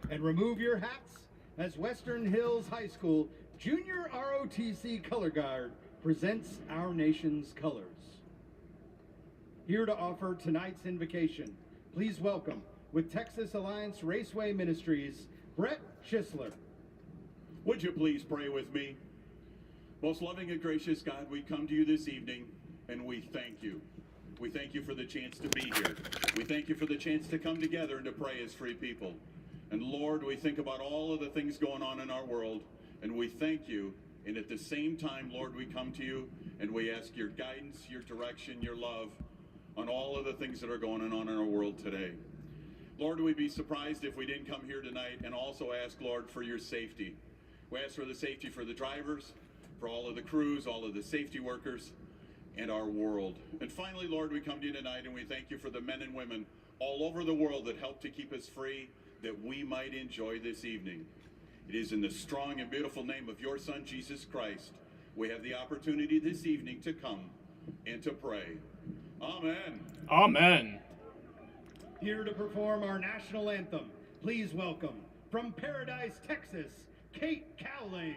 and remove your hats as Western Hills High School Junior ROTC Color Guard presents our nation's colors. Here to offer tonight's invocation, please welcome, with Texas Alliance Raceway Ministries, Brett Schisler. Would you please pray with me? Most loving and gracious God, we come to you this evening and we thank you. We thank you for the chance to be here. We thank you for the chance to come together and to pray as free people. And Lord, we think about all of the things going on in our world, and we thank you. And at the same time, Lord, we come to you and we ask your guidance, your direction, your love on all of the things that are going on in our world today. Lord, we'd be surprised if we didn't come here tonight and also ask, Lord, for your safety. We ask for the safety for the drivers, for all of the crews, all of the safety workers, and our world. And finally, Lord, we come to you tonight and we thank you for the men and women all over the world that help to keep us free, that we might enjoy this evening. It is in the strong and beautiful name of your Son, Jesus Christ, we have the opportunity this evening to come and to pray. Amen. Amen. Here to perform our national anthem, please welcome, from Paradise, Texas, Kate Cowling.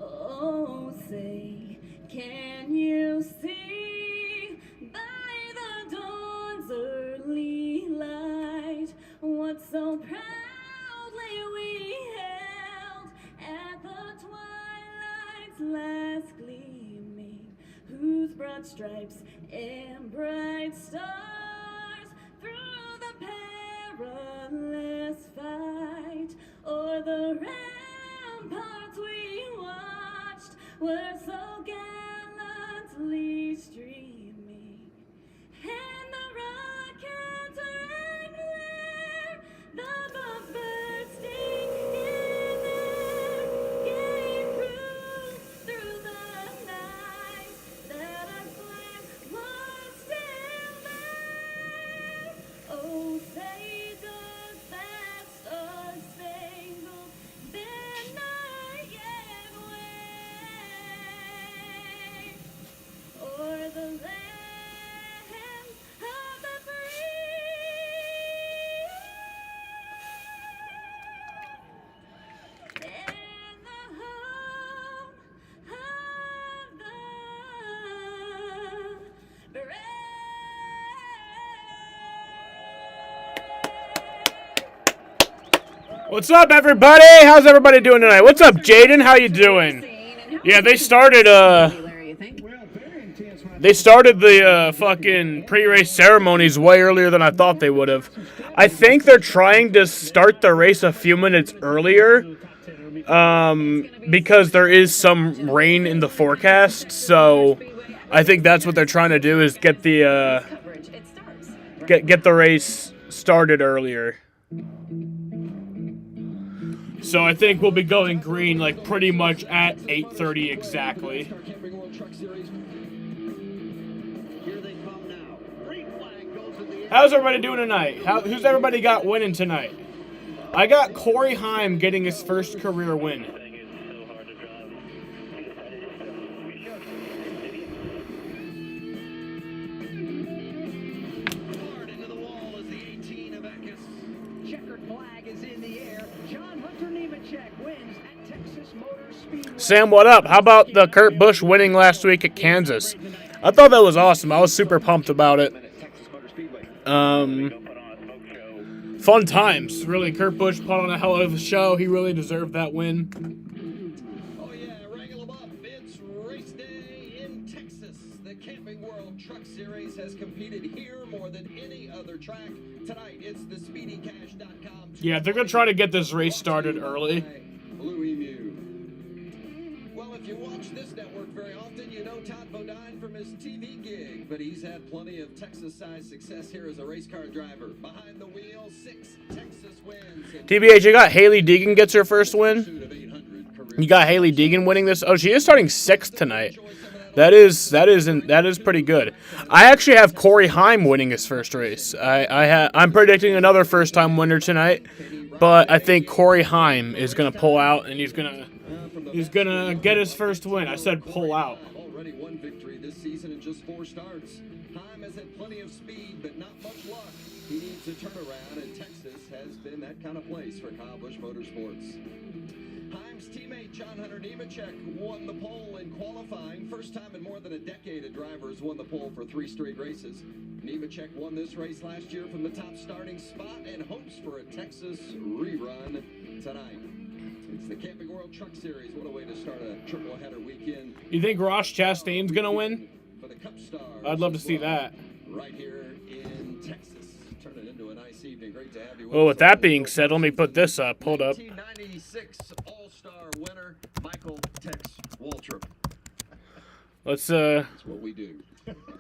Oh, say, can you see by the dawn's early light what so proudly we held at the twilight's last gleaming, whose broad stripes and bright stars through the perilous fight o'er the ramparts we watched were so gallantly streaming, and the rockets rang there, the bombs bursting in air gave proof through the night that our flag was still there. Oh, say does that star-spangled banner yet wave o'er the land of the free and the home of the brave? What's up, everybody? How's everybody doing tonight? What's up, Jaden? How you doing? Yeah, they started the fucking pre-race ceremonies way earlier than I thought they would have. I think they're trying to start the race a few minutes earlier, because there is some rain in the forecast. So I think that's what they're trying to do, is get the get the race started earlier. So I think we'll be going green like pretty much at 8:30 exactly. How's everybody doing tonight? Who's everybody got winning tonight? I got Corey Heim getting his first career win. Sam, what up? How about the Kurt Busch winning last week at Kansas? I thought that was awesome. I was super pumped about it. Fun times, really. Kurt Busch put on a hell of a show. He really deserved that win. Oh yeah, wrangle 'em up. It's race day in Texas. The Camping World Truck Series has competed here more than any other track. Tonight, it's the SpeedyCash.com. Yeah, they're going to try to get this race started early. Blue Emu. Well, if you watch this network very often, you know Todd Bodine from his TV gig, but he's had plenty of Texas-sized success here as a race car driver. Behind the wheel, 6 Texas wins. TBH, you got Haley Deegan gets her first win. You got Haley Deegan winning this. Oh, she is starting 6th tonight. That is pretty good. I actually have Corey Heim winning his first race. I'm predicting another first-time winner tonight, but I think Corey Heim is gonna pull out and he's gonna get his first win. I said pull out. Already one victory this season in just 4 starts. has had plenty of speed, but not much luck. He needs a turnaround, and Texas has been that kind of place for Kyle Busch Motorsports. Heim's teammate John Hunter Nemechek won the pole in qualifying. First time in more than a decade a driver has won the pole for 3 straight races. Nemechek won this race last year from the top starting spot and hopes for a Texas rerun tonight. It's the Camping World Truck Series. What a way to start a triple-header weekend. You think Ross Chastain's going to win? For the Cup Stars. I'd love to see that. Right here in Texas. Turn it into a nice evening. Great to have you. Well, with that being said, let me put this up. Hold up. 1996 All-Star winner, Michael Tex Waltrip. Let's, That's what we do.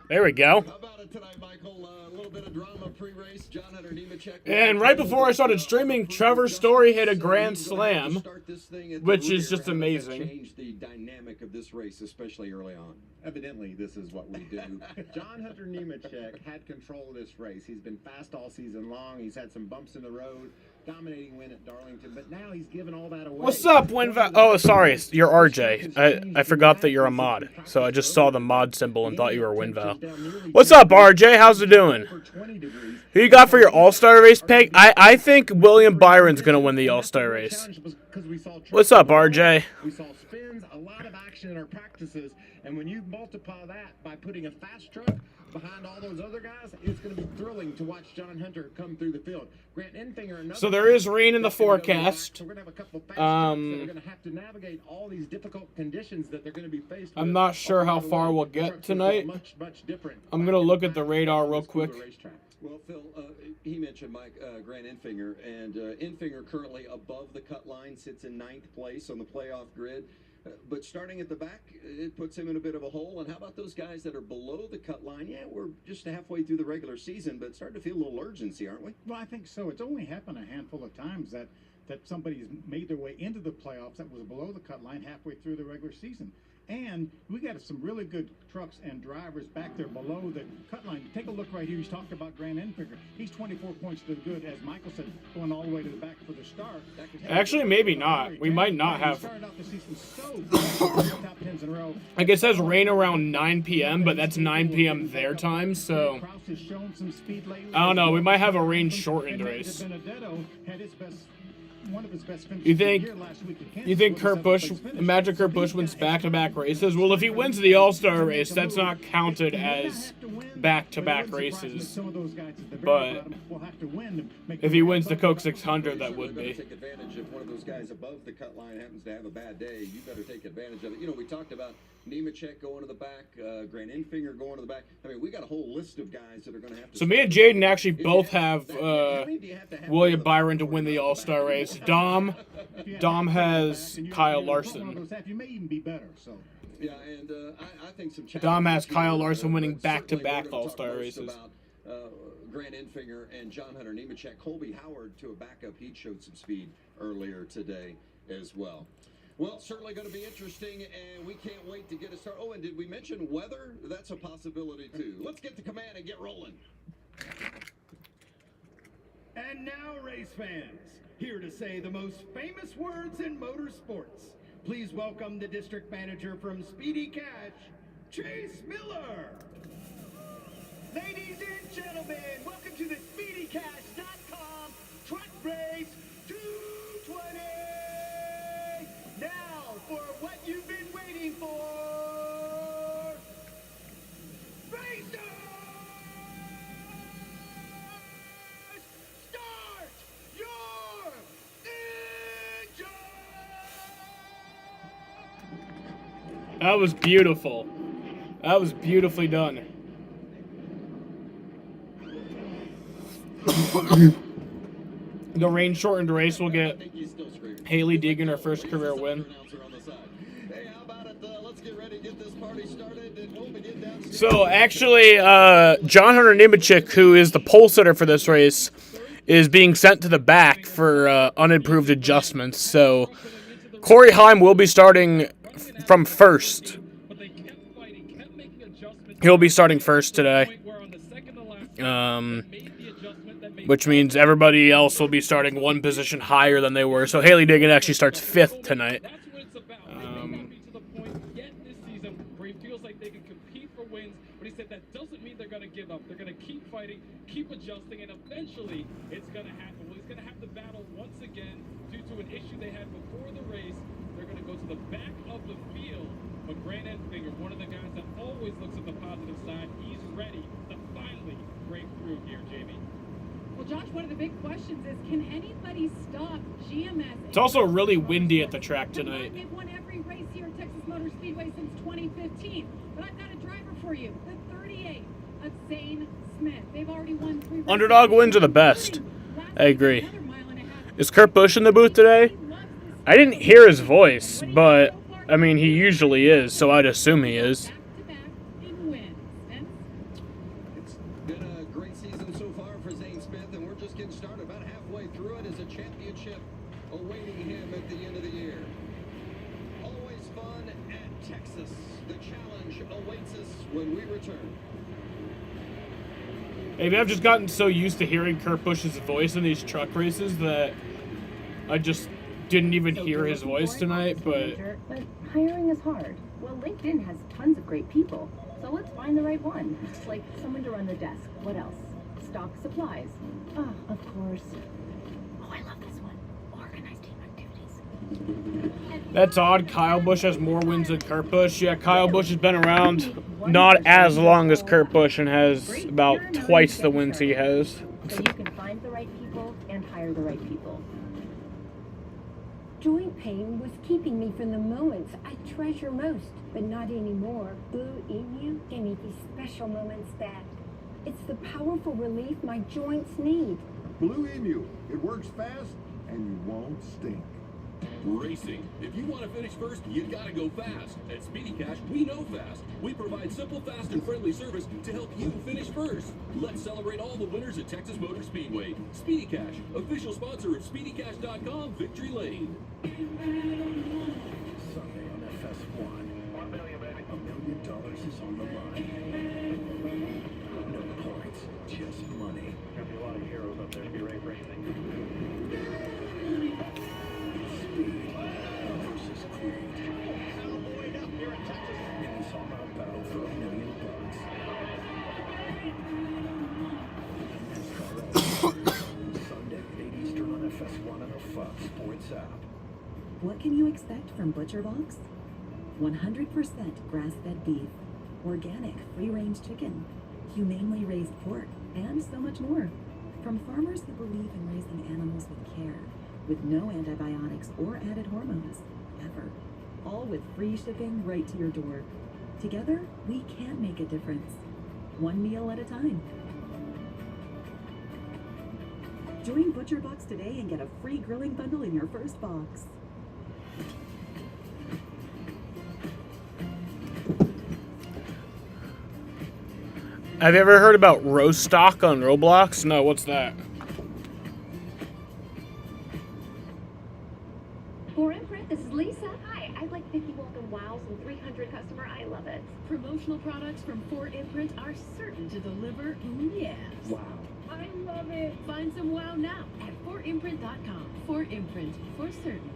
there we go. How about it tonight, Michael? A little bit of drama pre-race. John Hunter Nemechek. And right before I started streaming, Trevor Story hit a grand slam, which is just amazing. Changed the dynamic of this race, especially early on. Evidently, this is what we do. John Hunter Nemechek had control of this race. He's been fast all season long. He's had some bumps in the road, dominating win at Darlington, but now he's given all that away. What's up, Winval? Oh, sorry, you're RJ. I forgot that you're a mod, so I just saw the mod symbol and thought you were Winval. What's up, RJ? How's it doing? Who you got for your All-Star race pick? I think William Byron's going to win the All-Star race. What's up, RJ? We saw spins, a lot of action in our practices, and when you multiply that by putting a fast truck behind all those other guys, it's going to be thrilling to watch John Hunter come through the field. Grant Enfinger, another. So there is rain in the forecast. So we're going to have a couple fast trucks that are going to have to navigate all these difficult conditions that they're going to be faced with. I'm not sure how far we'll get tonight. Much different. I'm going to look at the radar real quick. Well, Phil, he mentioned Grant Enfinger, and Enfinger currently above the cut line, sits in 9th place on the playoff grid. But starting at the back, it puts him in a bit of a hole. And how about those guys that are below the cut line? Yeah, we're just halfway through the regular season, but starting to feel a little urgency, aren't we? Well, I think so. It's only happened a handful of times that somebody's made their way into the playoffs that was below the cut line halfway through the regular season. And we got some really good trucks and drivers back there below the cut line. Take a look right here. He's talked about Grant Enfinger. He's 24 points to the good, as Michael said, going all the way to the back for the start. Actually, maybe not. We might not have. Started off the season so top tens in a row. I guess it says rain around 9 p.m., but that's 9 p.m. their time, so Kraus has shown some speed lately. I don't know. We might have a rain-shortened race. Benedetto had his best. One of his best finishes You of the think? year last week at Kansas You think with a Kurt Busch? 7th place finish. Imagine Kurt Busch wins back-to-back races. Well, if he wins the All-Star race, that's not counted as back-to-back races. But if he wins the Coke 600, that would be. Take advantage if one of those guys above the cut line happens to have a bad day. You better take advantage of it. You know, we talked about Nemechek going to the back, Grant Enfinger going to the back. I mean, we got a whole list of guys that are going to have to. So me and Jaden actually both have William Byron to win the All-Star race. Dom has Kyle Larson. You may even be better. So. Yeah, and I think some. Dom has Kyle Larson winning back-to-back All-Star races. Grant Enfinger and John Hunter Nemechek. Colby Howard to a backup. He showed some speed earlier today as well. Well, certainly going to be interesting, and we can't wait to get a start. Oh, and did we mention weather? That's a possibility, too. Let's get the command and get rolling. And now, race fans, here to say the most famous words in motorsports. Please welcome the district manager from Speedy Cash, Chase Miller. Ladies and gentlemen, welcome to the SpeedyCash.com Truck Race 220. Now, for what you've been waiting for, Racers! Start your engine! That was beautiful. That was beautifully done. The rain-shortened race will get Haley Deegan her first career win. So actually, John Hunter Nemechek, who is the pole sitter for this race, is being sent to the back for unimproved adjustments. So Corey Heim will be starting from first. He'll be starting first today. Which means everybody else will be starting one position higher than they were. So Haley Deegan actually starts 5th tonight. keep adjusting, and eventually it's going to happen. Well, he's going to have to battle once again due to an issue they had before the race. They're going to go to the back of the field. But Grant Enfinger, one of the guys that always looks at the positive side, he's ready to finally break through here, Jamie. Well, Josh, one of the big questions is, can anybody stop GMS? It's also really windy at the track tonight. They've won every race here at Texas Motor Speedway since 2015. But I've got a driver for you, the 38 of Zane Smith. They've already won 3 races. Underdog wins are the best. I agree. Is Kurt Busch in the booth today? I didn't hear his voice, but I mean, he usually is, so I'd assume he is. It's been a great season so far for Zane Smith, and we're just getting started. About halfway through it is a championship awaiting him at the end of the year. Always fun at Texas. The challenge awaits us when we return. Maybe I've just gotten so used to hearing Kurt Busch's voice in these truck races that I just didn't even hear his voice tonight, but hiring is hard. Well, LinkedIn has tons of great people, so let's find the right one. Like someone to run the desk. What else? Stock supplies. Ah, of course. Oh, I love this one. Organized team activities. that's odd. Kyle Busch has more wins than Kurt Busch. Yeah, Kyle Busch has been around not as long as Kurt Busch and has about twice the wins he has. So you can find the right people and hire the right people. Joint pain was keeping me from the moments I treasure most, but not anymore. Blue Emu gave me these special moments back. It's the powerful relief my joints need. Blue Emu. It works fast and you won't stink. Racing. If you want to finish first, you gotta go fast. At Speedy Cash, we know fast. We provide simple, fast, and friendly service to help you finish first. Let's celebrate all the winners at Texas Motor Speedway. Speedy Cash, official sponsor of SpeedyCash.com, Victory Lane. Sunday on FS1. $1 million, baby. $1 million is on the line. No points, just money. Gonna be a lot of heroes up there to be racing. Speed versus Creed. Cowboyed up here in Texas. In this all-out battle for $1 million. Sunday at 8 Eastern on FS1 and the Fox Sports app. What can you expect from Butcher Box? 100% grass-fed beef, organic free-range chicken, humanely raised pork, and so much more. From farmers who believe in raising animals with care, with no antibiotics or added hormones, ever. All with free shipping right to your door. Together, we can make a difference. One meal at a time. Join Butcher Box today and get a free grilling bundle in your first box. Have you ever heard about roast stock on Roblox? No, what's that? For Imprint, this is Lisa. Hi, I'd like 50 welcome wows and 300 customer. I love it. Promotional products from Fort Imprint are certain to deliver yes. Wow. I love it. Find some wow now at fortimprint.com. Fort Imprint, for certain.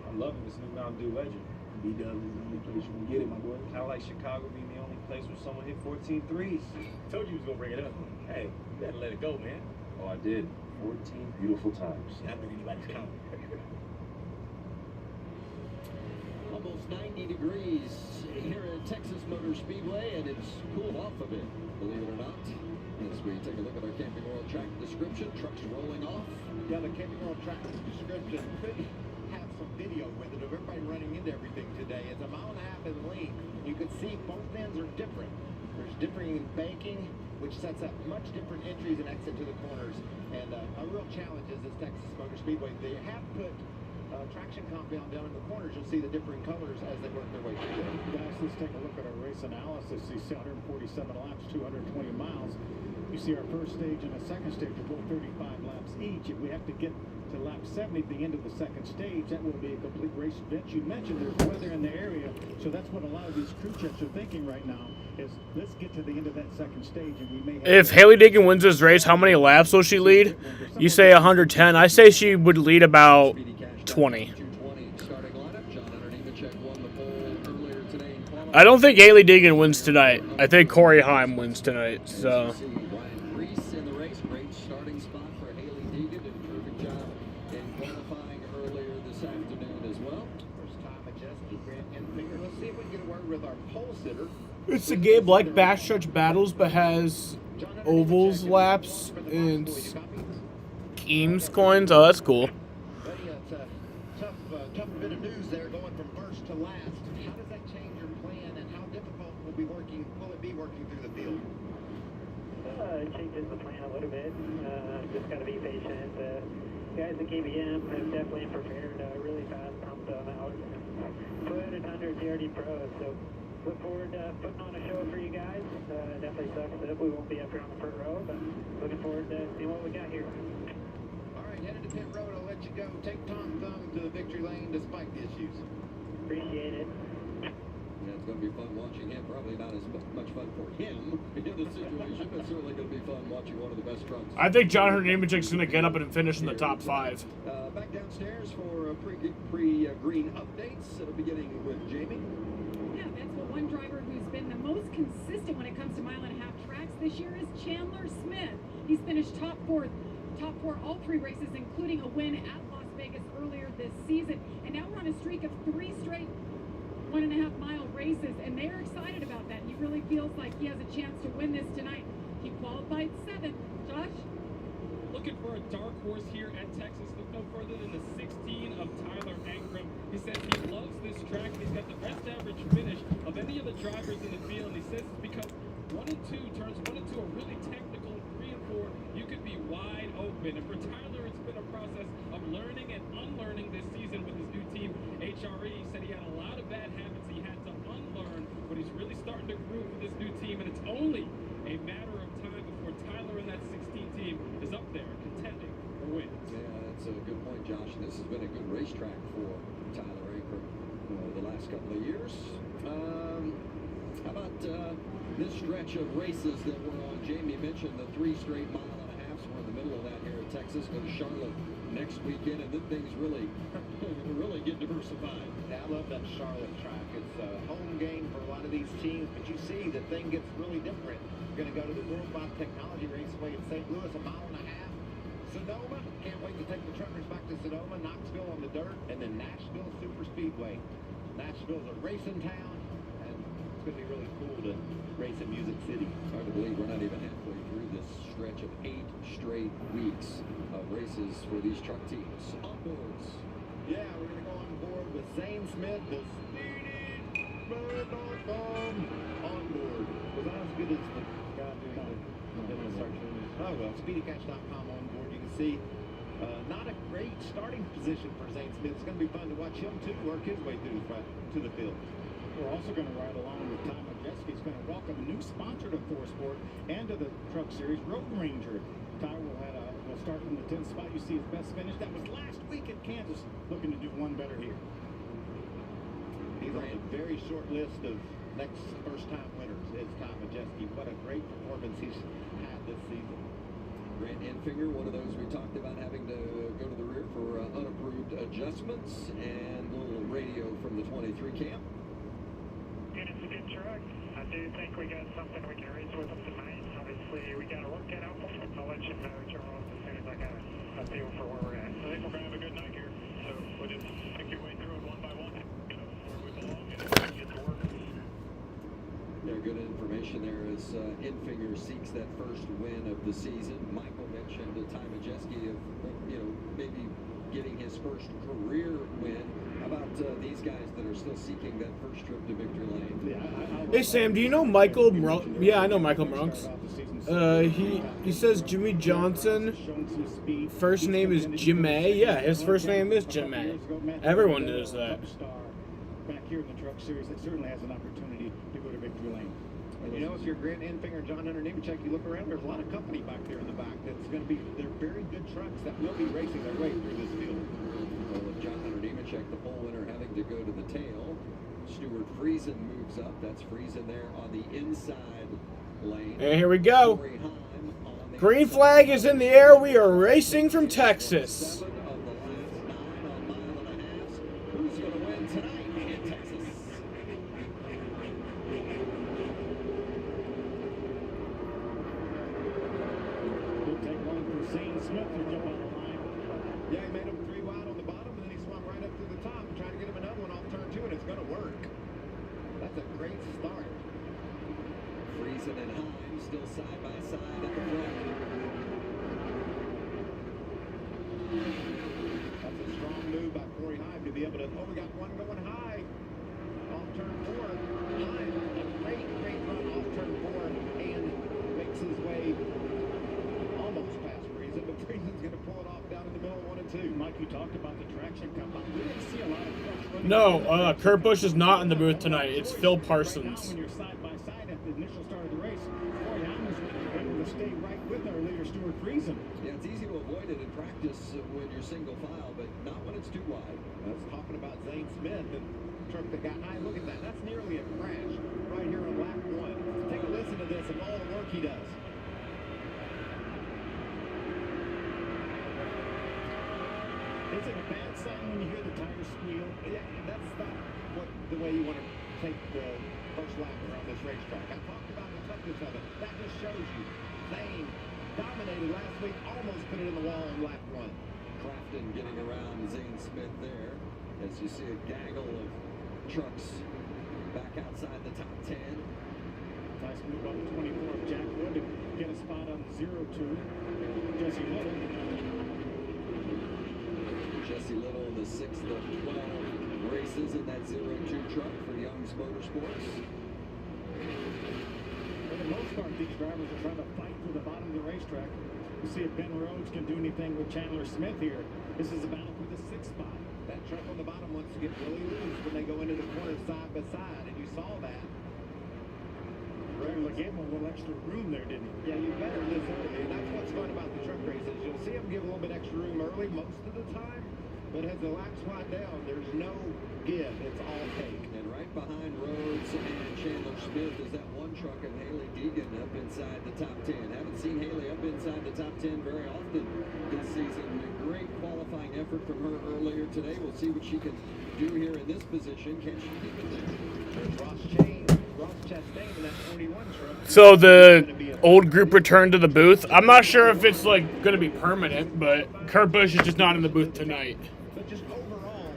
I'm loving this new Mountain Dew Legend. B-Dub is the only place you can get it, my boy. Kind of like Chicago being the only place where someone hit 14 threes. Told you he was going to bring it up. Hey, you better let it go, man. Oh, I did. 14 beautiful times. Not that anybody's counting. Almost 90 degrees here at Texas Motor Speedway, and it's cooled off a bit, believe it or not. As we take a look at our Camping World track description, trucks rolling off. Yeah, the Camping World track description could have some video with it of everybody running into everything today. It's a mile and a half in length. You can see both ends are different. There's differing banking, which sets up much different entries and exit to the corners. And a real challenge is this Texas Motor Speedway. They have put traction compound down in the corners. You'll see the differing colors as they work their way through there. Guys, let's take a look at our race analysis. You see 147 laps, 220 miles. You see our first stage and a second stage are both 35 laps each. If we have to get to lap 70 at the end of the second stage, that will be a complete race event. You mentioned there's weather in the area, so that's what a lot of these crew chiefs are thinking right now is let's get to the end of that second stage and we may have If Haley Diggin wins this race, how many laps will she lead? You say 110. I say she would lead about 20. I don't think Haley Diggin wins tonight. I think Corey Heim wins tonight. So Reese in the race. Great starting spot for Haley Deegan. Did a terrific job in qualifying earlier this afternoon as well. First time Majeski, Grant Enfinger. Let's see if we can get a word with our pole sitter. It's a game like Bash Stretch Battles, but has ovals, laps, and Keems coins. Oh, that's cool. Buddy, it's a tough bit of news there, going from first to last. How does that change your plan, and how difficult will it be working through the field? It changes the plan a little bit. Just got to be patient. Guys at KBM have definitely prepared really fast, pumped them out, put it under TRD Pro. So look forward to putting on a show for you guys. Definitely sucks that we won't be up here on the front row, but looking forward to seeing what we got here. All right, headed to pit road. I'll let you go. Take Tom Thumb to the victory lane despite the issues. Appreciate it. Yeah, it's going to be fun watching him. Probably not as much fun for him in the situation, but certainly going to be fun watching one of the best trucks. I think John Hernimacek's going to get up and finish in the top 5. Back downstairs for pre-green updates. Beginning with Jamie. Yeah, that's what one driver who's been the most consistent when it comes to mile-and-a-half tracks this year is Chandler Smith. He's finished top four all 3 races, including a win at Las Vegas earlier this season. And now we're on a streak of 3 straight 1.5-mile races, and they're excited about that. He really feels like he has a chance to win this tonight. He qualified 7th. Josh? Looking for a dark horse here at Texas. Look no further than the 16 of Tyler Ankrum. He says he loves this track. He's got the best average finish of any of the drivers in the field. And he says it's because 1 and 2 turns 1 and 2 are really technical. 3 and 4, you could be wide open. And for Tyler, it's been a process of learning and unlearning this season with his new team, HRE. He said he had a lot of bad habits he had to unlearn, but he's really starting to groove with this new team. And it's only a matter of time before Tyler and that 16 team is up there contending for wins. Yeah, that's a good point, Josh. And this has been a good racetrack for Tyler Ankrum the last couple of years. How about this stretch of races that we're on? Jamie mentioned the 3 straight mile-and-a-halves. We're in the middle of that here at Texas. Go to Charlotte next weekend, and then things really get diversified. Yeah, I love that Charlotte track. It's a home game for a lot of these teams, but you see the thing gets really different. We're going to go to the Worldwide Technology Raceway in St. Louis, a mile-and-a-half. Sonoma, can't wait to take the truckers back to Sonoma. Knoxville on the dirt, and then Nashville Super Speedway. Nashville's a racing town, and it's going to be really cool to race in Music City. Hard to believe we're not even halfway through this stretch of 8 straight weeks of races for these truck teams. Onboards. Yeah, we're going to go on board with Zane Smith, the Speedy Bird.com on board. Was not as good as the guy doing the search. Oh well, SpeedyCash.com on board. You can see not a great starting position for Zane Smith. It's going to be fun to watch him too work his way through to the field. We're also going to ride along with Todd Majeski. He's going to welcome a new sponsor to Thor Sport and to the Truck Series, Road Ranger. Ty will start from the 10th spot. You see his best finish. That was last week at Kansas. Looking to do one better here. He's on a very short list of next first-time winners. Is Todd Majeski. What a great performance he's had this season. Grant Enfinger, one of those we talked about having to go to the rear for unapproved adjustments, and a little radio from the 23 camp. Good, it's a good truck. I do think we got something we can race with them tonight. Obviously, we got to work that out. I'll let you know, Charles, as soon as I got a feel for where we're at. I think we're going to have a good night here. So we'll just pick your way through it one by one, get up where we belong, and get to work. Yeah, good information there as Enfinger seeks that first win of the season. Michael mentioned Ty Majeski of, maybe getting his first career win. How about these guys that are still seeking that first trip to victory lane? Hey Sam, do you know Michael Mrunk? Yeah, I know Michael Mrunks. He says Jimmy Johnson. First name is Jimmy. Yeah, his first name is Jimmy. Everyone knows that. Back here in the Truck Series, that certainly has an opportunity to go to victory lane. And you know, if you're Grant Enfinger, John Hunter Nemechek, you look around, there's a lot of company back there in the back that's going to be, they're very good trucks that will be racing their way through this field. Well, with John Hunter Nemechek, the pole winner, having to go to the tail, Stuart Friesen moves up. That's Friesen there on the inside lane. And here we go. Green flag is in the air. We are racing from Texas. 7 of the last 9 on mile-and-a-halves. Who's going to win tonight in Texas? Smith to jump on the line. Yeah, he made him 3 wide on the bottom, and then he swung right up through the top and tried to get him another one off turn 2, and it's going to work. That's a great start. Friesen and Heim still side by side at the front. That's a strong move by Corey Heim to be able to, we got one going high. Off turn 4. Heim, a great run off turn 4, and makes his way almost past Friesen, but Friesen's going to pull it off down in the middle, 1 and 2. Mike, you talked about the traction compound. We didn't see a lot of trucks running. No, Kurt Busch is not in the booth tonight. It's Phil Parsons. When you're side by side at the initial start of the race, Corey Heim was able to stay right with our leader, Stuart Friesen. Yeah, it's easy to avoid it in practice when you're single file, but not when it's too wide. That's talking about Zane Smith, the truck that got high. Look at that. That's nearly a crash right here on lap 1. Take a listen to this of all the work he does. Is it a bad sign when you hear the tires squeal? Yeah, that's not the way you want to take the first lap around this racetrack. I talked about the toughness of it. That just shows you. Zane dominated last week, almost put it in the wall on lap 1. Crafton getting around Zane Smith there as you see a gaggle of trucks back outside the top 10. Nice move on the 24 of Jack Wood to get a spot on 0-2. Jesse Little. Jesse Little, the 6th of 12 races in that 0-2 truck for Young's Motorsports. For the most part, these drivers are trying to fight for the bottom of the racetrack. We'll see if Ben Rhodes can do anything with Chandler Smith here. This is a battle for the 6th spot. That truck on the bottom wants to get really loose when they go into the corner side by side, and you saw that. Regular gave him a little extra room there, didn't he? Yeah, you better this early, and that's what's fun about the truck races. You'll see them give a little bit extra room early most of the time, but as the laps wind down, there's no give. It's all take. And right behind Rhodes and Chandler Smith is that one truck of Haley Deegan up inside the top 10. Haven't seen Haley up inside the top 10 very often this season. A great qualifying effort from her earlier today. We'll see what she can do here in this position. Can she keep it there? There's Ross Chastain in that 41 truck. So the old group returned to the booth. I'm not sure if it's like going to be permanent, but Kurt Busch is just not in the booth tonight. But just overall,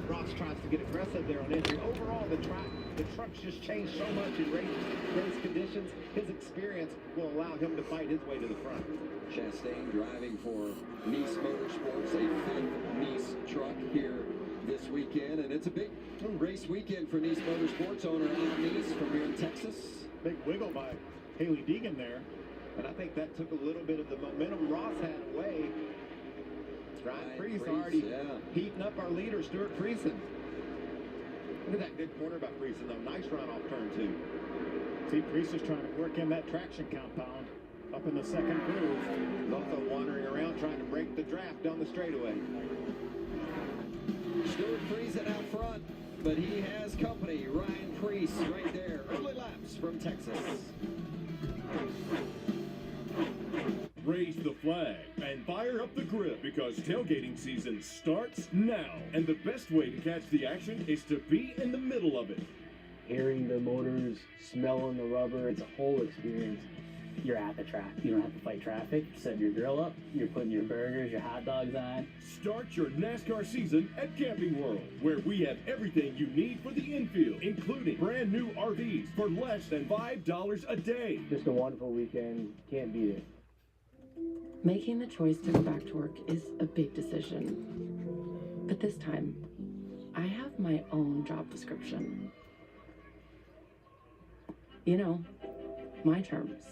Ross tries to get aggressive there on entry. Overall, the trucks just changed so much in race conditions. His experience will allow him to fight his way to the front. Chastain driving for Nice Motorsports, a 5th Nice truck here this weekend, and it's a big race weekend for Nice Motorsports, owner Al Nice from here in Texas. Big wiggle by Haley Deegan there. And I think that took a little bit of the momentum Ross had away. Ryan Preece already heating up our leader, Stuart Friesen. Look at that good corner by Friesen, though. Nice run off turn 2. See, Preece is trying to work in that traction compound up in the second groove. He's also wandering around trying to break the draft down the straightaway. Stuart Friesen out front, but he has company. Ryan Preece right there. Early laps from Texas. Raise the flag and fire up the grip because tailgating season starts now. And the best way to catch the action is to be in the middle of it. Hearing the motors, smelling the rubber, it's a whole experience. You're at the track. You don't have to fight traffic. Set your grill up. You're putting your burgers, your hot dogs on. Start your NASCAR season at Camping World, where we have everything you need for the infield, including brand new RVs for less than $5 a day. Just a wonderful weekend. Can't beat it. Making the choice to go back to work is a big decision. But this time, I have my own job description. You know, my terms.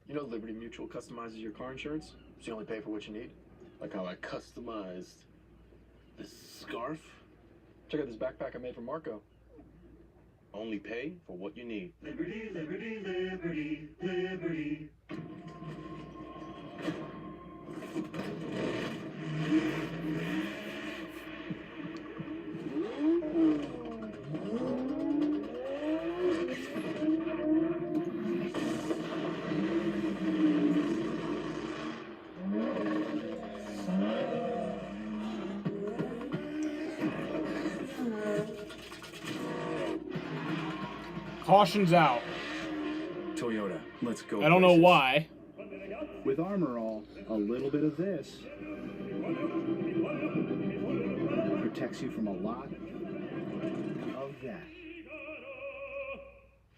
You know Liberty Mutual customizes your car insurance, so you only pay for what you need. Like how I customized this scarf. Check out this backpack I made for Marco. Only pay for what you need. Liberty, liberty, liberty, liberty. Caution's out. Toyota, let's go. I don't know why. With Armor All, a little bit of this protects you from a lot of that.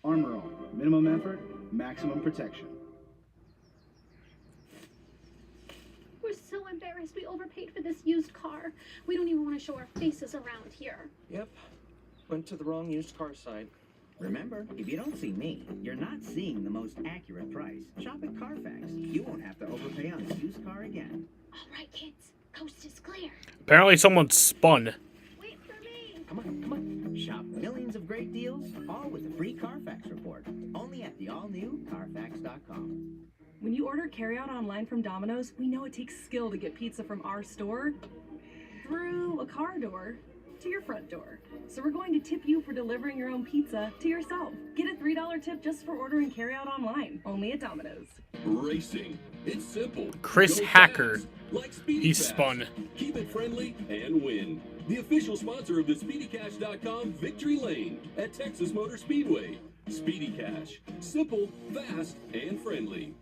Armor All, minimum effort, maximum protection. We're so embarrassed we overpaid for this used car. We don't even want to show our faces around here. Yep. Went to the wrong used car site. Remember, if you don't see me, you're not seeing the most accurate price. Shop at Carfax. You won't have to overpay on a used car again. All right, kids. Coast is clear. Apparently someone spun. Wait for me. Come on. Shop millions of great deals, all with a free Carfax report. Only at the all-new Carfax.com. When you order carryout online from Domino's, we know it takes skill to get pizza from our store through a car door to your front door. So we're going to tip you for delivering your own pizza to yourself. Get a $3 tip just for ordering carryout online, only at Domino's. Racing. It's simple. Chris Go Hacker. fast, like Speedy He Cash. spun. Keep it friendly and win. The official sponsor of the SpeedyCash.com Victory Lane at Texas Motor Speedway. Speedy Cash. Simple, fast, and friendly.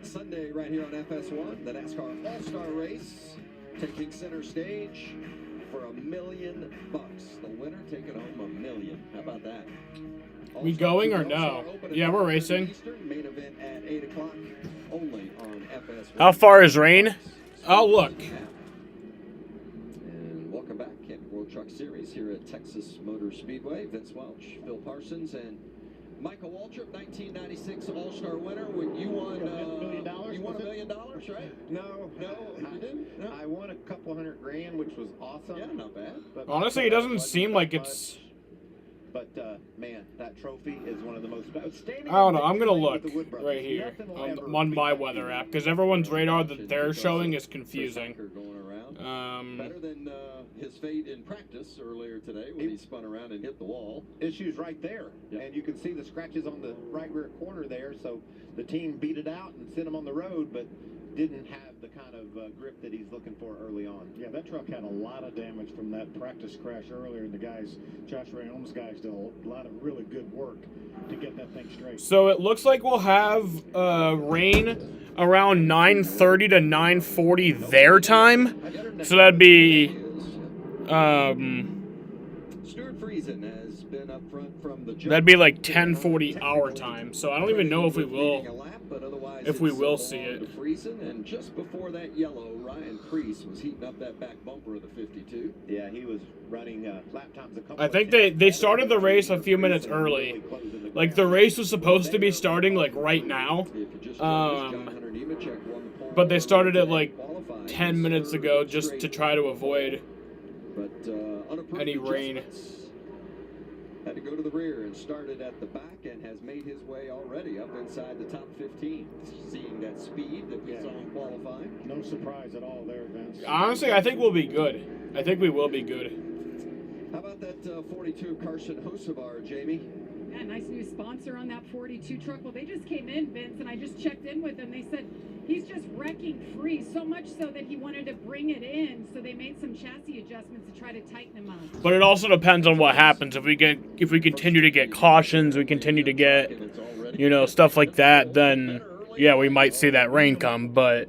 Sunday right here on FS1, the NASCAR All-Star Race taking center stage for $1 million. The winner taking home $1 million. How about that? We going or no? Yeah, we're racing. Main event at 8 o'clock only on FS1. How far is rain? Oh, look. And welcome back, Camping World Truck Series here at Texas Motor Speedway. Vince Welch, Phil Parsons, and Michael Waltrip, 1996 All-Star winner. When you won $1 million, you won $1 million, right? No, you didn't. No. I won a couple $100,000, which was awesome. Yeah, not bad. But Honestly, it doesn't seem like it's... But man, that trophy is one of the most outstanding. I don't know. I'm gonna look right here on my weather app because everyone's radar that they're showing is confusing. Better than his fate in practice earlier today when he spun around and hit the wall. Issues right there, and you can see the scratches on the right rear corner there. So the team beat it out and sent him on the road, but didn't have the kind of grip that he's looking for early on. Yeah, that truck had a lot of damage from that practice crash earlier, and the guys, Josh Rayom's guys, did a lot of really good work to get that thing straight. So it looks like we'll have rain around 9:30 to 9:40 their time. So that'd be Stuart Friesen has been up front from the that'd be like 10:40 our time. So I don't even know if we will see it. Friesen, and just before that yellow, Ryan Preece was heating up that back bumper of the 52. Yeah, he was running lap times a couple. I think they started the race a few minutes early. Like the race was supposed to be starting like right now. But they started it like 10 minutes ago just to try to avoid any rain. Had to go to the rear and started at the back and has made his way already up inside the top 15, seeing that speed that we saw in qualifying. No surprise at all there, Vince. Honestly, I think we'll be good. I think we will be good. How about that 42 Carson Hocevar, Jamie? Yeah, nice new sponsor on that 42 truck. Well, they just came in, Vince, and I just checked in with them. They said he's just wrecking free, so much so that he wanted to bring it in. So they made some chassis adjustments to try to tighten him up. But it also depends on what happens. If we continue to get cautions, we continue to get, stuff like that, then yeah, we might see that rain come. But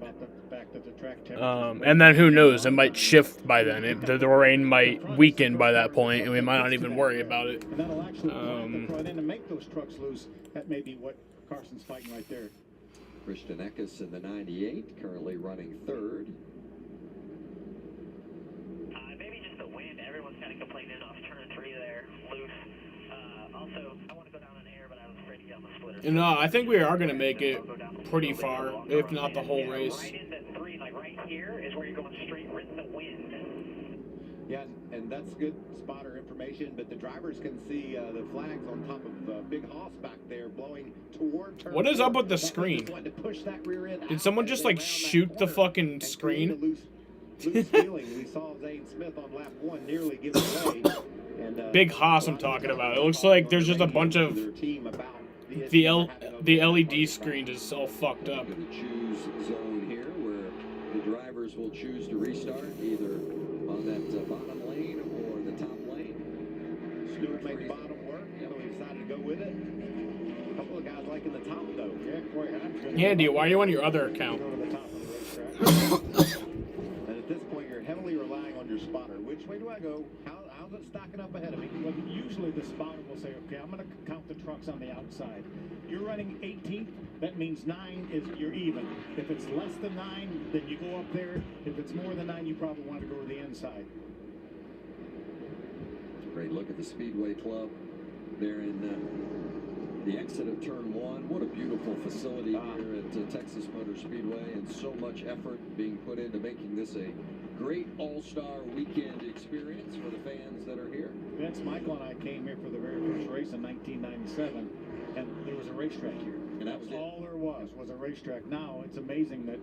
and then who knows? It might shift by then. The rain might weaken by that point, and we might not even worry about it. And that'll actually right in to make those trucks loose. That may be what Carson's fighting right there. Christian Eckes in the 98, currently running third. Maybe just the wind. Everyone's kind of complaining off turn 3 there, loose. Also, I want to go down in air, but I was afraid to get on the splitter. And I think we are going to make it pretty far, if not the whole race. Right into 3, like right here, is where you're going straight with the wind. Yeah, and that's good spotter information, but the drivers can see the flags on top of Big Hoss back there blowing toward turn. What is up with the screen? Did someone just like shoot the fucking screen? Loose feeling. We saw Zane Smith on lap 1 nearly give it away. And, Big Hoss I'm talking about. It looks like there's just a bunch of the LED screen is all fucked up. The choose zone here where the drivers will choose to restart either on that bottom lane or the top lane. Stewart made bottom work, so he decided to go with it. A couple of guys like like in the top, though. Yeah, Corey Haim's good. Andy, why are you on your other account? Go to the top of the racetrack. And at this point, you're heavily relying on your spotter. Which way do I go? How's it stacking up ahead of me? Well, usually the spotter will say, okay, I'm going to count the trucks on the outside. You're running 18th, that means 9 is you're even. If it's less than 9, then you go up there. If it's more than 9, you probably want to go to the inside. Great look at the Speedway Club there in the exit of Turn 1. What a beautiful facility here at Texas Motor Speedway, and so much effort being put into making this a great all-star weekend experience for the fans that are here. Vince, Michael and I came here for the very first race in 1997, and there was a racetrack here. And that was all there was a racetrack. Now it's amazing that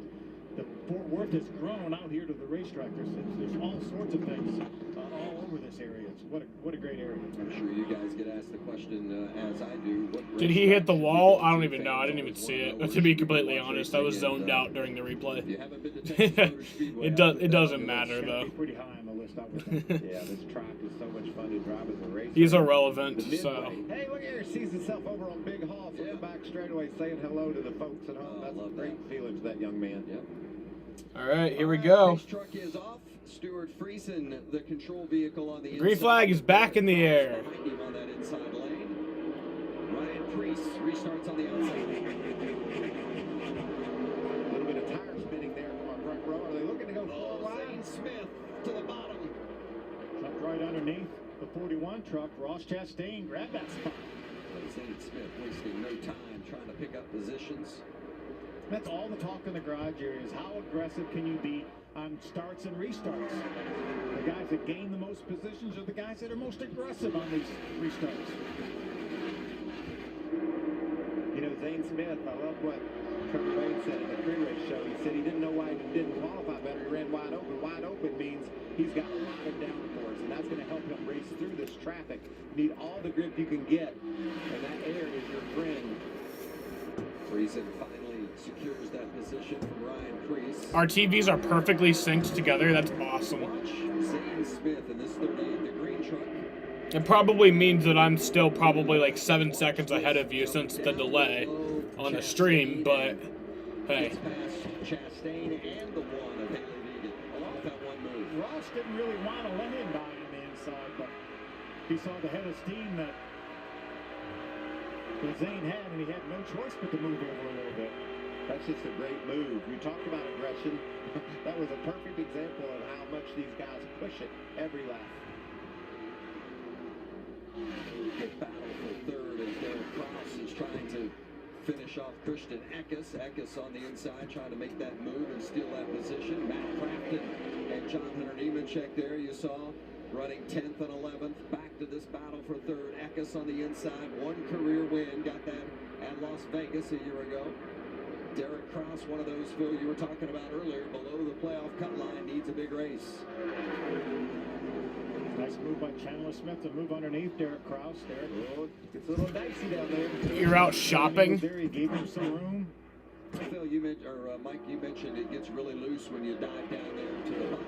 the Fort Worth has grown out here to the racetrack. There's all sorts of things all over this area. It's what a great area. I'm sure you guys get asked the question as I do. Did he hit the wall? I don't even know. I didn't even see it. To be completely honest, I was zoned out during the replay. It doesn't matter though. Pretty high on the list, I would think. Yeah, this track is so much fun to drive as a racer. He's irrelevant, so. Hey, look here, sees himself over on Big Hall from the back straightaway, saying hello to the folks at home. That's a great feeling for that young man. Yep. All right, here we go. Race truck is off. Stuart Friesen, the control vehicle on the inside. Green flag is back in the air. Behind him on that inside lane. Ryan Preece restarts on the outside. A little bit of tire spinning there from our front row. Are they looking to go forward? Zane Smith to the bottom. Jumped right underneath the 41 truck. Ross Chastain grabbed that spot. Zane Smith wasting no time trying to pick up positions. That's all the talk in the garage area is how aggressive can you be on starts and restarts. The guys that gain the most positions are the guys that are most aggressive on these restarts. You know, Zane Smith, I love what Trevor Wade said in the pre-race show. He said he didn't know why he didn't qualify better. He ran wide open. Wide open means he's got a lot of downforce, and that's going to help him race through this traffic. You need all the grip you can get, and that air is your friend. Friesen finally secures that position from Ryan Preece. Our TVs are perfectly synced together. That's awesome. Watch Zane Smith in this 38, the green truck. It probably means that I'm still probably like 7 seconds ahead of you since the delay on the stream, but hey. Gets past Chastain and the one of Haley Deegan. Along that one move. Ross didn't really want to let him by on the inside, but he saw the head of steam that Zane had, and he had no choice but to move over a little bit. That's just a great move. You talked about aggression. That was a perfect example of how much these guys push it every lap. Good battle for third as Derek Cross is trying to finish off Christian Eckes. Eckes on the inside trying to make that move and steal that position. Matt Crafton and John Hunter Nemechek there you saw running 10th and 11th. Back to this battle for third. Eckes on the inside. One career win. Got that at Las Vegas a year ago. Derek Cross, one of those, Phil, you were talking about earlier, below the playoff cut line, needs a big race. Nice move by Chandler Smith to move underneath Derek Cross there. Oh, it's a little dicey down there. You're out shopping. There, he gave him some room. Phil, you mentioned, or Mike, you mentioned it gets really loose when you dive down there to the bottom.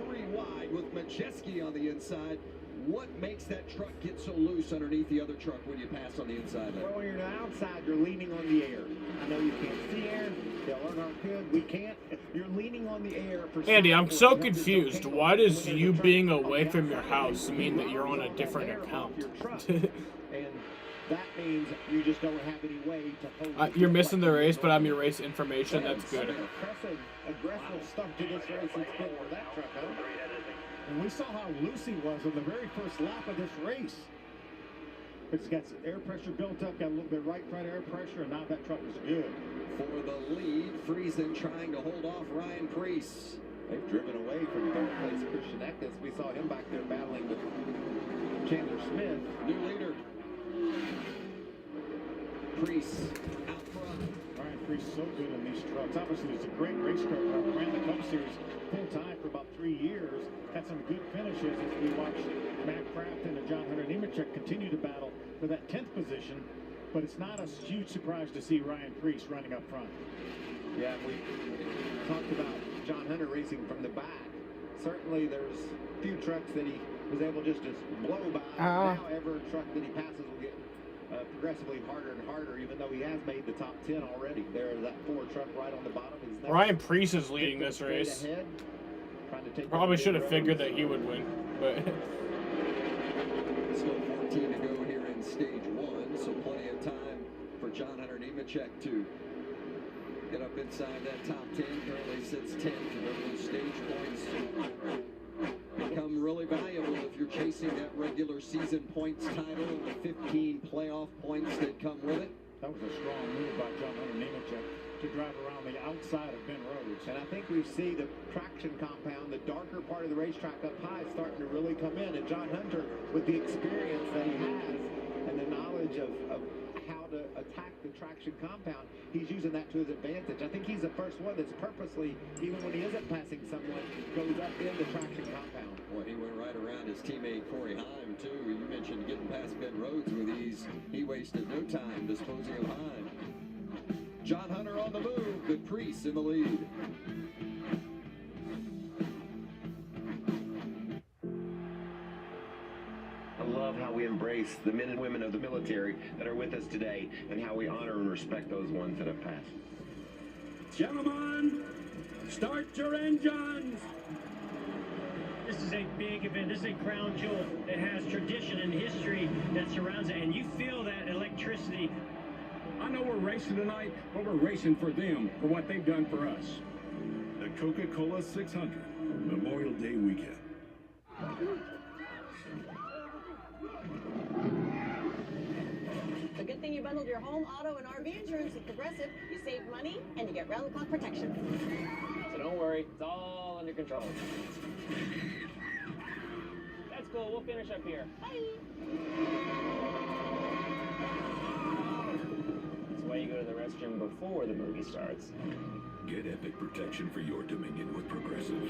3 wide with Majeski on the inside. What makes that truck get so loose underneath the other truck when you pass on the inside lane? Well, when you're outside, you're leaning on the air. I know you can't see air. Dale Earnhardt could. We can't. You're leaning on the air. For Andy, I'm so confused. Why does you being away from your house mean that you're on a different account? And that means you just don't have any way to hold. You're missing the race, but I'm your race information. That's good. Aggressive stuff to this race. It's been for that truck, huh? And we saw how loose he was on the very first lap of this race. It's got some air pressure built up, got a little bit right front air pressure, and now that truck is good. For the lead, Friesen trying to hold off Ryan Preece. They've driven away from third place Christian Eckes. We saw him back there battling with Chandler Smith. New leader. Preece out front. Ryan Preece so good in these trucks. Obviously, it's a great race car. Ran the Cup Series full time for about 3 years. Had some good finishes as we watched Matt Crafton and John Hunter Nemechek continue to battle for that 10th position. But it's not a huge surprise to see Ryan Preece running up front. Yeah, we talked about John Hunter racing from the back. Certainly, there's a few trucks that he was able just to blow by. Now, every truck that he passes will get progressively harder and harder, even though he has made the top 10 already. There's that Ford truck right on the bottom. Ryan Preece is leading this race. Probably should have figured that he would win, but Still 14 to go here in stage 1, so plenty of time for John Hunter Nemechek to get up inside that top 10. Currently sits 10th. Remember, those stage points become really valuable if you're chasing that regular season points title and the 15 playoff points that come with it. That was a strong move by John Hunter Nemechek to drive around the outside of Ben Rhodes. And I think we see the traction compound, the darker part of the racetrack up high, starting to really come in. And John Hunter, with the experience that he has and the knowledge of how to attack the traction compound, he's using that to his advantage. I think he's the first one that's purposely, even when he isn't passing someone, goes up in the traction compound. Well, he went right around his teammate Corey Heim, too. You mentioned getting past Ben Rhodes with ease. He wasted no time disposing of Heim. John Hunter on the move, with Preece in the lead. I love how we embrace the men and women of the military that are with us today and how we honor and respect those ones that have passed. Gentlemen, start your engines! This is a big event. This is a crown jewel that has tradition and history that surrounds it, and you feel that electricity. I know we're racing tonight, but we're racing for them, for what they've done for us. The Coca-Cola 600 Memorial Day weekend. The good thing you bundled your home, auto, and RV insurance with Progressive. You save money and you get round-the-clock protection. So don't worry, it's all under control. That's cool, we'll finish up here. Bye. That's why you go to the restroom before the movie starts. Get epic protection for your Dominion with Progressive.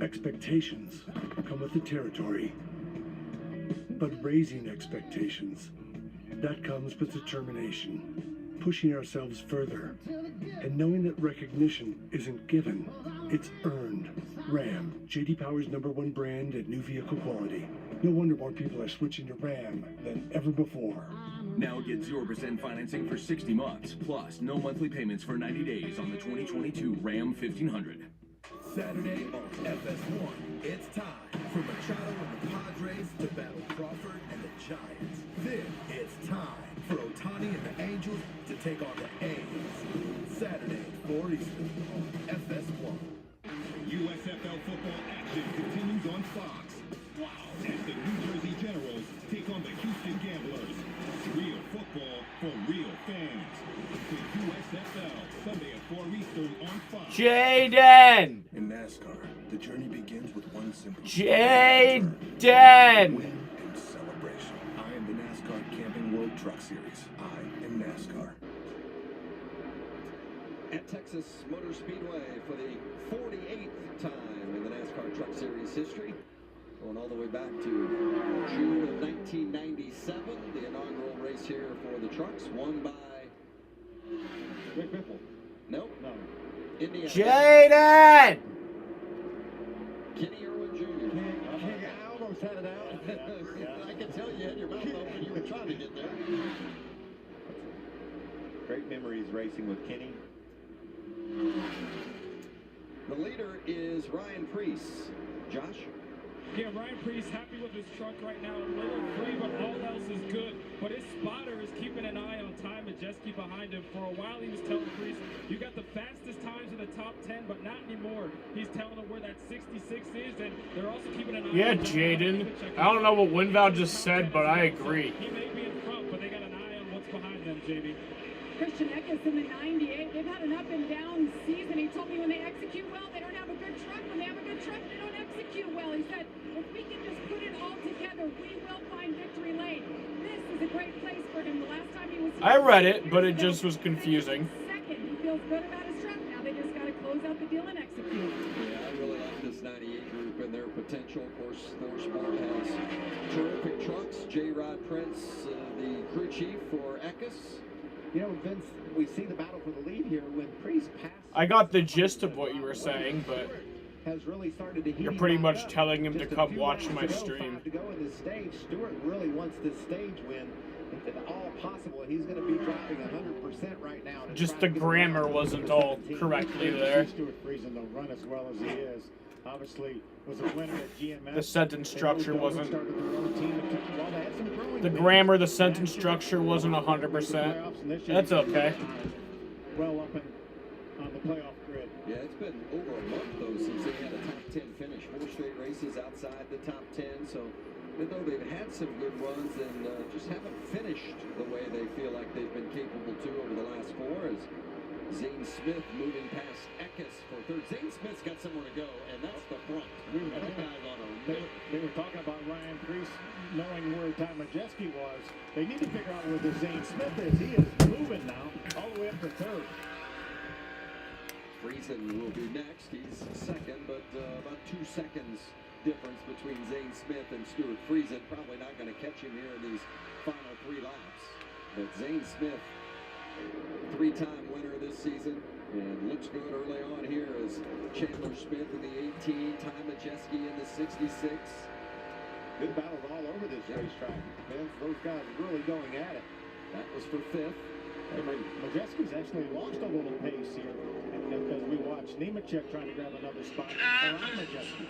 Expectations come with the territory, but raising expectations, that comes with determination, pushing ourselves further, and knowing that recognition isn't given, it's earned. Ram, J.D. Power's #1 brand at new vehicle quality. No wonder more people are switching to Ram than ever before. Now get 0% financing for 60 months, plus no monthly payments for 90 days on the 2022 Ram 1500. Saturday on FS1, it's time for Machado and the Padres to battle Crawford and the Giants. Then it's time for Ohtani and the Angels to take on the A's. Saturday at 4 Eastern on FS1. USFL football action continues on Fox. Wow. As the New Jersey Generals take on the Houston Gamblers. Real football for real fans. The USFL, Sunday at 4 Eastern on Fox. Jaden! In NASCAR, the journey begins with one simple Jaden! Win and celebration. I am the NASCAR Camping World Truck Series. I am NASCAR. At Texas Motor Speedway for the 48th time in the NASCAR Truck Series history. Going all the way back to June of 1997, the inaugural race here for the trucks, won by Rick Whipple. Nope. No. Indiana. Jaden! Kenny Irwin Jr. I almost had it out. I can tell you had your mouth open. You were trying to get there. Great memories racing with Kenny. The leader is Ryan Preece. Josh? Yeah, Ryan Preece happy with his truck right now. A little free, but all else is good. But his spotter is keeping an eye on Todd Majeski behind him. For a while, he was telling Preece, you got the fastest times in the top 10, but not anymore. He's telling him where that 66 is, and they're also keeping an eye Yeah, on Jaden. I don't know what Winval just said, but I agree. He may be in front, but they got an eye on what's behind them, JB. Christian Eckes in the 98. They've had an up and down season. He told me when they execute well, they don't have a good truck. When they have a good truck, they don't execute well. He said, if we can just put it all together, we will find victory lane. This is a great place for him. The last time he was here, I read it, but it just was confusing. second, he feels good about his truck. Now they just got to close out the deal and execute. Yeah, I really like this 98 group and their potential. Of course, Thorsport has terrific trucks. J-Rod Prince, the crew chief for Eckes. You know, Vince, we see the battle for the lead here when Preece passed. I got the gist of what you were saying, but has really started to heat. You're pretty him much back up. telling him to Just a come few watch laps my to go, stream. 5 to go in this stage. Stewart really wants this stage win. If at all possible, he's going to be driving 100% right now. Just the grammar wasn't all correctly there. Stewart Friesen, they'll run as well as he is. Obviously, was a winner at GMS. The sentence structure wasn't. The The grammar, the sentence structure wasn't 100%. That's okay. Well up on the playoff grid. Yeah, it's been over a month, though, since they had a top 10 finish. 4 straight races outside the top 10. So, even though they've had some good runs and just haven't finished the way they feel like they've been capable to over the last 4, as Zane Smith moving past Eckes for third. Zane Smith's got somewhere to go, and that's the front. That guy's on a They were talking about Ryan Preece knowing where Todd Majeski was. They need to figure out where the Zane Smith is. He is moving now, all the way up to third. Friesen will be next. He's second, but about 2 seconds difference between Zane Smith and Stewart Friesen. Probably not going to catch him here in these final 3 laps. But Zane Smith, 3-time winner this season, and looks good early on here as Chandler Smith in the 18, Todd Majeski in the 66. Good battles all over this racetrack. Man, those guys really going at it. That was for 5th. Majeski's actually lost a little pace here as we watch Nemechek trying to grab another spot around Majeski.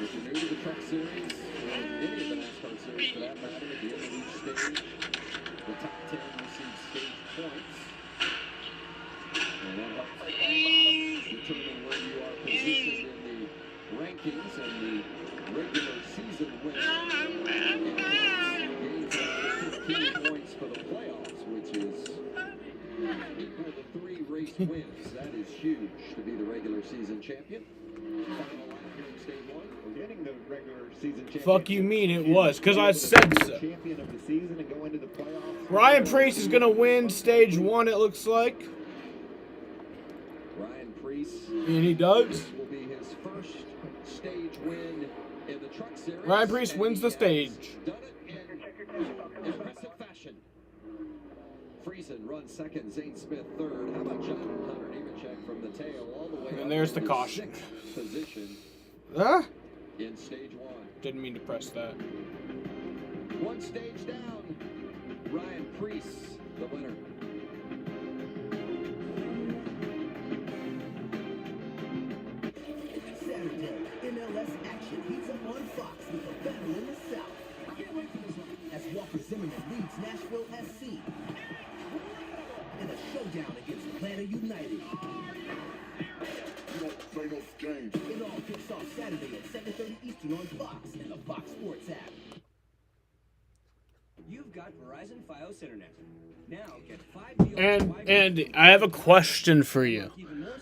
If you're new to the truck series, or any of the NASCAR series for that matter, at the end of each stage, the top 10 receive stage points. And that helps determine where you are positioned in the rankings and the regular season winner. Gains 15 points for the playoffs, which is equal to 3 race wins. That is huge to be the regular season champion. Final lap here in stage 1. We're getting the regular season champion. Fuck you mean it was, because I said so. Champion of the season and go into the playoffs. Ryan Preece is going to win stage 1, it looks like. Ryan Preece. And he does. This will be his first stage win in the truck series. Ryan Preece wins the stage. Done it in impressive fashion. Friesen runs second, Zane Smith third. How about John Hunter Nemechek from the tail all the way And up there's the to caution. 6th position Huh? in stage 1. Didn't mean to press that. 1 stage down. Ryan Preece, the winner. Saturday, MLS action heats up on Fox with a battle in the South. I can't wait for this one. As Walker Zimmerman leads Nashville SC in a showdown against Atlanta United. It all kicks off Saturday at 7:30 Eastern on Fox and the Fox Sports app. You've got Verizon Fios Internet. Now get 5G And I have a question for you.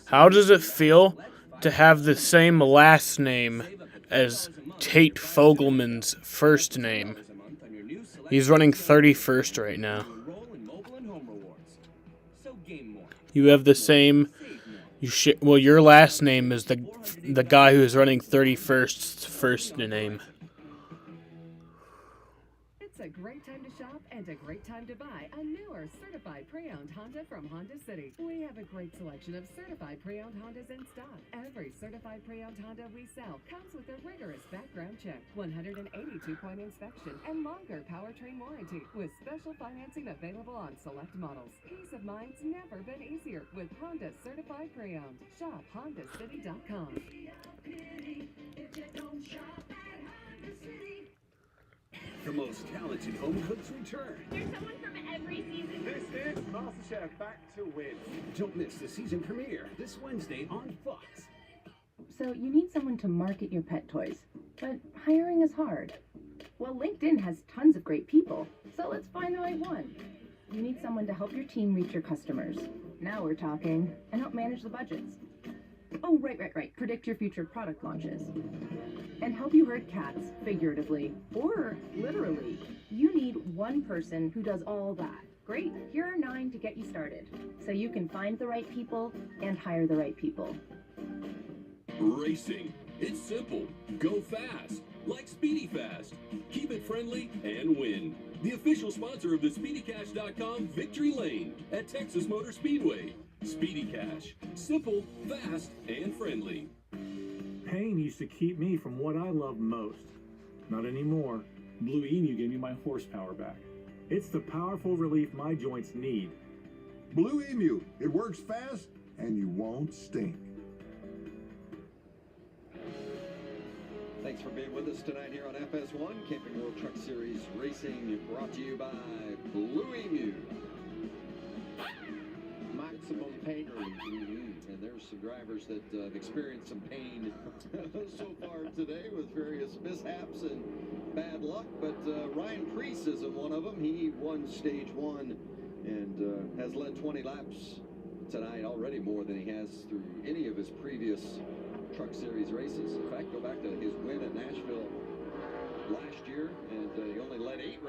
How does it feel to have the same last name as Tate Fogelman's first name? He's running 31st right now. You have the same. Well, your last name is the guy who is running 31st's first name. It's a great time to shop and a great time to buy a newer certified pre-owned Honda from Honda City. We have a great selection of certified pre-owned Hondas in stock. Every certified pre-owned Honda we sell comes with a rigorous background check, 182-point inspection, and longer powertrain warranty with special financing available on select models. Peace of mind's never been easier with Honda certified pre-owned. Shop HondaCity.com. The most talented home cooks return. There's someone from every season. This is MasterChef Back to Win. Don't miss the season premiere this Wednesday on Fox. So you need someone to market your pet toys, but hiring is hard. Well, LinkedIn has tons of great people, so let's find the right one. You need someone to help your team reach your customers. Now we're talking, and help manage the budgets. Oh, right. Predict your future product launches. And help you herd cats, figuratively, or literally. You need one person who does all that. Great, here are 9 to get you started. So you can find the right people and hire the right people. Racing. It's simple. Go fast. Like Speedy Fast. Keep it friendly and win. The official sponsor of the SpeedyCash.com Victory Lane at Texas Motor Speedway. Speedy Cash. Simple, fast, and friendly. Pain used to keep me from what I love most. Not anymore. Blue Emu gave me my horsepower back. It's the powerful relief my joints need. Blue Emu. It works fast and you won't stink. Thanks for being with us tonight here on FS1 Camping World Truck Series Racing, brought to you by Blue Emu. Maximum pain relief. And there's some drivers that have experienced some pain so far today with various mishaps and bad luck, but Ryan Preece isn't one of them. He won stage 1 and has led 20 laps tonight, already more than he has through any of his previous Truck Series races. In fact, go back to his win at Nashville last year, and he only led 8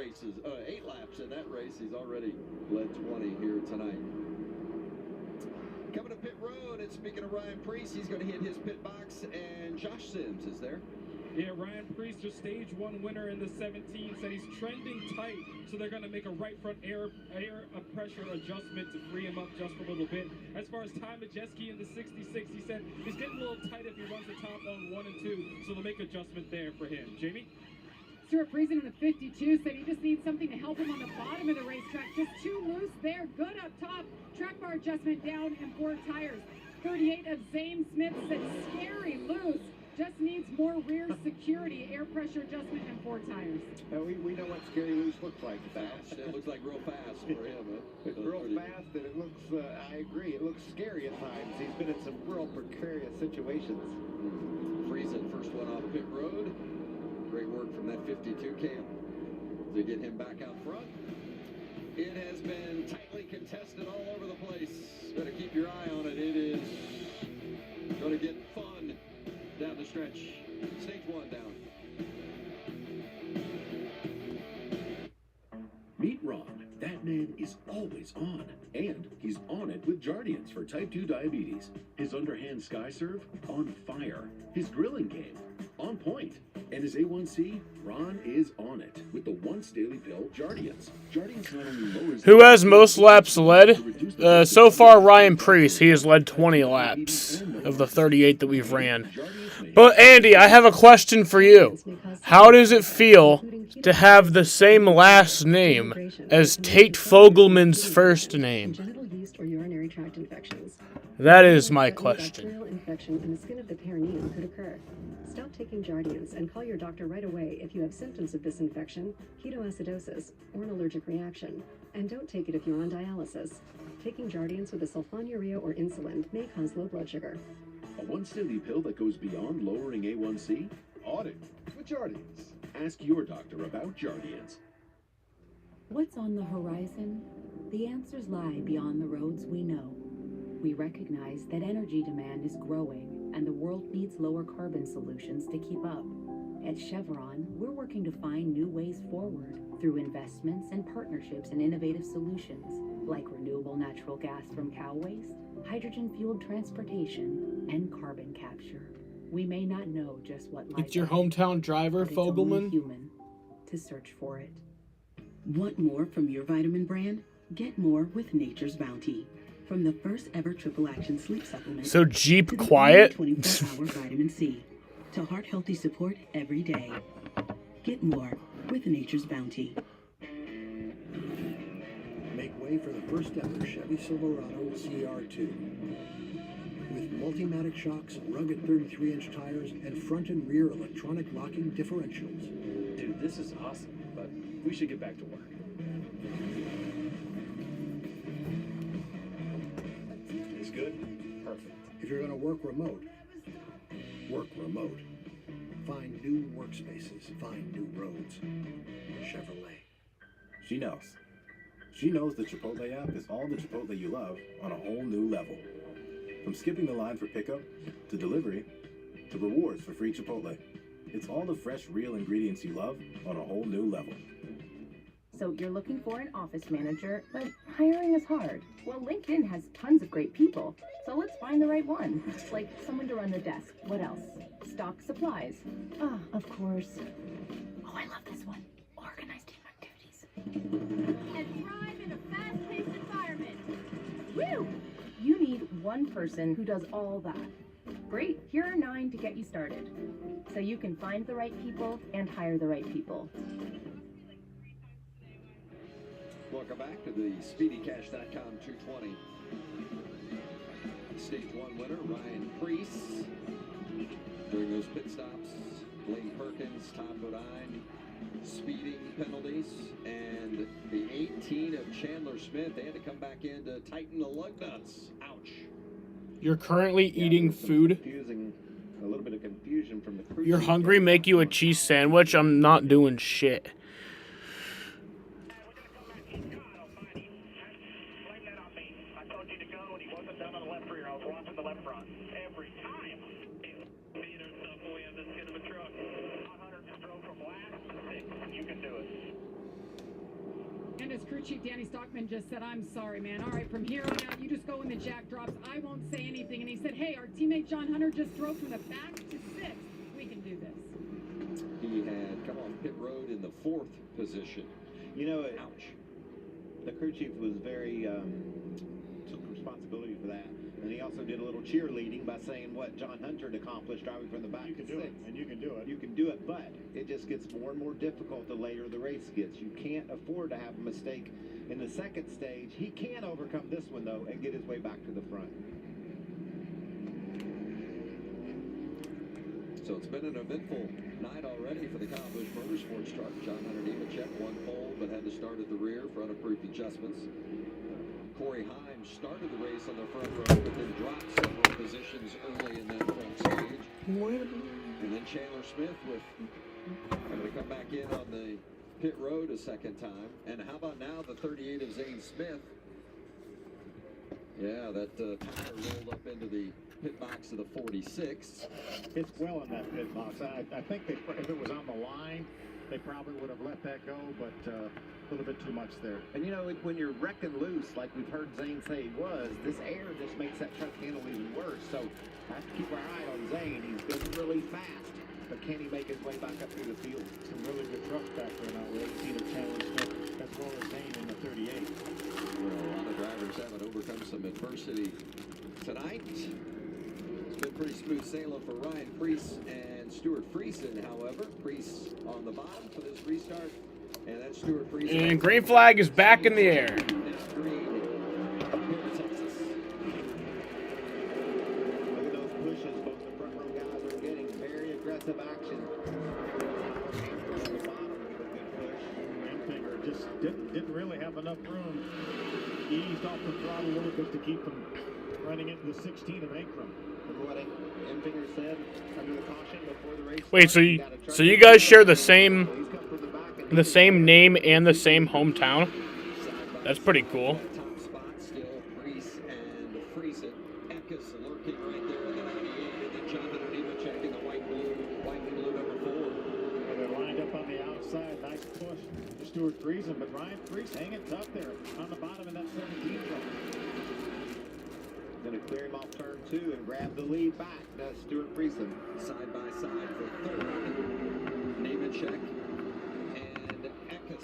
laps in that race. He's already led 20 here tonight. Coming to pit road, and speaking of Ryan Preece, he's going to hit his pit box, and Josh Sims is there. Yeah, Ryan Preece, your stage 1 winner in the 17, said he's trending tight, so they're going to make a right front air pressure adjustment to free him up just a little bit. As far as Todd Majeski in the 66, he said he's getting a little tight if he runs the top on 1 and 2, so they'll make adjustment there for him. Jamie? Stuart Friesen in the 52 said he just needs something to help him on the bottom of the racetrack. Just too loose there. Good up top. Track bar adjustment down and 4 tires. 38 of Zane Smith said scary loose. Just needs more rear security, air pressure adjustment, and 4 tires. We know what scary loose looks like. Fast. It looks like real fast for him. It's real fast, and it looks, I agree, it looks scary at times. He's been in some real precarious situations. Friesen, first one off pit road. Great work from that 52 cam to get him back out front. It has been tightly contested all over the place. Better keep your eye on it. It is going to get fun down the stretch. Stage 1 down. Meet Ron. That man is always on. And he's on it with Jardiance for type 2 diabetes. His underhand sky serve, on fire. His grilling game, on point. And his A1C, Ron is on it with the once daily pill Jardiance. Jardiance not only lowers... Who has most laps led? So far, Ryan Preece. He has led 20 laps of the 38 that we've ran. But Andy, I have a question for you. How does it feel to have the same last name as Tate Fogelman's first name? Genital yeast or urinary tract infections. That is my question. Bacterial infection in the skin of the perineum could occur. Stop taking Jardiance and call your doctor right away if you have symptoms of this infection, ketoacidosis, or an allergic reaction. And don't take it if you're on dialysis. Taking Jardiance with a sulfonylurea or insulin may cause low blood sugar. A once daily pill that goes beyond lowering A1C? Audit with Jardiance. Ask your doctor about Jardiance. What's on the horizon? The answers lie beyond the roads we know. We recognize that energy demand is growing and the world needs lower carbon solutions to keep up. At Chevron, we're working to find new ways forward through investments and partnerships in innovative solutions like renewable natural gas from cow waste, hydrogen-fueled transportation, and carbon capture. We may not know just what lies It's your ahead, hometown driver, but it's only Fogelman? human to search for it. Want more from your vitamin brand? Get more with Nature's Bounty. From the first ever triple action sleep supplement. So Jeep to the quiet? 24-hour vitamin C. To heart healthy support every day. Get more with Nature's Bounty. Make way for the first ever Chevy Silverado CR2. With Multimatic shocks, rugged 33-inch tires, and front and rear electronic locking differentials. Dude, this is awesome, but we should get back to work. It's good? Perfect. If you're going to work remote, work remote. Find new workspaces, find new roads. Chevrolet. She knows. She knows the Chipotle app is all the Chipotle you love on a whole new level. From skipping the line for pickup, to delivery, to rewards for free Chipotle. It's all the fresh, real ingredients you love on a whole new level. So you're looking for an office manager, but hiring is hard. Well, LinkedIn has tons of great people, so let's find the right one. Like someone to run the desk. What else? Stock supplies. Ah, of course. Oh, I love this one. Organized team activities. And thrive in a fast-paced environment. Woo! You need one person who does all that. Great, here are 9 to get you started. So you can find the right people and hire the right people. Welcome back to the SpeedyCash.com 220. Stage 1 winner, Ryan Preece. During those pit stops, Blaine Perkins, Todd Bodine, speeding penalties, and the 18 of Chandler Smith. They had to come back in to tighten the lug nuts. Ouch. You're currently eating food. A little bit of confusion from the crew. You're hungry, make you a cheese sandwich. I'm not doing shit. And as crew chief Danny Stockman just said, I'm sorry, man. All right, from here on out, you just go when the jack drops. I won't say anything. And he said, hey, our teammate John Hunter just drove from the back to 6th. We can do this. He had come off pit road in the 4th position. You know, ouch. The crew chief was very, took responsibility for that. And he also did a little cheerleading by saying what John Hunter had accomplished driving from the back to 6th. And you can do it. You can do it, but it just gets more and more difficult the later the race gets. You can't afford to have a mistake in the 2nd stage. He can overcome this one, though, and get his way back to the front. So it's been an eventful night already for the Kyle Busch Motorsports truck. John Hunter Nemechek won pole, but had to start at the rear for unapproved adjustments. Corey Heim started the race on the front row, but then dropped several positions early in that front stage. And then Chandler Smith with having to come back in on the pit road a second time. And how about now the 38 of Zane Smith? Yeah, that tire rolled up into the pit box of the 46. It's well in that pit box. I think if it was on the line, they probably would have let that go, but a little bit too much there. And you know, when you're wrecking loose, like we've heard Zane say he was, this air just makes that truck handle even worse. So I have to keep our eye on Zane. He's been really fast, but can he make his way back up through the field? Some really good trucks back there now with 18 of Chandler Smith, as well as Zane in the 38. Well, a lot of drivers haven't overcome some adversity tonight. It's been pretty smooth sailing for Ryan Preece and Stuart Friesen, however. Preece on the bottom for this restart. And that's Stuart Friesen. And green flag is back in the air. Look at those pushes both the front row guys are getting. Very aggressive action. On the bottom with a good push. Empinger just didn't really have enough room. Eased off the throttle a little bit to keep them running into the 16 of Ankrum. What Empinger said under the caution before the race. Wait, so you guys share the same name and the same hometown? That's pretty cool. Top spot still, Preece and Friesen. Eckes lurking right there in the 98. And then John Hunter Nemechek in the white and blue number 4. And they're lined up on the outside. Nice push to Stuart Friesen, but Ryan Preece hanging tough there on the bottom of that 17 truck. Going to clear him off turn 2 and grab the lead back. That's Stuart Friesen. Side by side for 3rd. Nemechek and Eckes.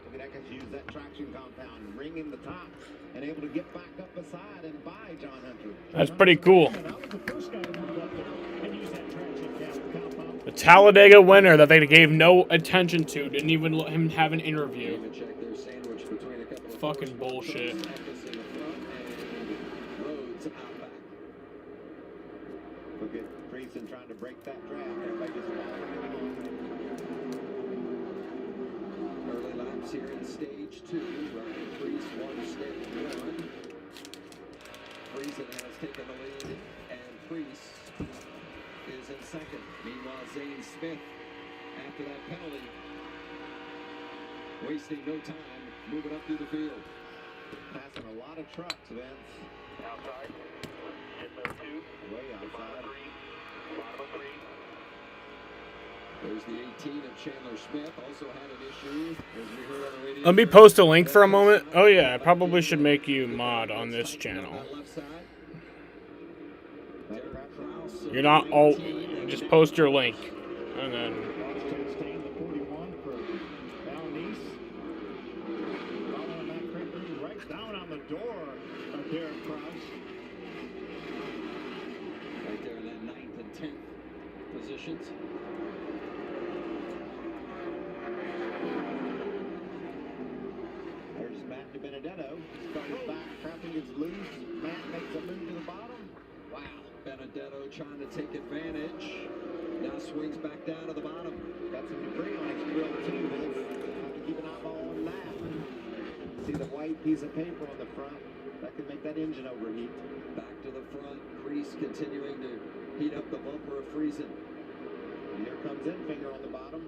Look at Eckes use that traction compound, ringing the top, and able to get back up beside and by John Hunter. That's pretty cool. The Talladega winner that they gave no attention to, didn't even let him have an interview. Fucking bullshit. Look at Friesen trying to break that draft. Everybody just following him along. Early laps here in stage 2. Ryan Preece won stage 1. Friesen has taken the lead, and Preece is in 2nd. Meanwhile, Zane Smith, after that penalty, wasting no time, moving up through the field. Passing a lot of trucks, Vince. Outside. Hit those 2. Way outside. Bottom of 3. There's the 18 of Chandler Smith. Also had an issue, as we heard on the radio. Let me post a link for a moment. Oh yeah, I probably should make you mod on this channel. You're not alt, just post your link. And then Right down on the door of Derek Kraus. 10th positions. There's Matt DiBenedetto. Started back, traffic is loose. Matt makes a move to the bottom. Wow. Benedetto trying to take advantage. Now swings back down to the bottom. Got some debris on his grill too, Vince. Have to keep an eyeball on that. See the white piece of paper on the front? That could make that engine overheat. Back to the front. Crease continuing to heat up the bumper of freezing. And here comes Infinger on the bottom.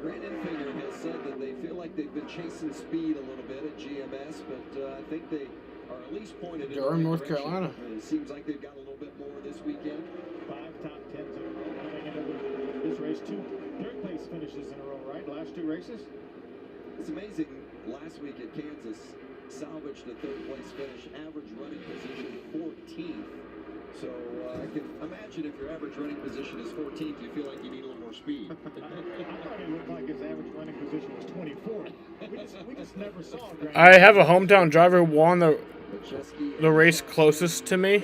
Grant Infinger has said that they feel like they've been chasing speed a little bit at GMS, but I think they are at least pointed in Durham, the right North direction. Carolina. And it seems like they've got a little bit more this weekend. 5 top 10s in a row coming into this race. 2 third-place finishes in a row, right? Last 2 races? It's amazing. Last week at Kansas, salvaged the third-place finish, average running position 14th. So I can imagine if your average running position is 14th, you feel like you need a little more speed. I thought it looked like his average running position was 24th. We just never saw it. I have a hometown driver who won the race closest to me,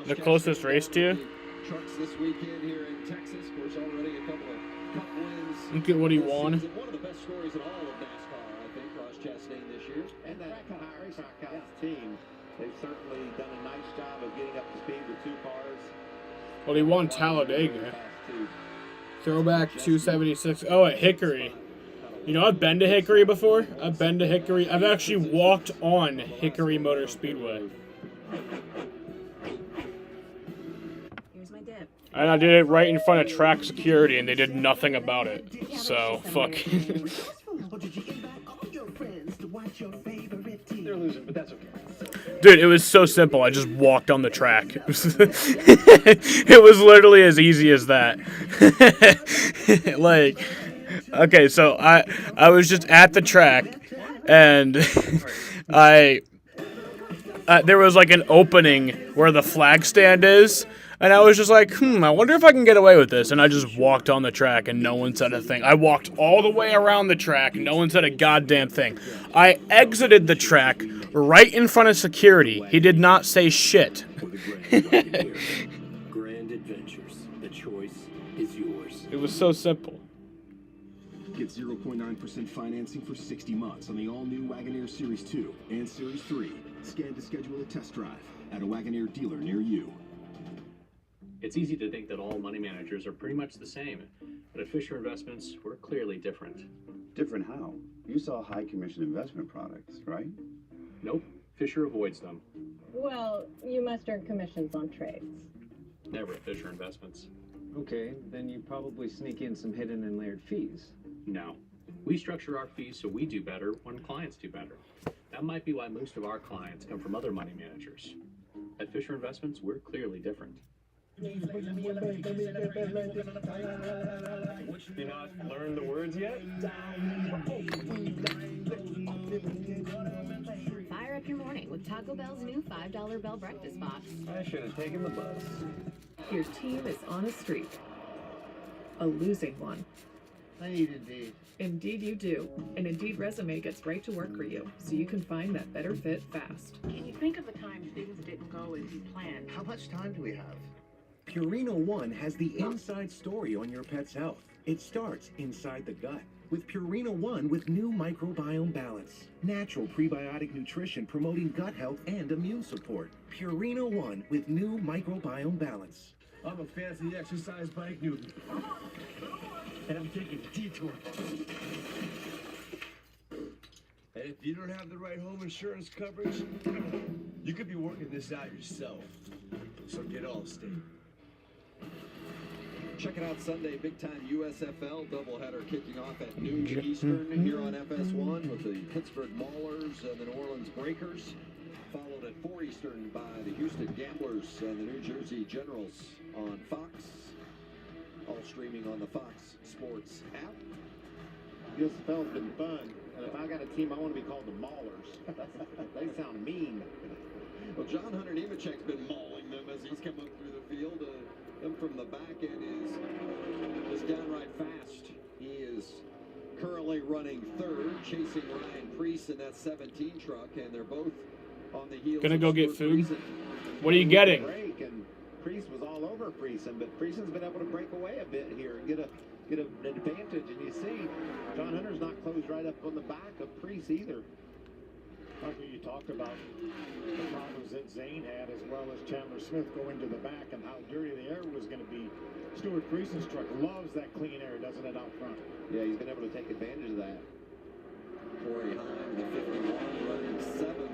the closest race to you. Trucks this weekend here in Texas. Of course, already a couple of cup wins. Look at what he won. One of the best stories in all of NASCAR, I think, Ross Chastain this year. And that entire Trackhouse team, they've certainly done a nice job of getting up to speed with 2 cars. Well, he won Talladega. Throwback 276. Oh, at Hickory. You know, I've been to Hickory before. I've been to Hickory. I've actually walked on Hickory Motor Speedway. Here's my dip. And I did it right in front of track security, and they did nothing about it. So, fuck. They're losing, but that's okay. Dude, it was so simple. I just walked on the track. It was literally as easy as that. Like, okay, so I was just at the track, and there was like an opening where the flag stand is, and I was just like, I wonder if I can get away with this. And I just walked on the track, and no one said a thing. I walked all the way around the track, and no one said a goddamn thing. I exited the track right in front of security. He did not say shit. Grand Adventures. The choice is yours. It was so simple. Get 0.9% financing for 60 months on the all-new Wagoneer Series 2 and Series 3. Scan to schedule a test drive at a Wagoneer dealer near you. It's easy to think that all money managers are pretty much the same, but at Fisher Investments, we're clearly different. Different how? You sell high commission investment products, right? Nope, Fisher avoids them. Well, you must earn commissions on trades. Never at Fisher Investments. Okay, then you probably sneak in some hidden and layered fees. No. We structure our fees so we do better when clients do better. That might be why most of our clients come from other money managers. At Fisher Investments, we're clearly different. You not learned the words yet? Fire up your morning with Taco Bell's new $5 Bell Breakfast Box. I should have taken the bus. Your team is on a streak. A losing one. I need Indeed. Indeed you do. An Indeed resume gets right to work for you, so you can find that better fit fast. Can you think of the times things didn't go as you planned? How much time do we have? Purina One has the inside story on your pet's health. It starts inside the gut with Purina One with new microbiome balance. Natural prebiotic nutrition promoting gut health and immune support. Purina One with new microbiome balance. I'm a fancy exercise bike newbie. And I'm taking a detour. And if you don't have the right home insurance coverage, you could be working this out yourself. So get Allstate. Check it out Sunday, big-time USFL doubleheader kicking off at noon Eastern here on FS1 with the Pittsburgh Maulers and the New Orleans Breakers, followed at 4 Eastern by the Houston Gamblers and the New Jersey Generals on Fox, all streaming on the Fox Sports app. USFL's been fun, and if I got a team, I want to be called the Maulers. They sound mean. Well, John Hunter Nemechek's been mauling them as he's come up through the field. Them from the back end is downright fast. He is currently running third, chasing Ryan Preece in that 17 truck, and they're both on the heels. Gonna go get food. What are you getting? Priest was all over Friesen, but Friesen's been able to break away a bit here and get an advantage. And you see, John Hunter's not closed right up on the back of Priest either. Probably you talked about the problems that Zane had, as well as Chandler Smith going to the back, and how dirty the air was going to be. Stuart Friesen's truck loves that clean air, doesn't it, out front? Yeah, he's been able to take advantage of that. Corey Heim, the 51, running 7th.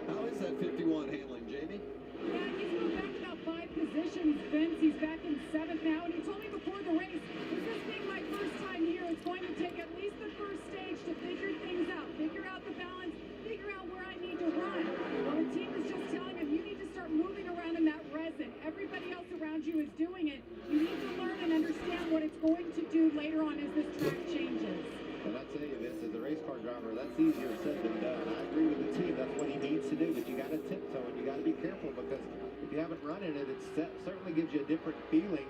How is that 51 handling, Jamie? Yeah, he's moved back about 5 positions, Vince. He's back in 7th now, and he told me before the race, with this being my first time here, it's going to take at least the first stage to figure things out, figure out the balance, figure out where I need to run. Well, the team is just telling him, you need to start moving around in that resin. Everybody else around you is doing it. You need to learn and understand what it's going to do later on as this track changes. And I tell you, Vince, as a race car driver, that's easier said than done. I agree with the team. That's what he needs to do. But you got to tiptoe and you got to be careful, because if you haven't run in it, it certainly gives you a different feeling.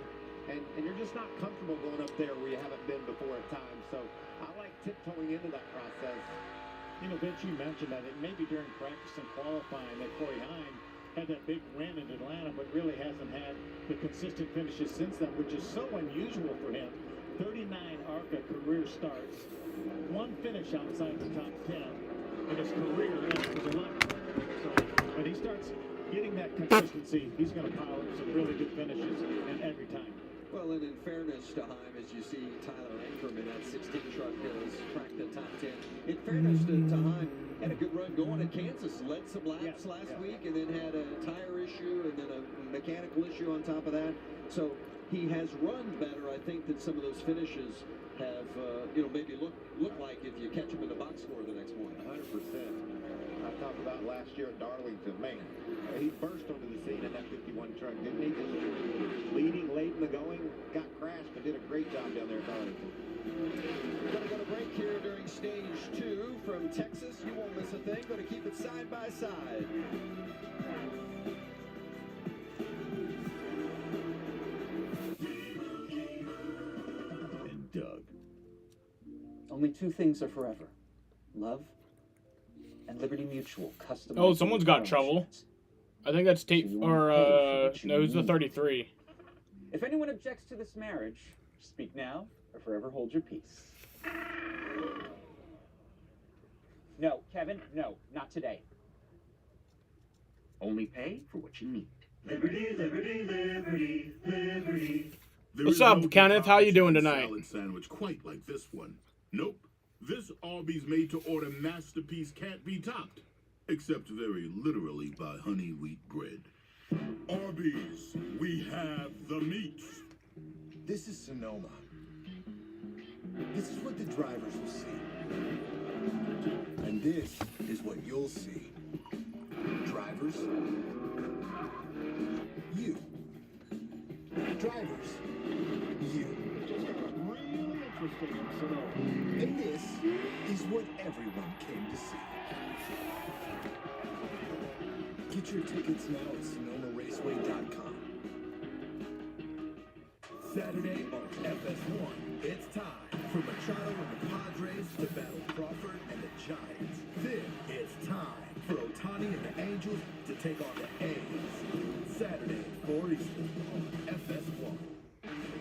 And you're just not comfortable going up there where you haven't been before at times. So I like tiptoeing into that process. You know, Vince, you mentioned that it maybe during practice and qualifying that Corey Heim had that big win in Atlanta, but really hasn't had the consistent finishes since then, which is so unusual for him. 39 ARCA career starts, 1 finish outside the top 10 in his career. There's a lot. So when he starts getting that consistency, he's going to pile up some really good finishes and every time. Well, and in fairness to Heim, as you see Tyler Ankrum in that 16 truck has cracked the top 10. In fairness to Heim, had a good run going at Kansas, led some laps last week, and then had a tire issue and then a mechanical issue on top of that. So he has run better, I think, than some of those finishes have, maybe look like if you catch him in the box score the next morning. 100%. I talked about last year at Darlington. Man, he burst onto the scene in that 51 truck, didn't he? Just leading late in the going, got crashed, but did a great job down there at Darlington. We're going to go to break here during stage 2 from Texas. You won't miss a thing. Going to keep it side by side. And Doug. Only 2 things are forever: love and Liberty Mutual custom. Oh, someone's got trouble. I think that's Tate, or, no, it's the 33. If anyone objects to this marriage, speak now or forever hold your peace. No, Kevin, no, not today. Only pay for what you need. Liberty, liberty, liberty, liberty. What's up, Kenneth? How you doing tonight? Salad sandwich quite like this one. Nope. This Arby's made-to-order masterpiece can't be topped, except very literally by honey wheat bread. Arby's, we have the meats. This is Sonoma. This is what the drivers will see. And this is what you'll see. Drivers, you. Drivers, you. Really interesting in Sonoma. And this is what everyone came to see. Get your tickets now at SonomaRaceway.com. Saturday on FS1, it's time for Machado and the Padres to battle Crawford and the Giants. Then it's time for Ohtani and the Angels to take on the A's. Saturday at 4 Eastern on FS1.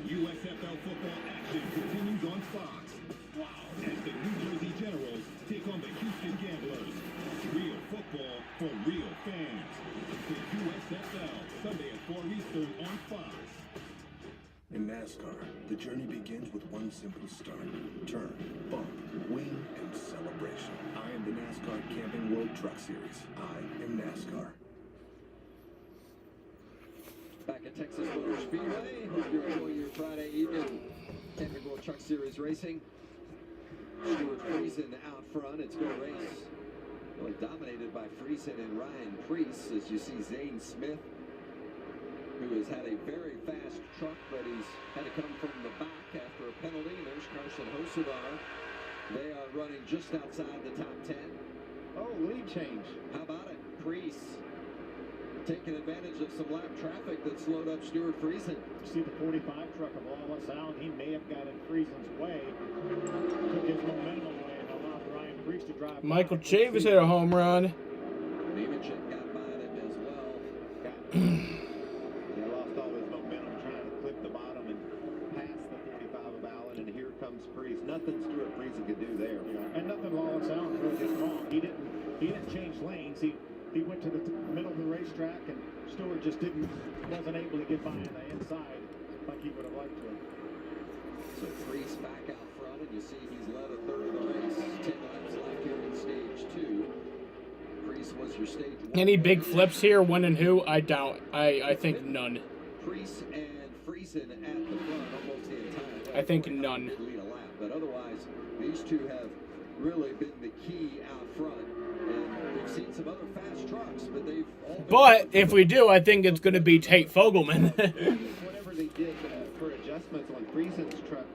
USFL football action continues on Fox. As the New Jersey Generals take on the Houston Gamblers. Real football for real fans. The USFL, Sunday at 4 Eastern on Fox. In NASCAR, the journey begins with one simple start. Turn, bump, wing, and celebration. I am the NASCAR Camping World Truck Series. I am NASCAR. Back at Texas Motor Speedway. Hope you're enjoying your Friday evening. Camping World Truck Series racing. Stuart Friesen out front. It's going to race. Really dominated by Friesen and Ryan Preece, as you see Zane Smith, who has had a very fast truck, but he's had to come from the back after a penalty. There's Carson Hocevar. They are running just outside the top 10. Oh, lead change. How about it? Preece taking advantage of some lap traffic that slowed up Stuart Friesen. See the 45 truck of all us out. He may have got in Friesen's way. Took his momentum away and allowed Ryan Preece to drive. Michael Chavis hit a home run. Nemechek got by him as well. tracks. He went to the middle of the racetrack, and Stewart just wasn't able to get by on the inside like he would have liked to. So Freese back out front, and you see he's led a third of the race. 10 laps left here in stage 2. Freese was your stage 1. Any big flips here? When and who? I doubt. I think none. Freese and Friesen at the front almost the entire. I think none. Lead a lap, but otherwise these two have really been the key out front. And we've seen some other fast trucks, but they've all. But if we do, I think it's going to be Tate Fogelman. Whatever they did for adjustments on Friesen's truck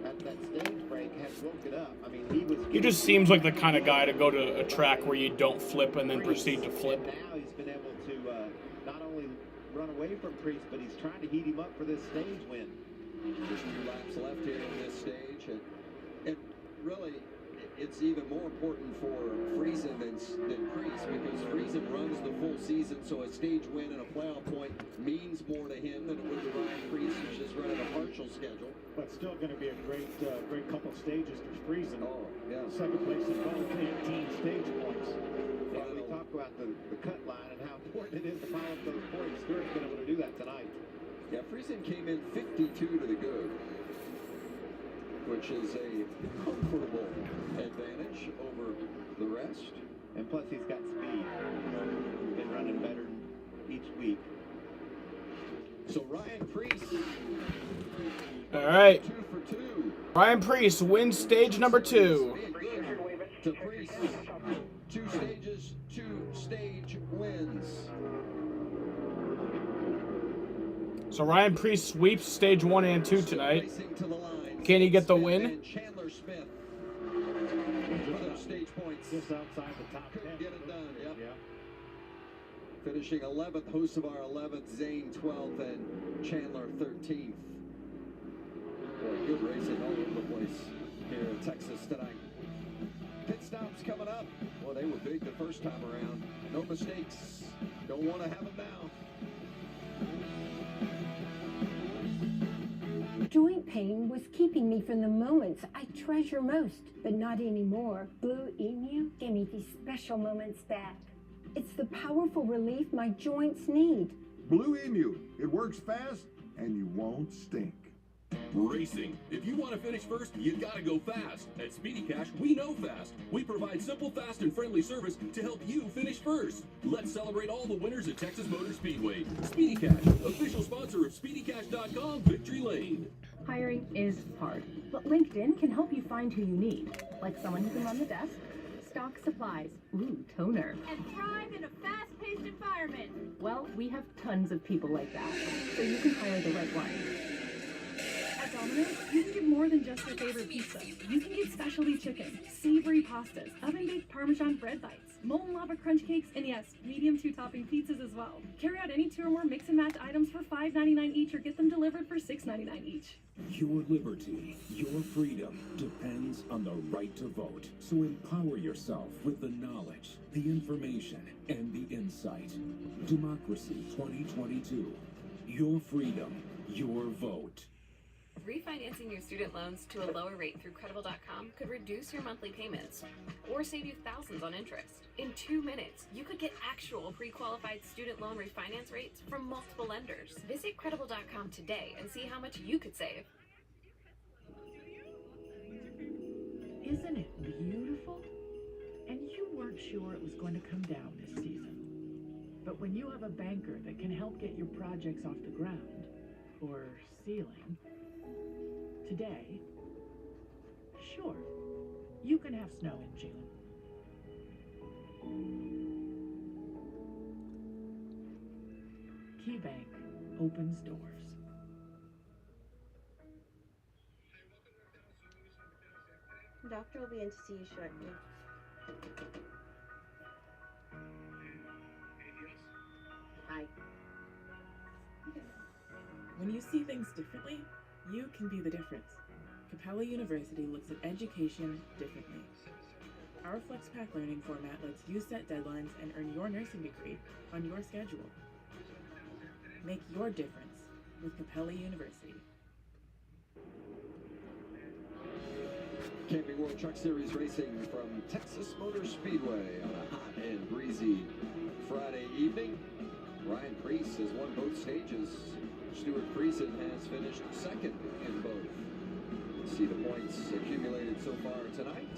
at that stage break had woke it up. I mean, He just seems like the kind of guy to go to a track where you don't flip and then proceed to flip. And now he's been able to not only run away from Priest, but he's trying to heat him up for this stage win. There's 2 laps left here in this stage, and really, it's even more important for Friesen than Priest, because Friesen runs the full season, so a stage win and a playoff point means more to him than it would to Ryan Priest, who's just running a partial schedule. But still going to be a great couple stages for Friesen. Oh, yeah. Second place in both 18 stage points. Yeah, we talk about the cut line and how important it is to pile up those points. Stewart's been able to do that tonight. Yeah, Friesen came in 52 to the good, which is a comfortable advantage over the rest. And plus he's got speed. He's been running better each week. So Ryan Priest. All right. 2 for 2. Ryan Priest wins stage number 2. To Priest. 2 stages, 2 stage wins. So Ryan Priest sweeps stage 1 and 2 tonight. Can he get the win? Chandler Smith. Stage points. Just outside the top 10. Get it done, yep. Yeah. Finishing 11th, host of our 11th, Zane 12th, and Chandler 13th. Boy, good racing all over the place here in Texas tonight. Pit stops coming up. Well, they were big the first time around. No mistakes. Don't want to have them now. Joint pain was keeping me from the moments I treasure most, but not anymore. Blue Emu gave me these special moments back. It's the powerful relief my joints need. Blue Emu. It works fast and you won't stink. Racing. If you want to finish first, you gotta go fast. At Speedy Cash, we know fast. We provide simple, fast, and friendly service to help you finish first. Let's celebrate all the winners at Texas Motor Speedway. Speedy Cash, official sponsor of SpeedyCash.com, Victory Lane. Hiring is hard, but LinkedIn can help you find who you need, like someone who can run the desk, stock supplies, ooh, toner, and thrive in a fast-paced environment. Well, we have tons of people like that, so you can hire the right one. At Domino's, you can get more than just your favorite pizza. You can get specialty chicken, savory pastas, oven-baked Parmesan bread bites, molten lava crunch cakes, and yes, medium 2-topping pizzas as well. Carry out any 2 or more mix and match items for $5.99 each, or get them delivered for $6.99 each. Your liberty, your freedom depends on the right to vote. So empower yourself with the knowledge, the information, and the insight. Democracy 2022. Your freedom, your vote. Refinancing your student loans to a lower rate through Credible.com could reduce your monthly payments or save you thousands on interest. In 2 minutes, you could get actual pre-qualified student loan refinance rates from multiple lenders. Visit Credible.com today and see how much you could save. Isn't it beautiful? And you weren't sure it was going to come down this season. But when you have a banker that can help get your projects off the ground, or ceiling, today, sure, you can have snow in June. KeyBank opens doors. Doctor will be in to see you shortly. Hi. When you see things differently, you can be the difference. Capella University looks at education differently. Our FlexPack learning format lets you set deadlines and earn your nursing degree on your schedule. Make your difference with Capella University. Camping World Truck Series racing from Texas Motor Speedway on a hot and breezy Friday evening. Ryan Preece has won both stages. Stuart Friesen has finished second in both. Let's see the points accumulated so far tonight.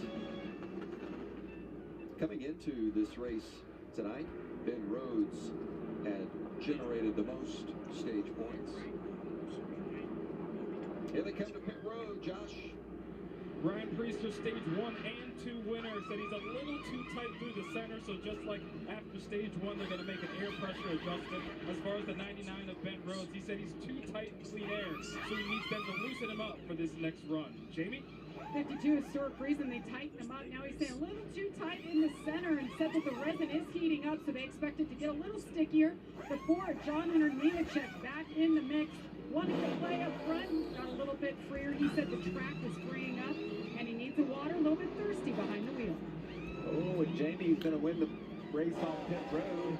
Coming into this race tonight, Ben Rhodes had generated the most stage points. Here they come to pit road, Josh. Ryan Priester, stage 1 and 2 winner, said he's a little too tight through the center, so just like after stage 1, they're going to make an air pressure adjustment. As far as the 99 of Ben Rhodes, he said he's too tight in clean air, so he needs them to loosen him up for this next run. Jamie? 52 is Stuart Friesen. They tighten him up. Now he's saying a little too tight in the center and said that the resin is heating up, so they expect it to get a little stickier. Before John Hunter Nemechek back in the mix. Wanted to play up front, got a little bit freer. He said the track was freeing up, and he needs the water, a little bit thirsty behind the wheel. Oh, and Jamie's going to win the race on pit road.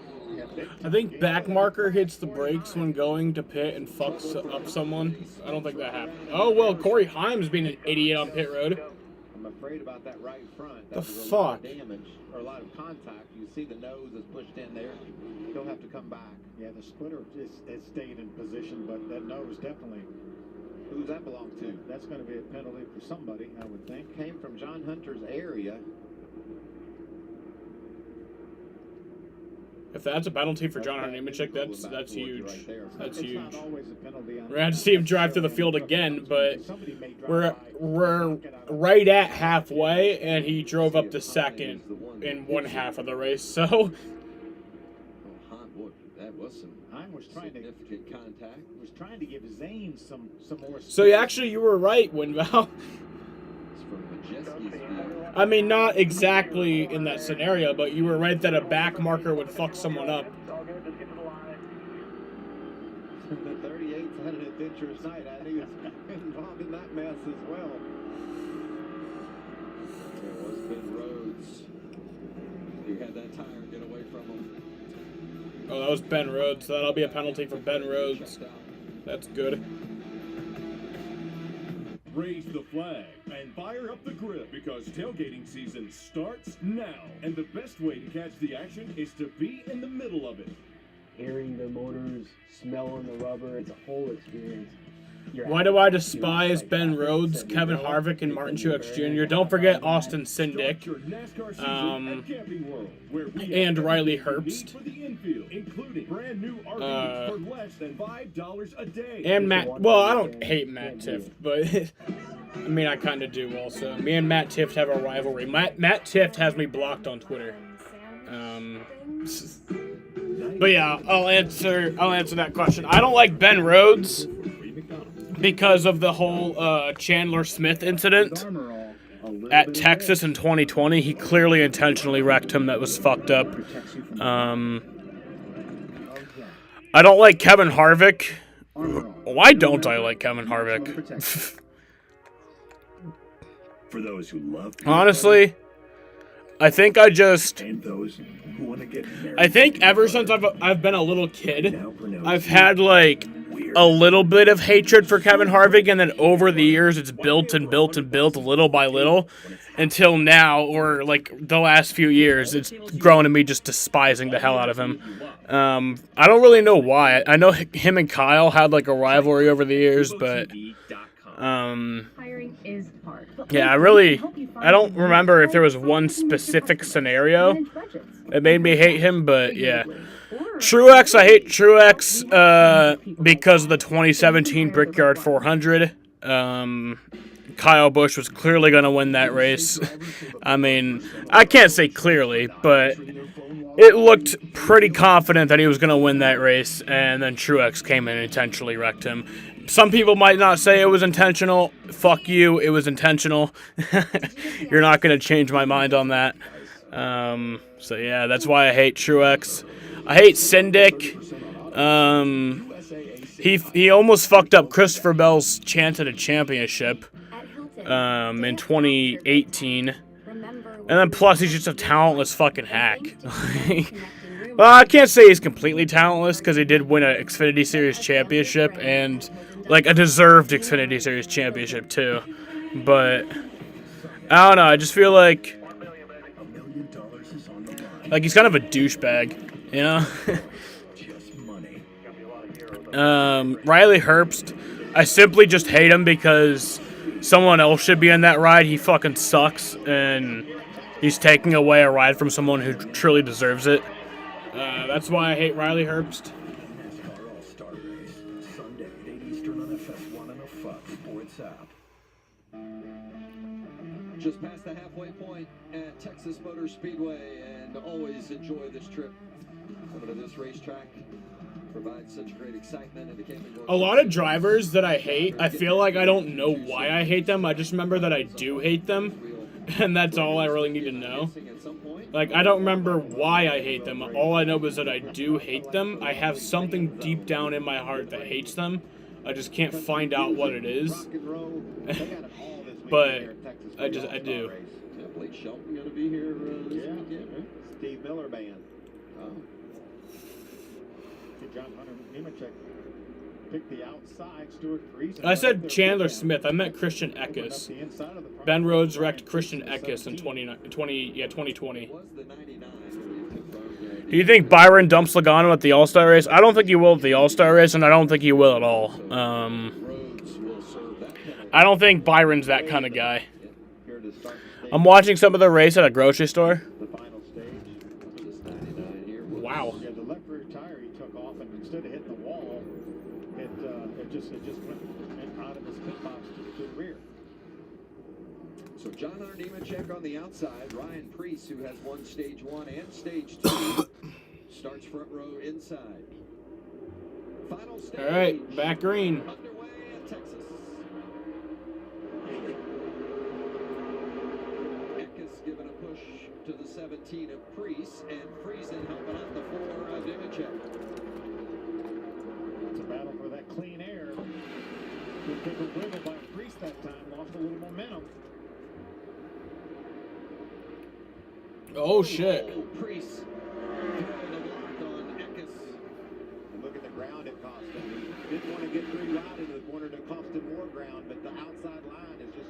I think back marker hits the brakes when going to pit and fucks up someone. I don't think that happened. Oh, well, Corey Haim's being an idiot on pit road. I'm afraid about that right front. The That was a fuck? lot of damage, or a lot of contact. You see the nose is pushed in there. He'll have to come back. Yeah, the splitter has stayed in position, but that nose definitely. Who's that belong to? That's going to be a penalty for somebody, I would think. Came from John Hunter's area. If that's a penalty for John Hunter Nemechek, that's huge. That's huge. It's not always a penalty on We're gonna have to see him drive through the field again, but we're right at halfway, and he drove up to second in one half of the race. So Oh, boy, that was some significant contact. Was trying to give Zane some more. So you were right, Winval. I mean, not exactly in that scenario, but you were right that a back marker would fuck someone up. The 38's had an adventurous night. I think he was involved in that mess as well. There was Ben Rhodes. He had that tire get away from him. Oh, that was Ben Rhodes. So that'll be a penalty for Ben Rhodes. That's good. Raise the flag and fire up the grip because tailgating season starts now. And the best way to catch the action is to be in the middle of it. Hearing the motors, smelling the rubber, it's a whole experience. Why do I despise Ben Rhodes, Kevin Harvick, and Martin Truex Jr.? Don't forget Austin Cindric, and Riley Herbst, and Matt. Well, I don't hate Matt Tifft, but I mean I kind of do also. Me and Matt Tifft have a rivalry. Matt Tifft has me blocked on Twitter. But yeah, I'll answer that question. I don't like Ben Rhodes because of the whole Chandler Smith incident at Texas in 2020. He clearly intentionally wrecked him. That was fucked up. I don't like Kevin Harvick. Why don't I like Kevin Harvick? For those who love Honestly, I think I just... and those who want to get married. I think ever since I've been a little kid, I've had like a little bit of hatred for Kevin Harvick, and then over the years it's built and built and built little by little until now, or like the last few years, it's grown to me just despising the hell out of him. I don't really know why. I know him and Kyle had like a rivalry over the years, but Hiring is hard. yeah, I don't remember if there was one specific scenario that made me hate him, but yeah. Truex, I hate Truex because of the 2017 Brickyard 400. Kyle Busch was clearly going to win that race. I mean, I can't say clearly, but it looked pretty confident that he was going to win that race, and then Truex came in and intentionally wrecked him. Some people might not say it was intentional. Fuck you, it was intentional. You're not going to change my mind on that. So yeah, that's why I hate Truex. I hate Cindric. He almost fucked up Christopher Bell's chance at a championship in 2018. And then plus he's just a talentless fucking hack. Well, I can't say he's completely talentless because he did win an Xfinity Series championship and like a deserved Xfinity Series championship too. But I don't know. I just feel like $1 million is on the line. he's kind of a douchebag, you know? Just money. Riley Herbst, I simply just hate him because someone else should be in that ride. He fucking sucks, and he's taking away a ride from someone who truly deserves it. That's why I hate Riley Herbst. NASCAR All-Star Race, Sunday at 8 Eastern on FS1 and the Fox Sports app. Just past the halfway point at Texas Motor Speedway, and always enjoy this trip. Coming to this racetrack provides such great excitement in the Camping World. A lot of drivers that I hate, I feel like I don't know why I hate them. I just remember that I do hate them, and that's all I really need to know. Like, I don't remember why I hate them. All I know is that I do hate them. I have something deep down in my heart that hates them. I just can't find out what it is. But I do. Blake Shelton going to be here this weekend, right? Steve Miller Band. John Hunter Nemechek picked the outside. Stuart Friesen. I said Chandler Smith. I meant Christian Eckes. Ben Rhodes wrecked Christian Eckes in 2020. Do you think Byron dumps Logano at the All-Star race? I don't think he will at the All-Star race, and I don't think he will at all. I don't think Byron's that kind of guy. I'm watching some of the race at a grocery store. Wow. Yeah, the left rear tire he took off, and instead of hitting the wall, it just went out of his pit box to the rear. So John Hunter Nemechek on the outside. Ryan Preece, who has won stage 1 and stage 2, starts front row inside. Final stage. All right, back green. Underway at Texas. Eckes giving a push to the 17 of Preece, and Friesen helping out the 4 of Nemechek. It's a battle for that clean air. Good big wiggle by Preece that time. Lost a little momentum. Oh, shit. Preece throwing the block on Eckes. And look at the ground it cost him. He didn't want to get pretty loud in the corner to cost him more ground, but the outside line is just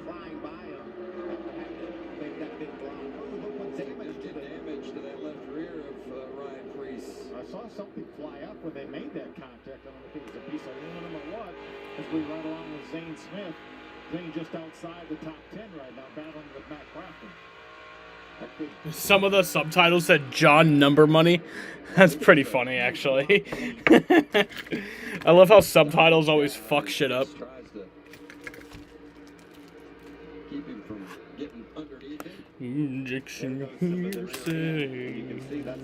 flying by him. After having to make that big block. Oh, look what damage to that left rear of Ryan Preece. I saw something fly up when they made that contact. I don't know if it was a piece of aluminum or what. As we ride along with Zane Smith. Zane just outside the top 10 right now, battling with Matt Crafton. Some of the subtitles said John Number Money. That's pretty funny, actually. I love how subtitles always fuck shit up. Tries to keep him from getting underneath him. Injection hearsay.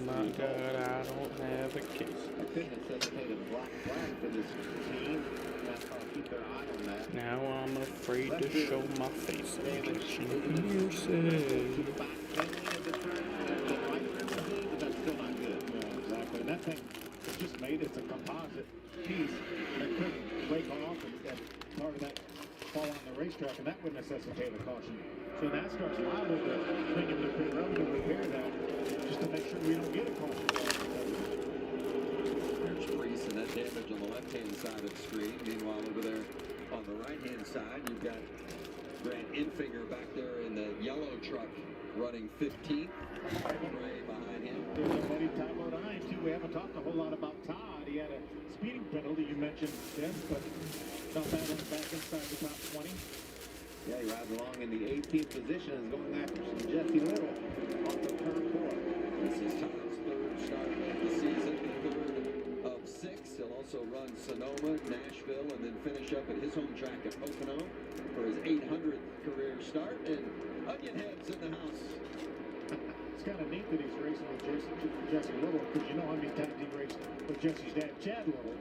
My God, I don't have a case. I couldn't necessitate a black flag for this team. That's how I keep their eye on that. Now I'm afraid to show my face. Injection hearsay. Exactly. And that thing is just made, it's a composite piece that couldn't break off and part of that fall on the racetrack, and that would necessitate a caution. So NASCAR's liable to bring him to pit road to repair that, just to make sure we don't get a caution. There's Preece and that damage on the left-hand side of the screen. Meanwhile, over there on the right-hand side, you've got Grant Infinger back there in the yellow truck running 15th. Ray behind him. There's our buddy Todd Majeski, too. We haven't talked a whole lot about Todd. He had a speeding penalty, you mentioned, Jeff, but not that one back inside the top 20. Yeah, he rides along in the 18th position and is going after some Jesse Little off the turn 4. This is Todd's 3rd start of the season, the 3rd of 6. He'll also run Sonoma, Nashville, and then finish up at his home track at Pocono for his 800th career start. And Onionhead's in the house. It's kind of neat that he's racing with Jesse Little, because you know how many times he raced with Jesse's dad, Chad Little.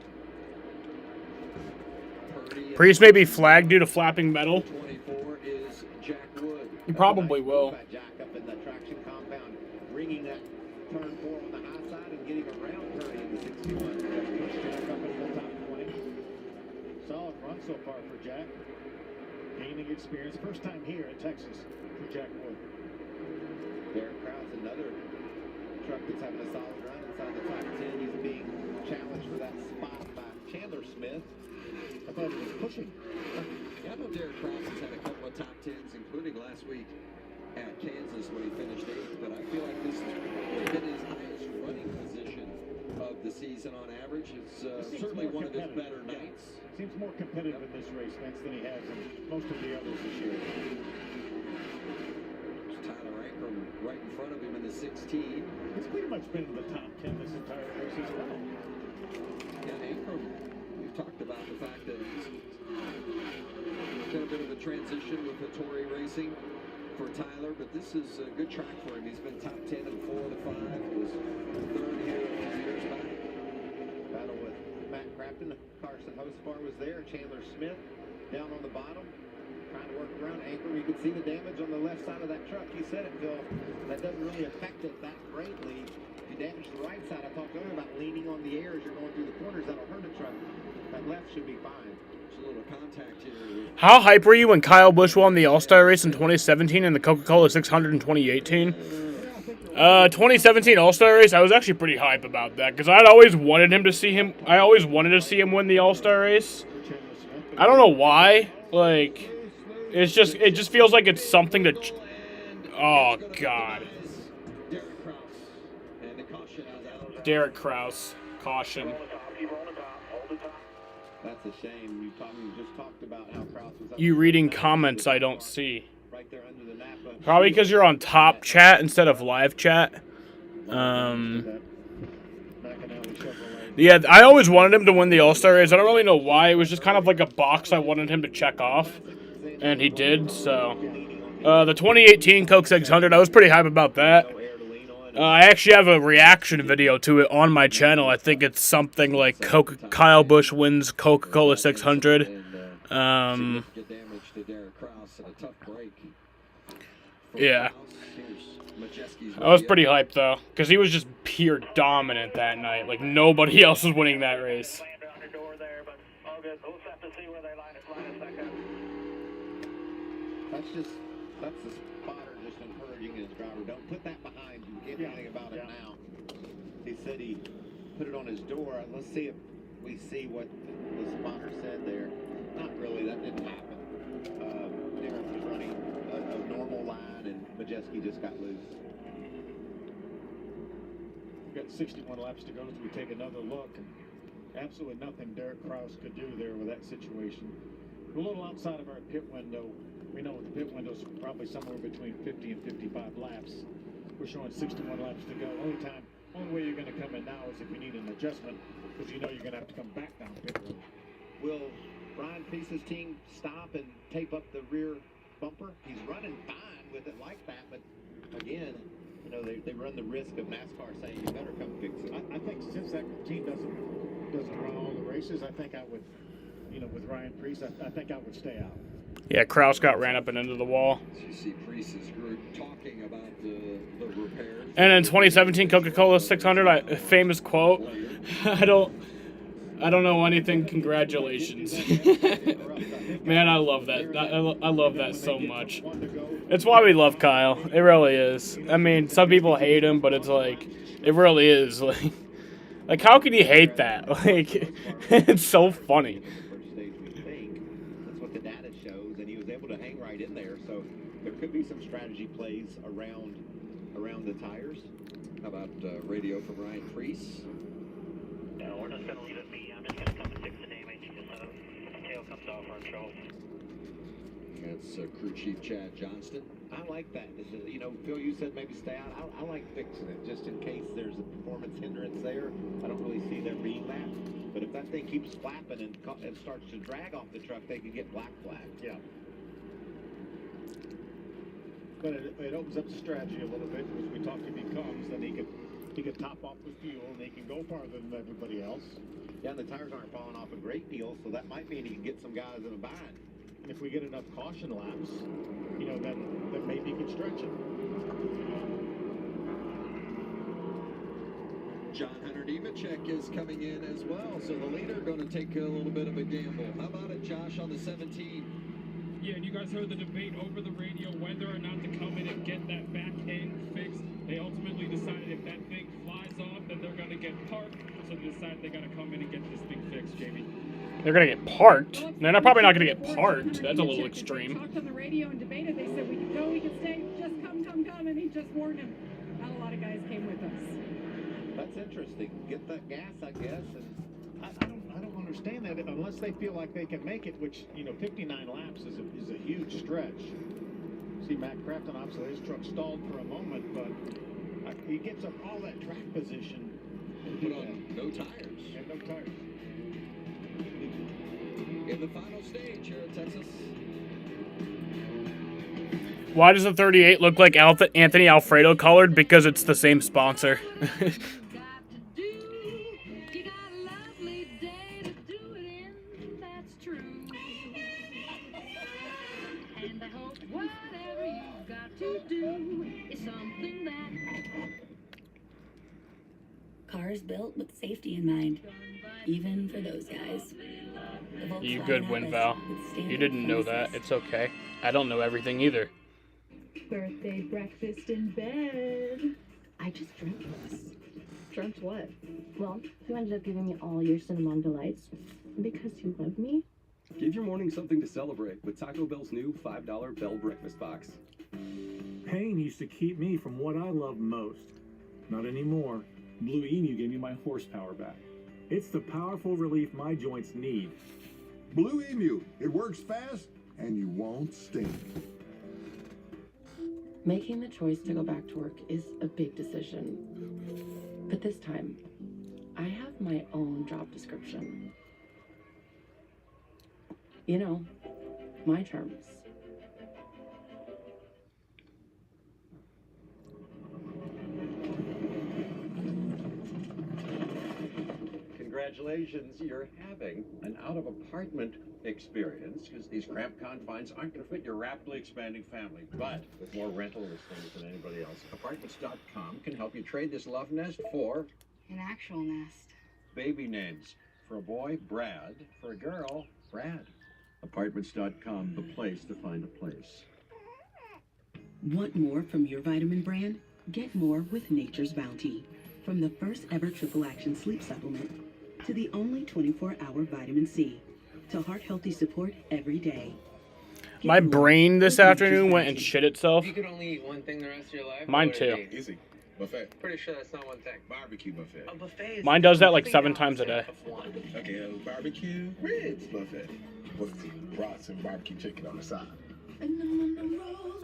Priest may be flagged due to flapping metal. 24 is Jack Wood. He probably will. Jack up in the traction compound, ringing that turn 4 on the high side and getting around turn in the 61. Push Jack up into the top 20. Solid run so far for Jack. Gaining experience. First time here in Texas for Jack Wood. Derek Krause, another truck that's having a solid run inside the top 10. He's being challenged for that spot by Chandler Smith. I thought he was pushing. Yeah, I know Derek Krause has had a couple of top tens, including last week at Kansas when he finished 8th, but I feel like this has probably been his highest running position of the season on average. It's certainly one of his better nights. Seems more competitive in this race, Vince, than he has in most of the others this year. Tyler Ankrum right in front of him in the 16. He's pretty much been in the top 10 this entire race as well. And Ankrum, we've talked about the fact that he's got a bit of a transition with Hattori Racing for Tyler, but this is a good track for him. He's been top 10 in 4 of the 5. He was third here a few years back. Battle with Matt Crafton. Carson Hospar was there. Chandler Smith down on the bottom, trying to work around Ankrum. You could see the damage on the left side of that truck. You said it, Phil. That doesn't really affect it that greatly. If you damage the right side, I talked earlier about leaning on the air as you're going through the corners. That'll hurt a truck. That left should be fine. There's a little contact here. How hype were you when Kyle Busch won the All-Star race in 2017 and the Coca-Cola 600 in 2018? 2017 All-Star race, I was actually pretty hype about that because I'd always wanted him to see him. I always wanted to see him win the All-Star race. I don't know why. Like, it just feels like it's something to. Oh God. Derek Krause, caution. That's a shame. You just talked about how Krause was up. You reading comments I don't see. Right there under the Napa. Probably because you're on top chat instead of live chat. Yeah, I always wanted him to win the All-Star race. I don't really know why. It was just kind of like a box I wanted him to check off. And he did, so. The 2018 Coke 600, I was pretty hype about that. I actually have a reaction video to it on my channel. I think it's something like Kyle Busch wins Coca-Cola 600. Yeah. I was pretty hyped, though, because he was just pure dominant that night. Like, nobody else was winning that race. That's the spotter just encouraging his driver. Don't put that behind you. Get anything about it now. He said he put it on his door. Let's see if we see what the spotter said there. Not really. That didn't happen. Derek was running a normal line, and Majeski just got loose. We've got 61 laps to go as we take another look. And absolutely nothing Derek Krause could do there with that situation. We're a little outside of our pit window. We know the pit window's probably somewhere between 50 and 55 laps. We're showing 61 laps to go. Only way you're going to come in now is if you need an adjustment, because you know you're going to have to come back down pit road. Will Brian Priest's team stop and tape up the rear bumper? He's running fine with it like that, but again, you know, they run the risk of NASCAR saying you better come fix it. I think since that team doesn't run all the races, I think I would, you know, with Ryan Priest, I think I would stay out. Yeah, Krause got ran up and into the wall. You see Priest's group talking about the repairs. And in 2017 Coca-Cola 600, famous quote, I don't know anything, congratulations. Man, I love that. I love that so much. It's why we love Kyle. It really is. I mean, some people hate him, but it's like, it really is. Like how can you hate that? Like, it's so funny. In there, so there could be some strategy plays around the tires. How about radio from Ryan Priest? No, we're just going to leave it be. I'm just going to come and fix the damage because the tail comes off our controls. That's crew chief Chad Johnston. I like that. You know, Phil, you said maybe stay out. I like fixing it just in case there's a performance hindrance there. I don't really see there being that. But if that thing keeps flapping and starts to drag off the truck, they could get black flagged. Yeah. But it opens up the strategy a little bit because we talked if he comes, then he could top off with fuel and he can go farther than everybody else. Yeah, and the tires aren't falling off a great deal, so that might mean he can get some guys in a bind. And if we get enough caution laps, you know, then maybe he can stretch it. John Hunter Nemechek is coming in as well, so the leader going to take a little bit of a gamble. How about it, Josh, on the 17? Yeah, and you guys heard the debate over the radio whether or not to come in and get that back end fixed. They ultimately decided if that thing flies off, then they're going to get parked. So they decided they got to come in and get this thing fixed, Jamie. They're gonna get parked. They're probably not gonna get parked. That's a little extreme. Talked on the radio and debated. They said we could go, we could stay. Just come, and he just warned him. Not a lot of guys came with us. That's interesting. Get that gas, I guess, and I don't understand that unless they feel like they can make it, which, 59 laps is a huge stretch. See, Matt Crafton, obviously, his truck stalled for a moment, but he gets up all that track position. And put on no tires. And no tires. In the final stage here at Texas. Why does the 38 look like Anthony Alfredo colored? Because it's the same sponsor. Cars built with safety in mind, even for those guys. You good, Winval. You didn't know that. It's okay. I don't know everything either. Birthday breakfast in bed. I just dreamt this. Dreamt what? Well, you ended up giving me all your cinnamon delights because you love me. Give your morning something to celebrate with Taco Bell's new $5 Bell Breakfast Box. Pain used to keep me from what I love most. Not anymore. Blue Emu gave me my horsepower back. It's the powerful relief my joints need. Blue Emu. It works fast and you won't stink. Making the choice to go back to work is a big decision. But this time, I have my own job description. My terms. Congratulations, you're having an out-of-apartment experience because these cramped confines aren't going to fit your rapidly expanding family. But with more rental listings than anybody else, Apartments.com can help you trade this love nest for an actual nest. Baby names. For a boy, Brad. For a girl, Brad. Apartments.com, the place to find a place. Want more from your vitamin brand? Get more with Nature's Bounty. From the first ever triple action sleep supplement to the only 24-hour vitamin C to heart healthy support every day. My brain this afternoon went and shit itself. You could only eat one thing the rest of your life? Mine too. Easy. Buffet. Pretty sure that's not one thing. Barbecue buffet. A buffet is Mine does that like 7 times a day. Okay, barbecue ribs buffet. With brats and barbecue chicken on the side. And I'm on the roll.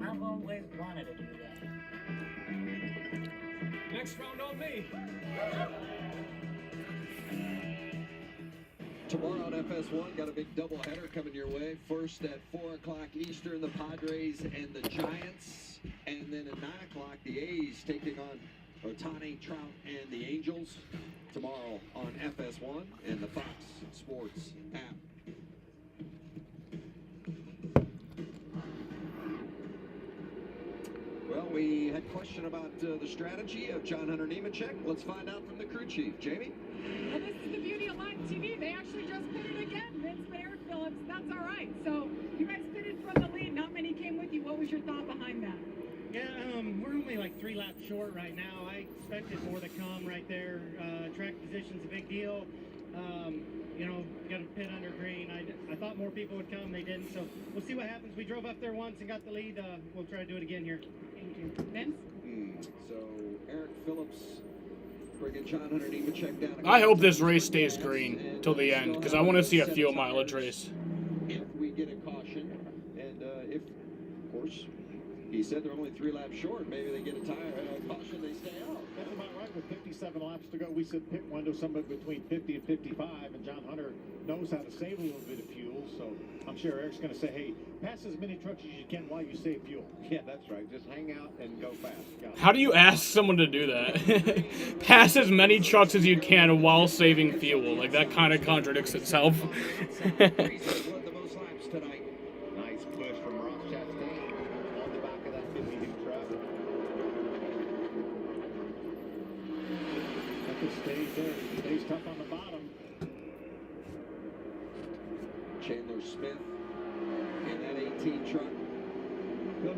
I've always wanted to do that. Next round on me. Tomorrow on FS1, got a big doubleheader coming your way. First at 4 o'clock Eastern, the Padres and the Giants. And then at 9 o'clock, the A's taking on Ohtani, Trout, and the Angels. Tomorrow on FS1 and the Fox Sports app. Well, we had a question about the strategy of John Hunter Nemechek. Let's find out from the crew chief. Jamie? Well, this is the beauty of live TV. They actually just pitted again. Vince and Eric Phillips. That's all right. So you guys pitted from the lead. Not many came with you. What was your thought behind that? Yeah, we're only like 3 laps short right now. I expected more to come right there. Track position's a big deal. Got to pit under green. I thought more people would come. They didn't. So we'll see what happens. We drove up there once and got the lead. We'll try to do it again here. Thank you. Vince? So Eric Phillips bringing John Hunter Nemechek down. I hope this race stays green till the end because I want to see a fuel mileage race. If we get a caution, and if, of course, he said they're only 3 laps short, maybe they get a tire caution, they stay out. That's about right. With 57 laps to go, we said pit window somewhere between 50 and 55, and John Hunter knows how to save a little bit of fuel, so I'm sure Eric's going to say, hey, pass as many trucks as you can while you save fuel. Yeah, that's right. Just hang out and go fast. How do you ask someone to do that? Pass as many trucks as you can while saving fuel. Like, that kind of contradicts itself. The most laps tonight. Nice push from Ross Chastain on the back of that 52 truck. At this stage there, stays tough on the bottom. Chandler Smith in that 18 truck.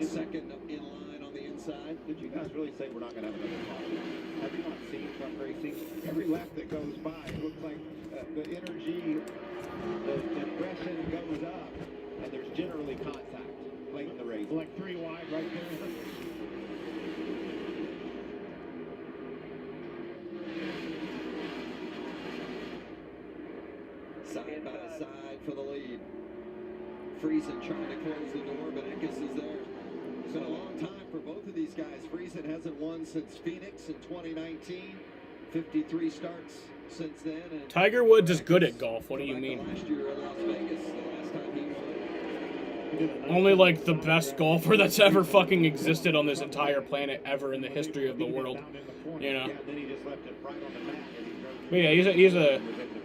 Second in line on the inside. inside. Did you guys really say we're not going to have another caution? Have you not seen truck racing? Every lap that goes by, it looks like the energy, the aggression goes up, and there's generally contact late in the race. Like 3 wide right there. Side by side for the lead. Friesen trying to close the door, but Eckes is there. It's been a long time for both of these guys. Friesen hasn't won since Phoenix in 2019. 53 starts since then. And Tiger Woods is good at golf. What do you mean? last year in Las Vegas, the last time he won. Only like the best golfer that's ever fucking existed on this entire planet ever in the history of the world. You know. But yeah,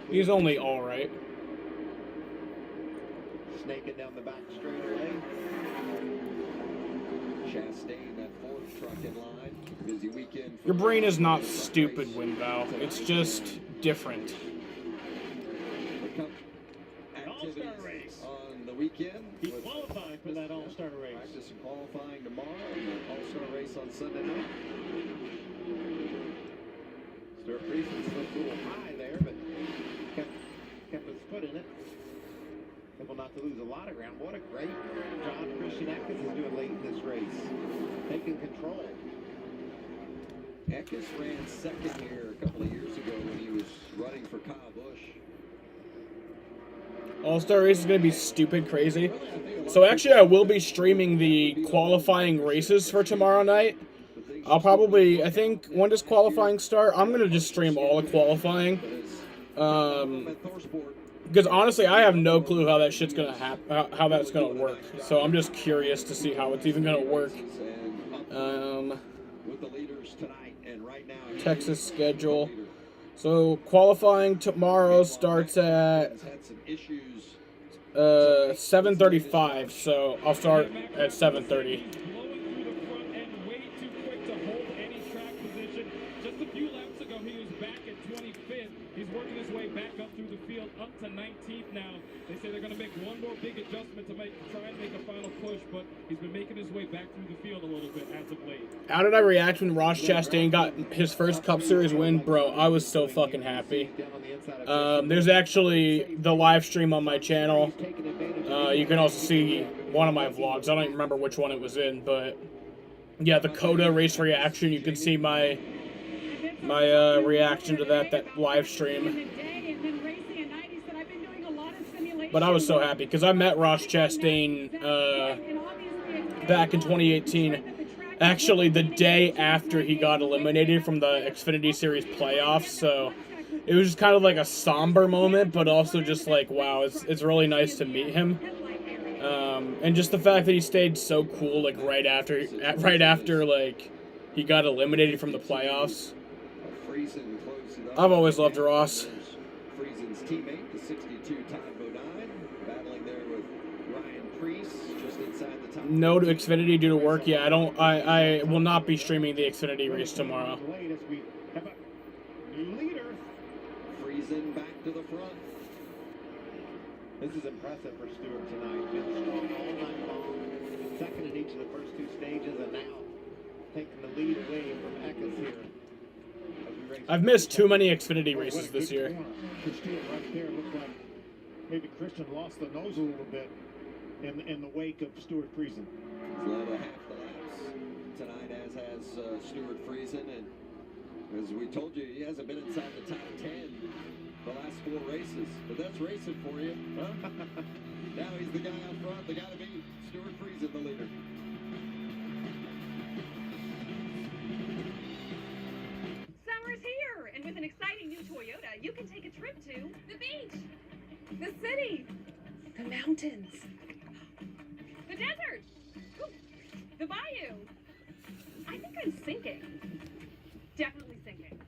he's only all right. Snaking down the back straightaway. Chastain, that fourth truck in line. Busy weekend. Your brain is not stupid, Winval. It's just different. All-star race on the weekend. He qualified for that all-star race. Practice and qualifying tomorrow, and the all-star race on Sunday night. Stuart Friesen slipped a little high there, but kept his foot in it. Able not to lose a lot of ground. What a great job Christian Eckes is doing late in this race. Taking control. Eckes ran second here a couple of years ago when he was running for Kyle Busch. All-Star race is going to be stupid crazy. So actually, I will be streaming the qualifying races for tomorrow night. I'll probably, I think, when does qualifying start? I'm going to just stream all the qualifying. Because honestly, I have no clue how that shit's going to happen, how that's going to work. So I'm just curious to see how it's even going to work. Texas schedule. So qualifying tomorrow starts at 7:35. So I'll start at 7:30. Just a few laps ago, he was back at 25th. He's working his way back up through the field, up to 19th now. They say they're going to make one more big adjustment to try and make a final push, but he's been making his way back through the field a little bit as of late. How did I react when Ross Chastain got his first Cup Series win? Bro, I was so fucking happy. There's actually the live stream on my channel. You can also see one of my vlogs. I don't even remember which one it was in, but yeah, the COTA race reaction. You can see my reaction to that live stream. But I was so happy because I met Ross Chastain back in 2018. Actually, the day after he got eliminated from the Xfinity Series playoffs. So it was just kind of like a somber moment, but also just like, wow, it's really nice to meet him. And just the fact that he stayed so cool, like right after like he got eliminated from the playoffs. I've always loved Ross. Friesen's teammate, the 62 Todd Majeski, battling there with Ryan Preece, just inside the top. No to Xfinity due to work. Yeah, I will not be streaming the Xfinity race tomorrow. New leader. Friesen back to the front. This is impressive for Stewart tonight. Been strong all night long. Second in each of the first two stages, and now taking the lead away from Eckes here. I've missed too many Xfinity races this year. Stewart right there looked like maybe Christian lost the nose a little bit in the wake of Stuart Friesen. He's led a half the laps tonight, as has Stuart Friesen, and as we told you, he hasn't been inside the top 10 the last 4 races, but that's racing for you, huh? Now he's the guy out front, the guy to beat. Stuart Friesen, the leader. Summer's here, and with an exciting new Toyota, you can take a trip to the beach, the city, the mountains, the desert, the bayou. I think I'm sinking. Definitely sinking.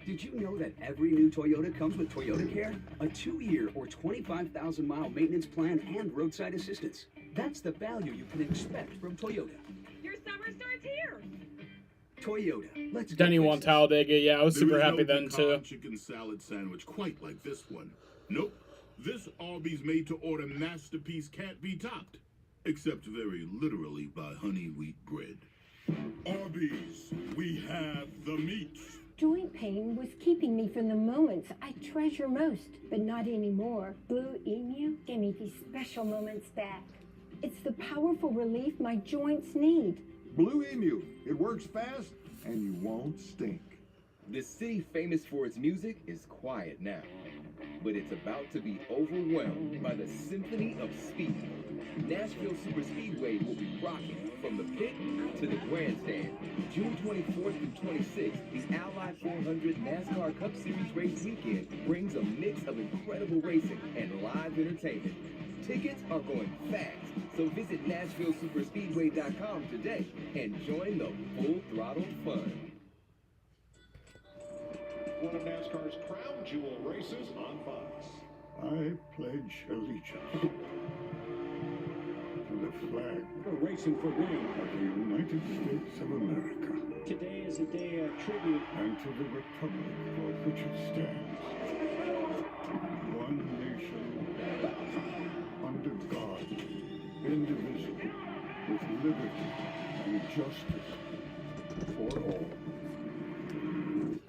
Did you know that every new Toyota comes with Toyota Care? A 2-year or 25,000-mile maintenance plan and roadside assistance. That's the value you can expect from Toyota. Your summer starts here. Toyota. Let's go. Denny won Talladega. Yeah, I was super happy then too. Chicken salad sandwich quite like this one. Nope. This Arby's made-to-order masterpiece can't be topped, except very literally by honey wheat bread. Arby's, we have the meat. Joint pain was keeping me from the moments I treasure most, but not anymore. Blue Emu gave me these special moments back. It's the powerful relief my joints need. Blue Emu, it works fast and you won't stink. The city famous for its music is quiet now, but it's about to be overwhelmed by the symphony of speed. Nashville Superspeedway will be rocking from the pit to the grandstand. June 24th through 26th, the Ally 400 NASCAR Cup Series race weekend brings a mix of incredible racing and live entertainment. Tickets are going fast, so visit NashvilleSuperspeedway.com today and join the full throttle fun. One of NASCAR's crown jewel races on Fox. I pledge allegiance to the flag. We're racing for green. Of the United States of America. Today is a day of tribute. And to the republic for which it stands. One nation, under God, indivisible, with liberty and justice for all.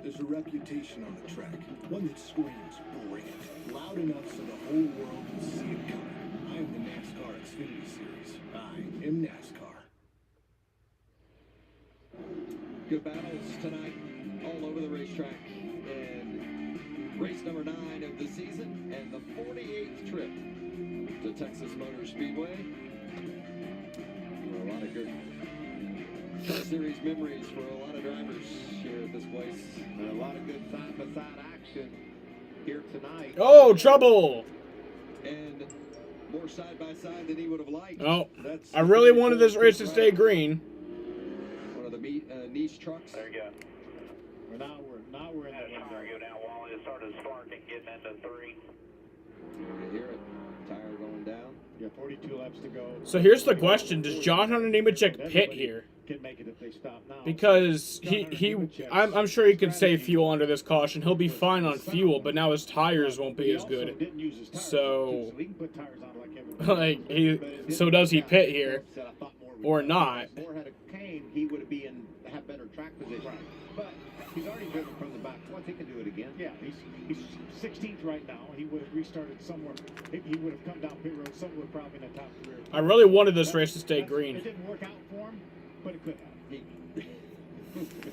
There's a reputation on the track, one that screams, bring it, loud enough so the whole world can see it coming. I am the NASCAR Xfinity Series. I am NASCAR. Good battles tonight all over the racetrack. And race number 9 of the season and the 48th trip to Texas Motor Speedway. A lot of good series memories for a lot of drivers here at this place. And a lot of good side-by-side action here tonight. Oh, trouble! And more side-by-side than he would have liked. Oh, That's I really wanted this race to stay green. One of the niche trucks. There you go. We're in the window. Go down, Wally. It started sparking, getting into 3. You hear it. Tire going down. Yeah, 42 laps to go. So here's the question: does John Hunter Nemechek pit here? Can make it if they stop now. Because I'm sure he could save fuel under this caution. He'll be fine on fuel, but now his tires won't be as good. So, so does he pit here or not? Moore had a cane, he would have better track position. But he's already driven from the back once. He can do it again. Yeah, he's 16th right now. He would have restarted somewhere. He would have come down pit road somewhere probably in the top 3 or 4. I really wanted this race to stay green. It didn't work out for him, but it could have.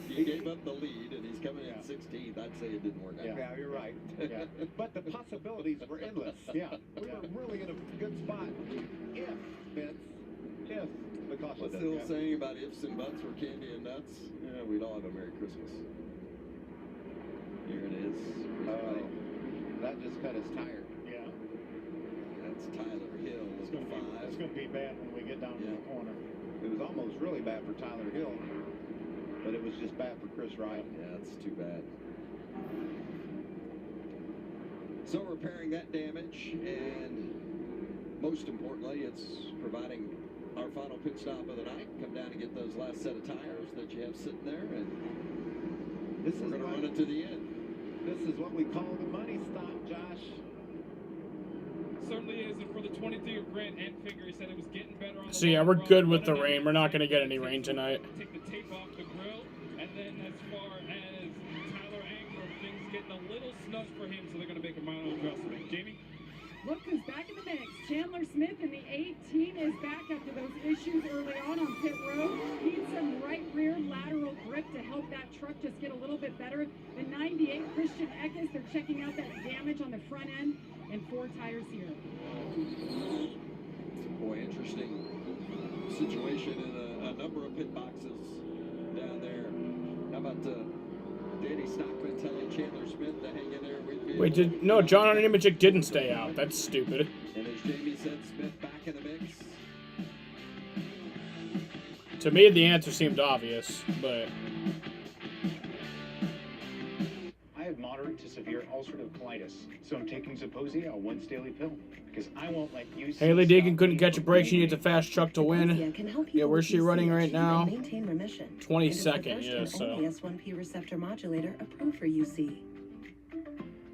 He gave up the lead, and he's coming in 16th. I'd say it didn't work out. Yeah, you're right. Yeah. But the possibilities were endless. Yeah, we were really in a good spot. If, Vince, if the caution What's the doesn't old go. saying about ifs and buts were candy and nuts? Yeah, we'd all have a Merry Christmas. Here it is. That just cut his tire. Yeah. That's Tyler Hill. It's going to be bad when we get down to the corner. It was almost really bad for Tyler Hill, but it was just bad for Chris Wright. Yeah, that's too bad. So repairing that damage, and most importantly, it's providing our final pit stop of the night. Come down and get those last set of tires that you have sitting there, and we're going to run it to the end. This is what we call the money stop, Josh. Certainly is, and for the 23 Grant End figure, he said it was getting better on the So yeah, we're good with the rain. We're not going to get any rain tonight. Take the tape off the grill, and then as far as Tyler Anger, things getting a little snug for him, so they're going to make a minor adjustment. Jamie? Look who's back in the mix. Chandler Smith in the 18 is back after those issues early on pit road. Needs some right rear lateral grip to help that truck just get a little bit better. The 98 Christian Eckes, they're checking out that damage on the front end and 4 tires here. Boy, interesting situation in a number of pit boxes down there. How about Danny Stockman telling Chandler Smith to hang in there with you? Wait, no, John Hunter Nemechek didn't stay out. That's stupid. And as Jamie said, Smith back in the mix. To me, the answer seemed obvious, but I have moderate to severe ulcerative colitis, so I'm taking Zeposia, a once daily pill, because I won't let you. Haley Deegan couldn't catch a break. She needs a fast truck to win. Yeah, where's she running right now? 22nd, yeah, so. S1P receptor modulator approved for UC.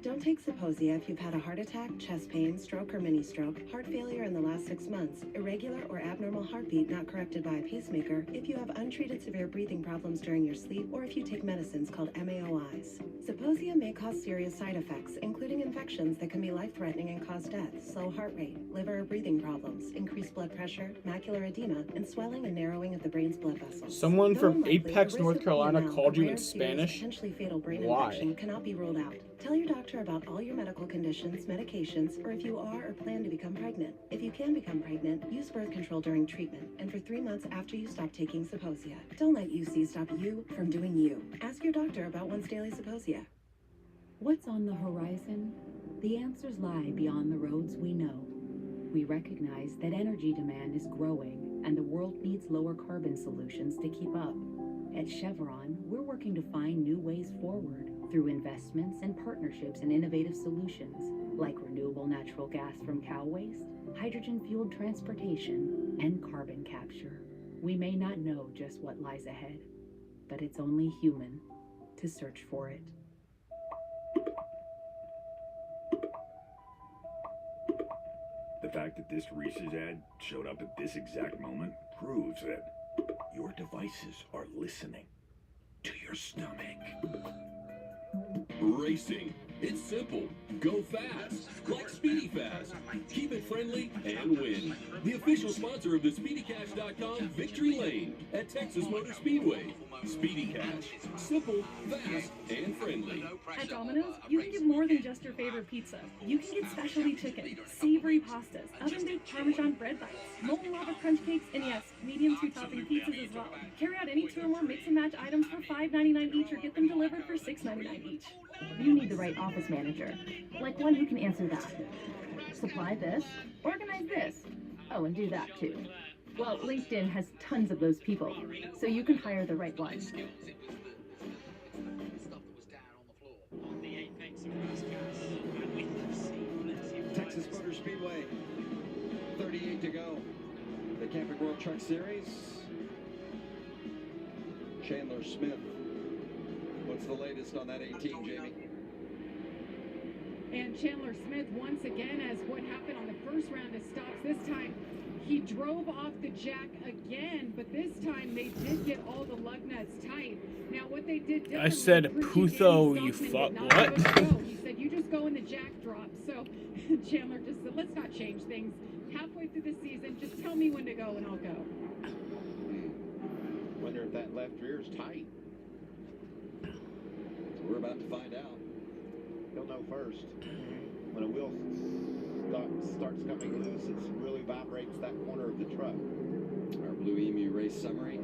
Don't take Zeposia if you've had a heart attack, chest pain, stroke or mini-stroke, heart failure in the last 6 months, irregular or abnormal heartbeat not corrected by a pacemaker, if you have untreated severe breathing problems during your sleep, or if you take medicines called MAOIs. Zeposia may cause serious side effects, including infections that can be life-threatening and cause death, slow heart rate, liver or breathing problems, increased blood pressure, macular edema, and swelling and narrowing of the brain's blood vessels. Someone Though from unlikely, Apex, the risk North of Carolina PML, called a you rare, in serious, Spanish? potentially fatal brain Why? infection cannot be ruled out. Tell your doctor about all your medical conditions, medications, or if you are or plan to become pregnant. If you can become pregnant, use birth control during treatment and for 3 months after you stop taking Zeposia. Don't let UC stop you from doing you. Ask your doctor about once daily Zeposia. What's on the horizon? The answers lie beyond the roads we know. We recognize that energy demand is growing and the world needs lower carbon solutions to keep up. At Chevron, we're working to find new ways forward through investments and partnerships in innovative solutions like renewable natural gas from cow waste, hydrogen-fueled transportation, and carbon capture. We may not know just what lies ahead, but it's only human to search for it. The fact that this Reese's ad showed up at this exact moment proves that your devices are listening to your stomach. Racing. It's simple. Go fast. Like Speedy Fast. Keep it friendly and win. The official sponsor of the SpeedyCash.com Victory Lane at Texas Motor Speedway. Speedy Cash. Simple, fast, and friendly. At Domino's, you can get more than just your favorite pizza. You can get specialty chicken, savory pastas, oven-baked Parmesan bread bites, molten lava crunch cakes, and yes, medium 2-topping pizzas as well. Carry out any 2 or more mix and match items for $5.99 each or get them delivered for $6.99 each. You need the right office manager, like one who can answer that. Supply this, organize this. Oh, and do that too. Well, LinkedIn has tons of those people, so you can hire the right one. Texas Motor Speedway, 38 to go. The Camping World Truck Series. Chandler Smith. What's the latest on that 18, Jamie? And Chandler Smith once again has what happened on the first round of stops. This time he drove off the jack again, but this time they did get all the lug nuts tight. Now what they did I said, Putho, you fuck, what? He said, you just go in the jack drop. So Chandler just said, let's not change things. Halfway through the season, just tell me when to go and I'll go. Wonder if that left rear's tight. We're about to find out. He'll know first. When a wheel starts coming loose, it really vibrates that corner of the truck. Our Blue Emu race summary.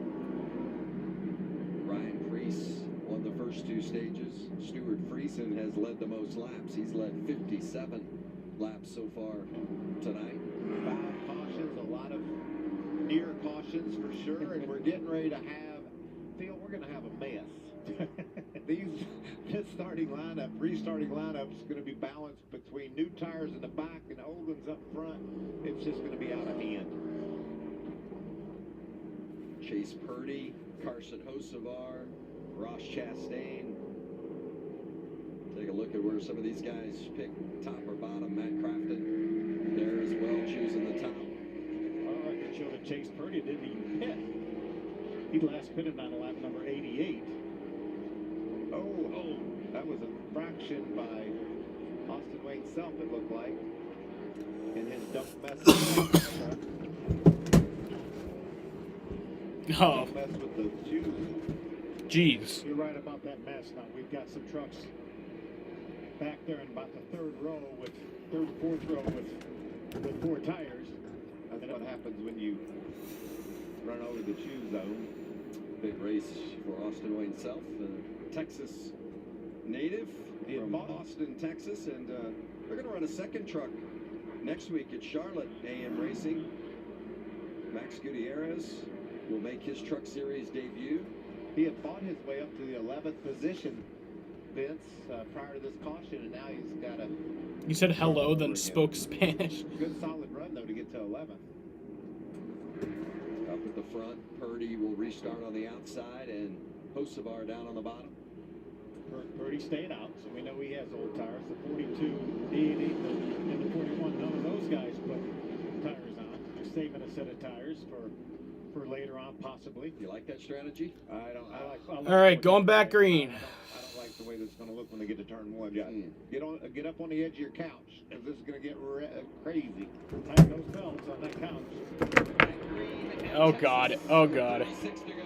Ryan Preece won the first 2 stages. Stuart Friesen has led the most laps. He's led 57 laps so far tonight. 5 cautions, a lot of near cautions for sure, and we're getting ready to have, Phil, we're going to have a mess. This restarting lineup is going to be balanced between new tires in the back and old ones up front. It's just going to be out of hand. Chase Purdy, Carson Hocevar, Ross Chastain. Take a look at where some of these guys pick top or bottom. Matt Crafton there as well, choosing the top. Oh, it showed that Chase Purdy didn't even pit. He last pitted on lap number 88. Oh, that was a fraction by Austin Wayne Self, it looked like. And his dump mess Oh. Mess with the shoes. Jeez. You're right about that mess. Now we've got some trucks back there in about the third and fourth row with 4 tires. That's what happens when you run over the shoe zone. Big race for Austin Wayne Self, Texas native from Austin, Texas, and they're going to run a second truck next week at Charlotte AM Racing. Max Gutierrez will make his Truck Series debut. He had fought his way up to the 11th position, Vince, prior to this caution, and now he's got a... You said hello, then spoke Spanish. Good solid run, though, to get to 11th. Up at the front, Purdy will restart on the outside, and Hocevar down on the bottom. Purdy stayed out, so we know he has old tires. The 42, the 88, and the 41, none of those guys put tires on. They're saving a set of tires for later on, possibly. You like that strategy? I like All right, going back green. I don't like the way this is going to look when they get to turn one. Get up on the edge of your couch, because this is going to get crazy. Tighten those belts on that couch. Oh God. Oh God. 6 to go.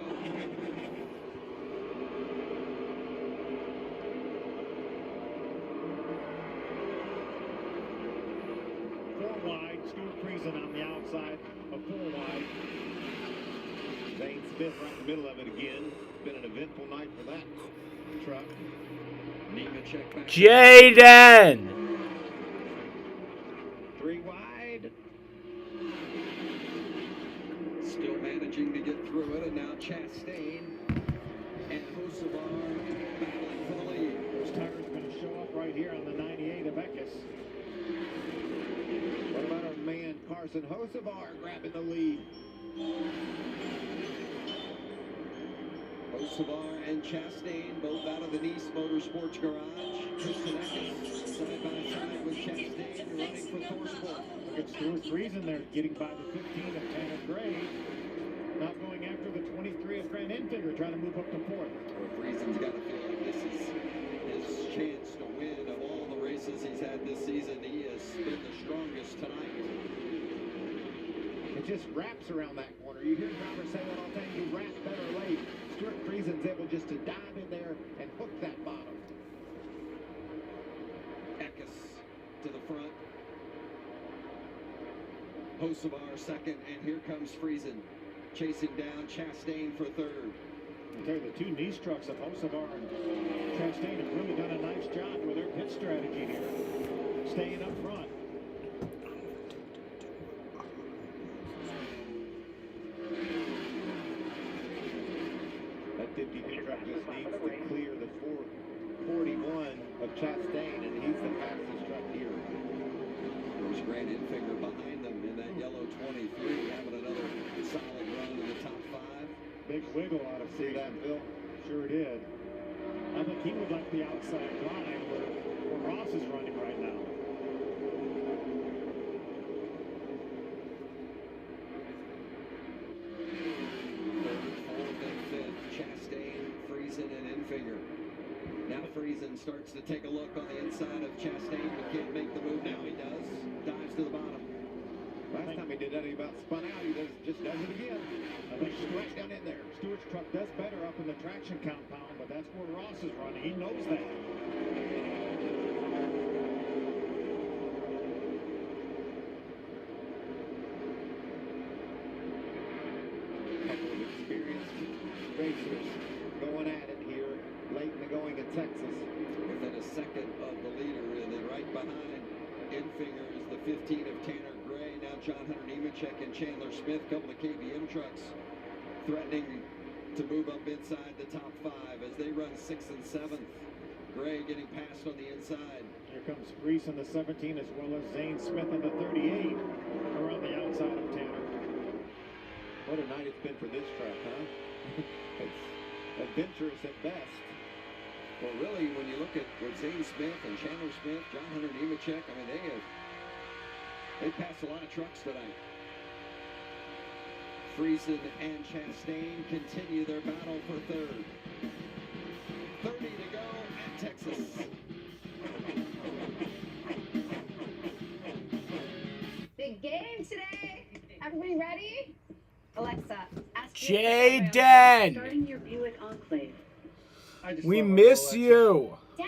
Four wide, Stuart Friesen on the outside of 4 wide. Zane Smith right in the middle of it again. It's been an eventful night for that truck. Nemechek back. Jaden. 3 wide. Still managing to get through it, and now Chastain and Hocevar battling for the lead. Those tires going to show up right here on the 98 of Eckes. What about our man Carson Hocevar grabbing the lead? Hocevar and Chastain both out of the Nice Motorsports Garage. Tristan Eckes side by side with Chastain running for ThorSport. Look at Stuart Friesen there getting by the 15 of Tanner Gray. Not going after the 23 of Grant Enfinger, trying to move up to 4th. Well, Friesen's got to feel like this is his chance to win. Of all the races he's had this season, he has been the strongest tonight. It just wraps around that corner. You hear drivers say that all the time, you wrap better late. Stuart Friesen's able just to dive in there and hook that bottom. Eckes to the front. Hocevar second, and here comes Friesen. Chasing down Chastain for third. I'll tell you, the 2 Nice trucks of Hocevar and Chastain have really done a nice job with their pit strategy here. Staying up front. That 52 truck just needs to clear the 441 of Chastain, and he's the fastest truck here. There's Grant Enfinger behind them in that yellow 23, having another solid run in the top 5. Big wiggle out of See that, Phil? Sure did. I think he would like the outside line where Ross is running right now. Fourth and fifth, Chastain, Friesen, and Enfinger. Now Friesen starts to take a look on the inside of Chastain, but can't make the move. Now he does. Dives to the bottom. Last time he did that, he about spun out. He just does it again. I think Right down in there. Stewart's truck does better up in the traction compound, but that's where Ross is running. He knows that. Couple of experienced racers going at it here late in the going in Texas. Within a second of the leader, and then right behind Enfinger is the 15 of Tanner Gray. Now John Hunter Nemechek and Chandler Smith, couple of KBM trucks, threatening to move up inside the top 5 as they run 6th and 7th. Gray getting passed on the inside. Here comes Friesen, the 17, as well as Zane Smith and the 38 around the outside of Tanner. What a night it's been for this track, huh? It's adventurous at best. Well, really, when you look at Zane Smith and Chandler Smith, John Hunter Nemechek, I mean, they passed a lot of trucks tonight. Friesen and Chastain continue their battle for third. 30 to go at Texas. Big game today. Everybody ready? Alexa, ask Jaden. Starting your Buick Enclave. We miss you. Dad,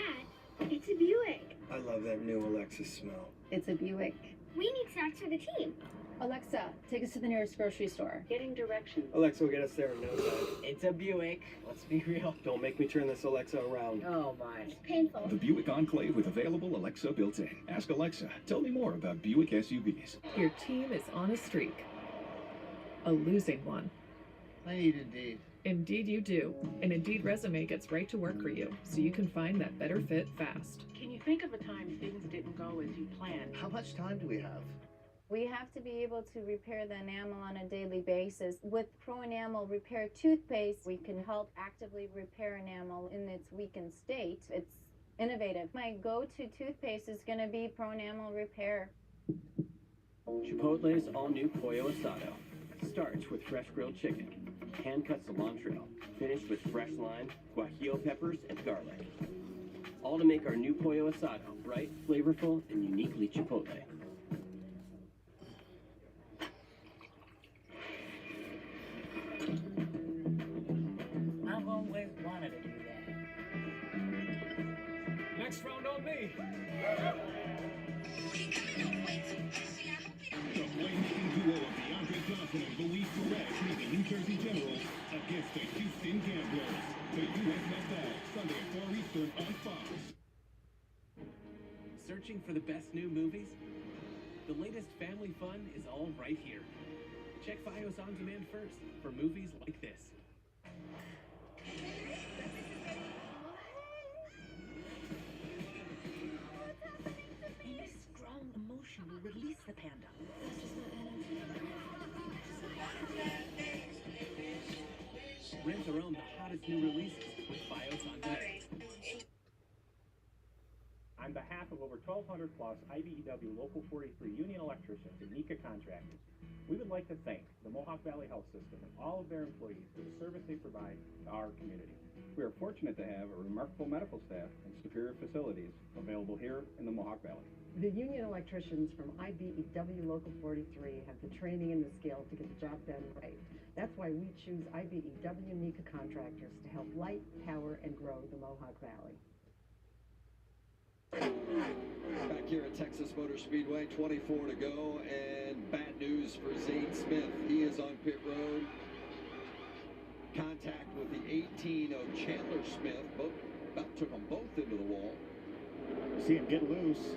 it's a Buick. I love that new Alexa smell. It's a Buick. We need snacks for the team. Alexa, take us to the nearest grocery store. Getting directions. Alexa will get us there in no time. It's a Buick. Let's be real. Don't make me turn this Alexa around. Oh my. It's painful. The Buick Enclave with available Alexa built-in. Ask Alexa, tell me more about Buick SUVs. Your team is on a streak. A losing one. I need Indeed. Indeed you do. An Indeed resume gets right to work for you, so you can find that better fit fast. Can you think of a time things didn't go as you planned? How much time do we have? We have to be able to repair the enamel on a daily basis. With Pro Enamel Repair Toothpaste, we can help actively repair enamel in its weakened state. It's innovative. My go-to toothpaste is going to be Pro Enamel Repair. Chipotle's all-new Pollo Asado starts with fresh grilled chicken, hand-cut cilantro, finished with fresh lime, guajillo peppers, and garlic. All to make our new Pollo Asado bright, flavorful, and uniquely Chipotle. I've always wanted to do that. Next round on me. The playmaking duo of DeAndre Johnson and Luis Perez meet the New Jersey Generals against the Houston Gamblers. The USFL, Sunday at 4 Eastern on Fox. Searching for the best new movies? The latest family fun is all right here. Check Fios On Demand first for movies like this. Any strong emotion will release the panda. Rent or own the hottest new releases with Fios On Demand. On behalf of over 1,200 plus IBEW Local 43 union electricians and NECA contractors, we would like to thank the Mohawk Valley Health System and all of their employees for the service they provide to our community. We are fortunate to have a remarkable medical staff and superior facilities available here in the Mohawk Valley. The union electricians from IBEW Local 43 have the training and the skill to get the job done right. That's why we choose IBEW NECA contractors to help light, power, and grow the Mohawk Valley. Back here at Texas Motor Speedway, 24 to go, and bad news for Zane Smith. He is on pit road. Contact with the 18 of Chandler Smith. About took them both into the wall. See him get loose.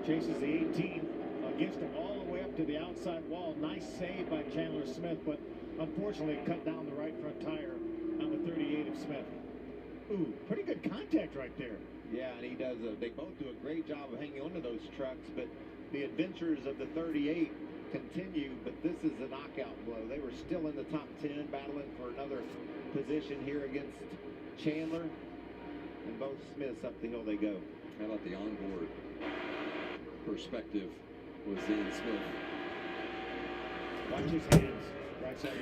Chases the 18 against him all the way up to the outside wall. Nice save by Chandler Smith, but unfortunately cut down the right front tire on the 38 of Smith. Ooh, pretty good contact right there. Yeah, and he does. They both do a great job of hanging onto those trucks, but the adventures of the 38 continue, but this is a knockout blow. They were still in the top 10, battling for another position here against Chandler, and both Smiths up the hill they go. How about the onboard perspective with Zane Smith? Watch his hands.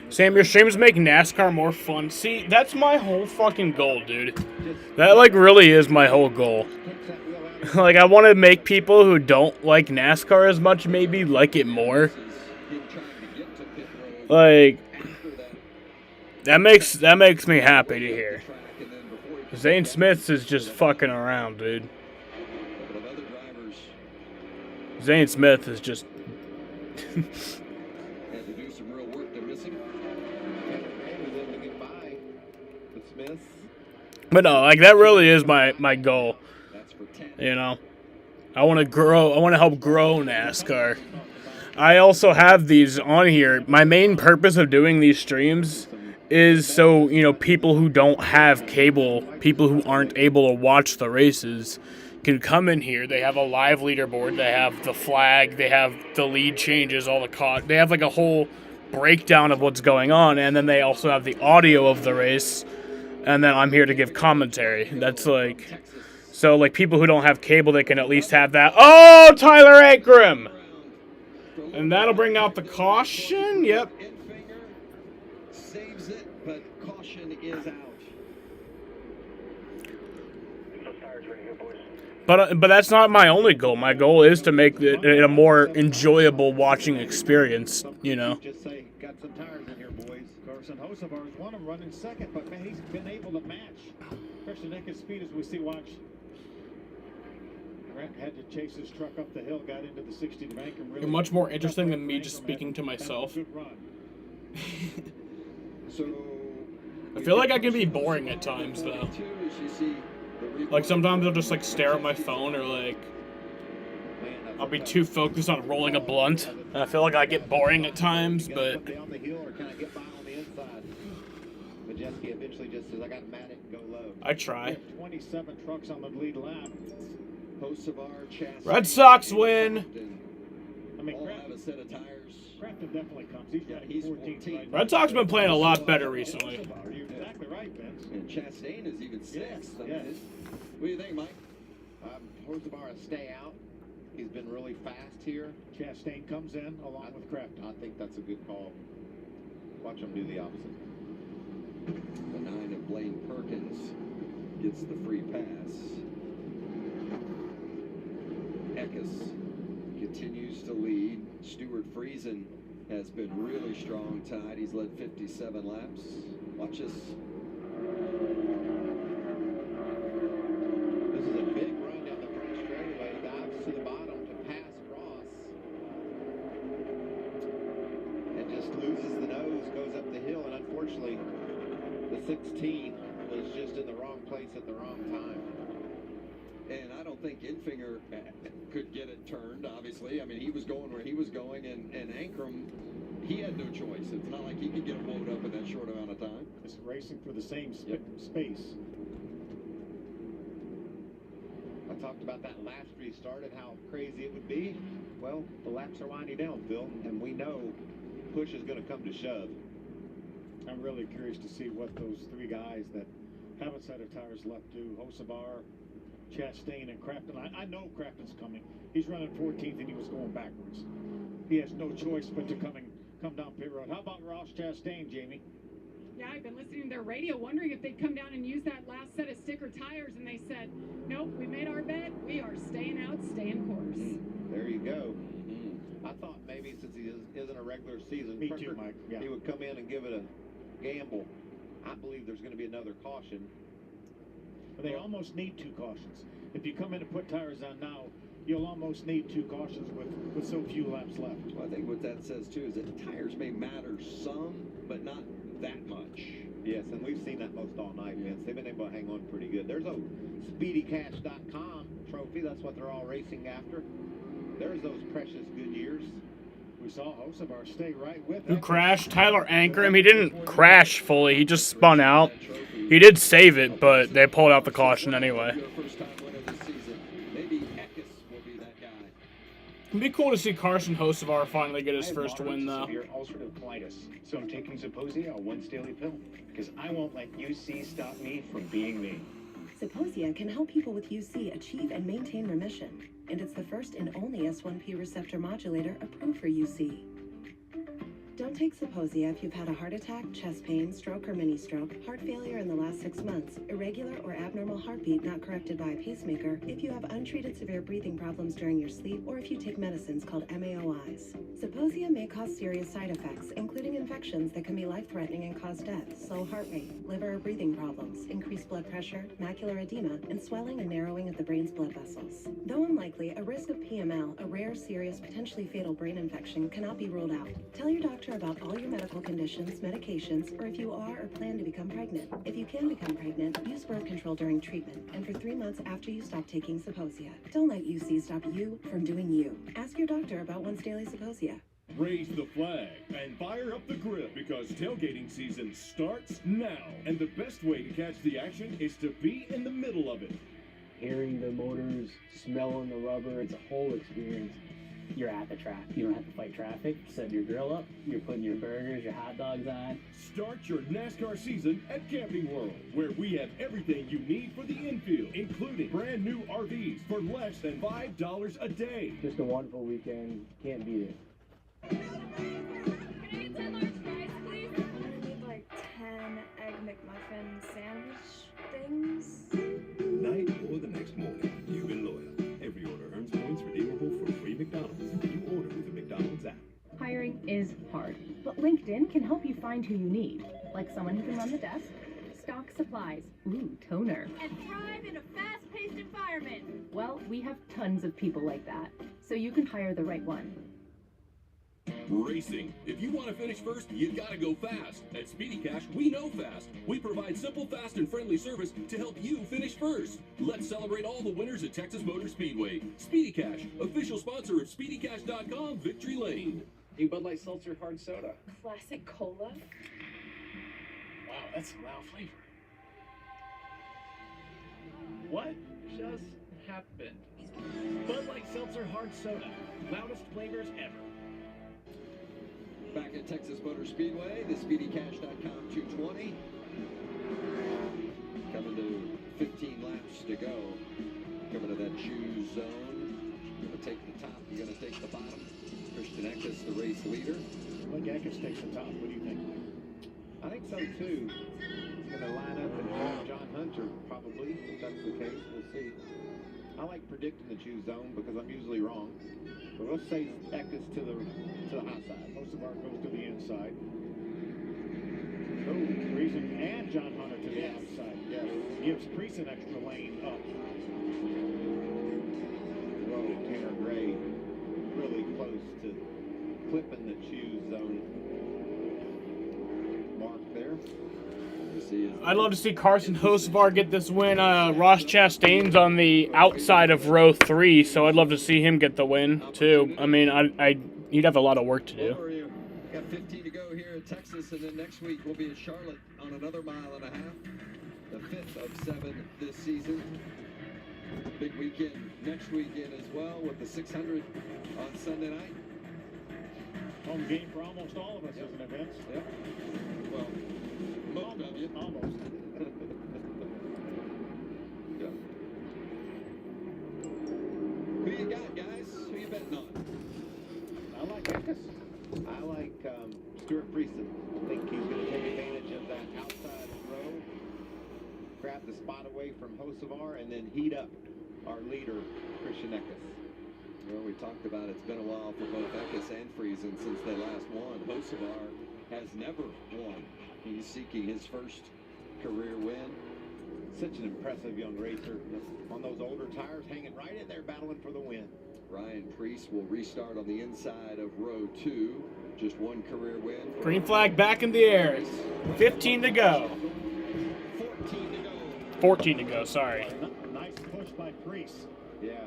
Sam, your streams make NASCAR more fun. See, that's my whole fucking goal, dude. That, like, really is my whole goal. Like, I want to make people who don't like NASCAR as much maybe like it more. Like, that makes me happy to hear. Zane Smith is just fucking around, dude. Zane Smith is just... But no, like, that really is my goal. You know? I want to help grow NASCAR. I also have these on here. My main purpose of doing these streams is so, you know, people who don't have cable, people who aren't able to watch the races, can come in here. They have a live leaderboard. They have the flag. They have the lead changes, all the they have like a whole breakdown of what's going on, and then they also have the audio of the race. And then I'm here to give commentary. That's like, so like people who don't have cable, they can at least have that. Oh, Tyler Akram! And that'll bring out the caution. Yep. Saves it, but caution is out. But that's not my only goal. My goal is to make it a more enjoyable watching experience, you know. Just say, got some tires in here, boys. Carson Hosevar's won him running second, but man, he's been able to match Christian Ecker's speed as we see. Watch. Grant had to chase his truck up the hill, got into the 60 to bank him. You're much more interesting than me just speaking to myself. Good run. I feel like I can be boring at times, though. Like, sometimes I'll just, like, stare at my phone, or, like, I'll be too focused on rolling a blunt. And I feel like I get boring at times, but... On the hill or kind of get by on the inside. Majeski eventually just says, I got to mat it and go low. I try. 27 trucks on the lead lap. Hosevar, Chassis. Red Sox win! mean, all have a set of tires. Crafton definitely comes. He's got he's 14th right Red Sox been playing a lot better recently. You're exactly right, Vince. And Chastain is even sixth. I mean, yes. what do you think, Mike? Horsabara stay out. He's been really fast here. Chastain comes in along with Crafton. I think that's a good call. Watch him do the opposite. The 9 of Blaine Perkins gets the free pass. Eckes continues to lead. Stuart Friesen has been really strong tied. He's led 57 laps. Watch this. This is a big run down the front straightaway. Dives to the bottom to pass Ross. And just loses the nose, goes up the hill, and unfortunately, the 16 was just in the wrong place at the wrong time. And I don't think Infinger could get it turned, obviously. I mean, he was going where he was going, and Ankrum, he had no choice. It's not like he could get it loaded up in that short amount of time. It's racing for the same space. I talked about that last restart and how crazy it would be. Well, the laps are winding down, Phil, and we know push is going to come to shove. I'm really curious to see what those three guys that have a set of tires left do. Hocevar, Chastain, and Crafton. I know Crafton's coming. He's running 14th and he was going backwards. He has no choice but to come down pit road. How about Ross Chastain, Jamie? Yeah, I've been listening to their radio, wondering if they'd come down and use that last set of sticker tires, and they said, nope, we made our bet. We are staying out, staying course. There you go. I thought maybe since he isn't a regular season Me trucker, too, Mike. Yeah. he would come in and give it a gamble. I believe there's going to be another caution. But they almost need two cautions. If you come in and put tires on now, you'll almost need two cautions with so few laps left. Well, I think what that says, too, is that tires may matter some, but not that much. Yes, and we've seen that most all night, Vince. They've been able to hang on pretty good. There's a SpeedyCash.com trophy. That's what they're all racing after. There's those precious good years. We saw Hocevar stay right with Who it. crashed? Tyler Ankrum. He didn't crash fully. He just spun out. He did save it, but they pulled out the caution anyway. It'd be cool to see Carson Hocevar finally get his first win, though. Severe ulcerative colitis, so I'm taking Zeposia, a once daily pill, because I won't let UC stop me from being me. Zeposia can help people with UC achieve and maintain remission, and it's the first and only S1P receptor modulator approved for UC. Don't take Zeposia if you've had a heart attack, chest pain, stroke or mini stroke, heart failure in the last 6 months, irregular or abnormal heartbeat not corrected by a pacemaker, if you have untreated severe breathing problems during your sleep, or if you take medicines called MAOIs. Zeposia may cause serious side effects, including infections that can be life-threatening and cause death, slow heart rate, liver or breathing problems, increased blood pressure, macular edema, and swelling and narrowing of the brain's blood vessels. Though unlikely, a risk of PML, a rare, serious, potentially fatal brain infection, cannot be ruled out. Tell your doctor about all your medical conditions, medications, or if you are or plan to become pregnant. If you can become pregnant, use birth control during treatment and for 3 months after you stop taking Zeposia. Don't let UC stop you from doing you. Ask your doctor about once daily Zeposia. Raise the flag and fire up the grill because tailgating season starts now. And the best way to catch the action is to be in the middle of it. Hearing the motors, smelling the rubber, it's a whole experience. You're at the track. You don't have to fight traffic. Set your grill up. You're putting your burgers, your hot dogs on. Start your NASCAR season at Camping World, where we have everything you need for the infield, including brand new RVs for less than $5 a day. Just a wonderful weekend. Can't beat it. Can I get 10 large fries, please? I need like 10 egg McMuffin sandwich things. Night or the next morning, you've been loyal. Every order earns points redeemable for free McDonald's. You order with the McDonald's app. Hiring is hard, but LinkedIn can help you find who you need, like someone who can run the desk, stock supplies, toner, And thrive in a fast-paced environment. Well, we have tons of people like that, so you can hire the right one. Racing. If you want to finish first, you gotta go fast. At Speedy Cash, we know fast. We provide simple, fast, and friendly service to help you finish first. Let's celebrate all the winners at Texas Motor Speedway. Speedy Cash, official sponsor of SpeedyCash.com, Victory Lane. New Bud Light Seltzer Hard Soda. Classic cola. Wow, that's some loud flavor. What just happened? He's Bud Light Seltzer Hard Soda. Loudest flavors ever. Back at Texas Motor Speedway, the SpeedyCash.com 220. Coming to 15 laps to go. Coming to that choose zone. You're going to take the top, you're going to take the bottom. Christian Eckes, the race leader. I think Eckes takes the top. What do you think? I think so too. He's going to line up and join John Hunter, probably, if that's the case. We'll see. I like predicting the choose zone because I'm usually wrong. But let's say Eckes to the high side. Hocevar goes to the inside. Oh, Friesen and John Hunter to the outside. Yes. Gives Priest an extra lane up. Whoa, Tanner Gray really close to clipping the choose zone mark there. I'd love to see Carson Hocevar get this win. Ross Chastain's on the outside of row 3, so I'd love to see him get the win too. I mean, he'd have a lot of work to do. Got 15 to go here in Texas, and then next week we'll be in Charlotte on another 1.5 miles, the 5th of 7 this season. Big weekend next weekend as well with the 600 on Sunday night. Home game for almost all of us, isn't it, Vince? Yep. Well, most of you. Almost. Yeah. Who you got, guys? Who you betting on? I like Eckes. I like Stuart Friesen. I think he's going to take advantage of that outside row, grab the spot away from Hocevar, and then heat up our leader, Christian Eckes. Well, we talked about it's been a while for both Eckes and Friesen since they last won. Hocevar has never won. He's seeking his first career win. Such an impressive young racer on those older tires, hanging right in there, battling for the win. Ryan Preece will restart on the inside of row 2. Just one career win. Green flag back in the air. 15 to go. 14 to go. 14 to go, sorry. Nice push by Priest. Yeah.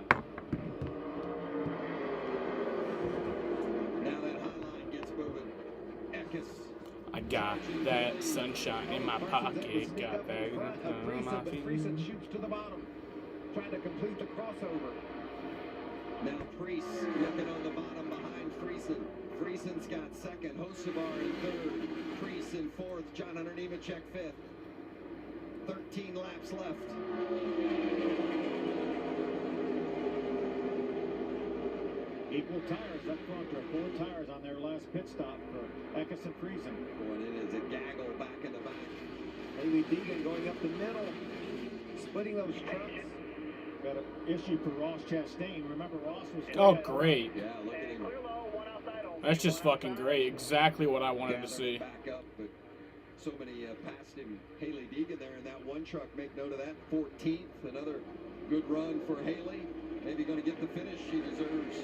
Now that high line gets moving. Eckes. I got that sunshine in my pocket. Got that on my feet. Friesen shoots to the bottom, trying to complete the crossover. Now Preece looking on the bottom behind Friesen. Friesen's got second. Hocevar in third. Preece in fourth. John Hunter Nemechek fifth. 13 laps left. Equal tires up front. There are 4 tires on their last pit stop for Eckes and Friesen. Going in as a gaggle back in the back. Haley Deegan going up the middle, splitting those trucks. Got an issue for Ross Chastain. Remember, Ross was... Oh, great. Yeah, look at him. That's just fucking great. Exactly what I wanted to see. Back up, but so many passed him. Haley Deegan there in that one truck. Make note of that. 14th. Another good run for Haley. Maybe going to get the finish she deserves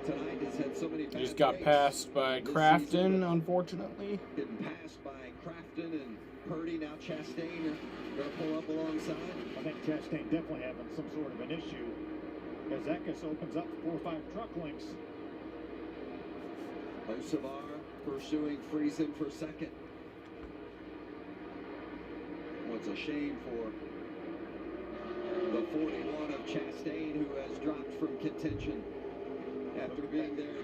tonight. Has had so many. Just got passed by Crafton, unfortunately. Getting passed by Crafton and Purdy. Now Chastain going to pull up alongside. I think Chastain definitely having some sort of an issue as Eckes opens up 4 or 5 truck links. Hocevar pursuing Friesen for second. What's a shame for the 41 of Chastain, who has dropped from contention after being there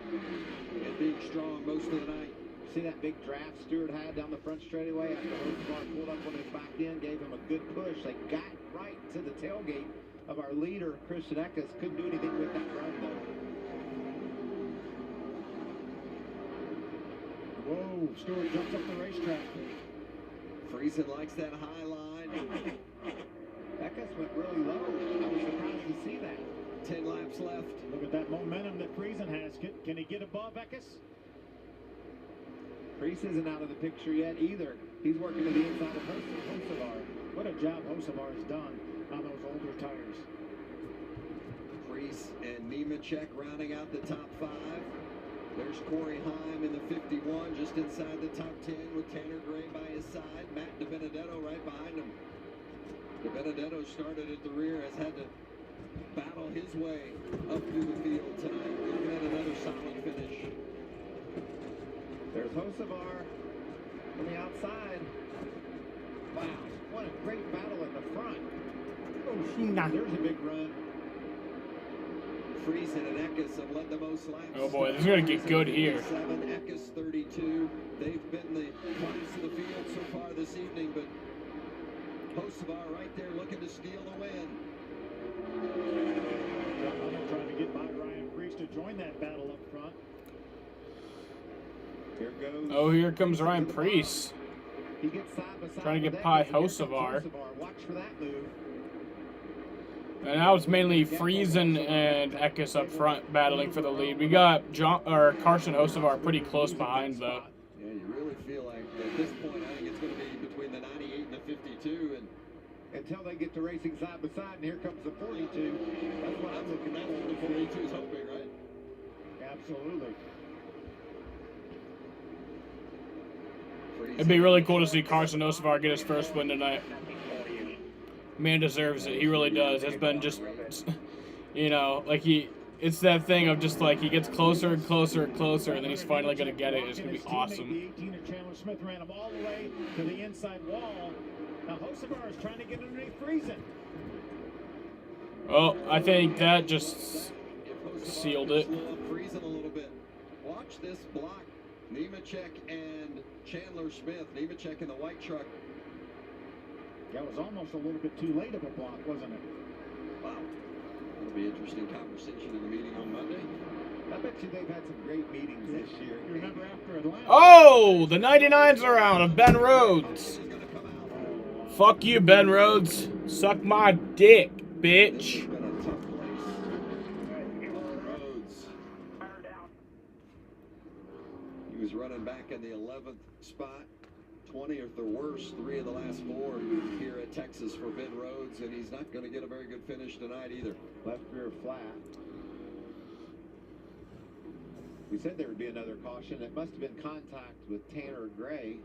and being strong most of the night. See that big draft Stewart had down the front straightaway after Hocevar pulled up on his back end, gave him a good push. They got right to the tailgate of our leader, Christian Eckes. Couldn't do anything with that run, though. Whoa, Stewart jumps up the racetrack. Friesen likes that high line. Eckes went really low. I was surprised to see that. 10 laps left. Look at that momentum that Friesen has. Can he get above Eckes? Priest isn't out of the picture yet either. He's working to the inside of Hocevar. What a job Hocevar has done on those older tires. Priest and Nemechek rounding out the top 5. There's Corey Heim in the 51, just inside the top 10 with Tanner Gray by his side. Matt DiBenedetto right behind him. DiBenedetto started at the rear, has had to battle his way up through the field tonight. Looking at another solid finish. There's Hocevar on the outside. Wow, what a great battle in the front. Oh, there's a big run. Friesen and Eckes have led the most laps. Oh boy, this is gonna get good here. 7, Eckes 32. They've been the class of the field so far this evening, but Hocevar right there looking to steal the win. Trying to get by Ryan Priest to join that battle up front. Here goes. Oh, here comes Ryan Priest. He gets side by side Trying to with get by Eckes, and here comes Hocevar. Watch for that move. And now it's mainly Friesen and Eckes up front battling for the lead. We got Carson Hocevar pretty close behind, though. Yeah, you really feel like at this point, I think it's going to be between the 98 and the 52, and until they get to racing side by side, and here comes the 42. That's what I'm looking at. The 42 is hoping, right? Absolutely. It'd be really cool to see Carson Hocevar get his first win tonight. Man deserves it. He really does. It's been just, you know, like it's that thing of just like he gets closer and closer and closer, and then he's finally going to get it. It's going to be awesome. The 18er Chandler Smith ran him all the way to the inside wall. Now Hocevar is trying to get underneath Friesen. Oh, I think that just sealed it. Slow up Friesen a little bit. Watch this block. Nemechek and Chandler Smith. Nemechek in the white truck. That was almost a little bit too late of a block, wasn't it? Wow. It'll be an interesting conversation in the meeting on Monday. I bet you they've had some great meetings this year. You remember after Atlanta? Oh, the 99's are out of Ben Rhodes. Fuck you, Ben Rhodes. Suck my dick, bitch. Rhodes. He was running back in the 11th spot. 20th or worse, 3 of the last 4 here at Texas for Ben Rhodes, and he's not going to get a very good finish tonight either. Left rear flat. We said there would be another caution. It must have been contact with Tanner Gray.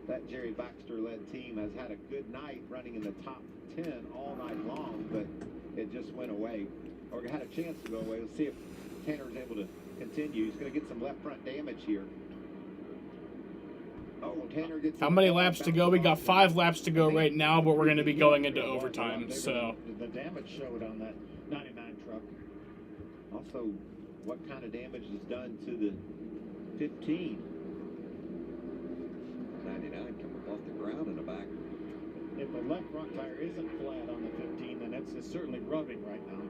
That Jerry Baxter-led team has had a good night running in the top 10 all night long, but it just went away, or had a chance to go away. Let's see if Tanner's able to continue. He's going to get some left front damage here. Oh, Tanner gets How many laps to go? We got 5 laps to go right now, but we're going to be going into overtime. So the damage showed on that 99 truck. Also, what kind of damage is done to the 15? 99 coming off the ground in the back. If the left front tire isn't flat on the 15, then it's certainly rubbing right now.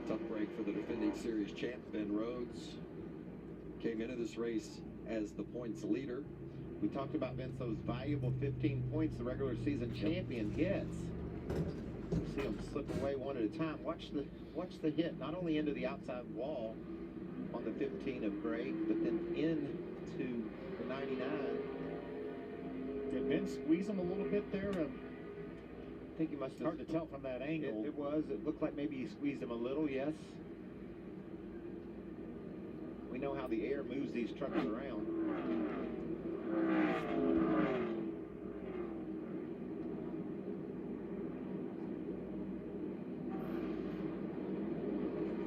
Tough break for the defending series champ Ben Rhodes. Came into this race as the points leader. We talked about, Vince, those valuable 15 points the regular season champion gets. See them slip away one at a time. Watch the hit, not only into the outside wall on the 15 of Gray, but then into the 99. Did Ben squeeze him a little bit there? I think he must have. Hard to tell from that angle. It was. It looked like maybe he squeezed him a little, yes. We know how the air moves these trucks around.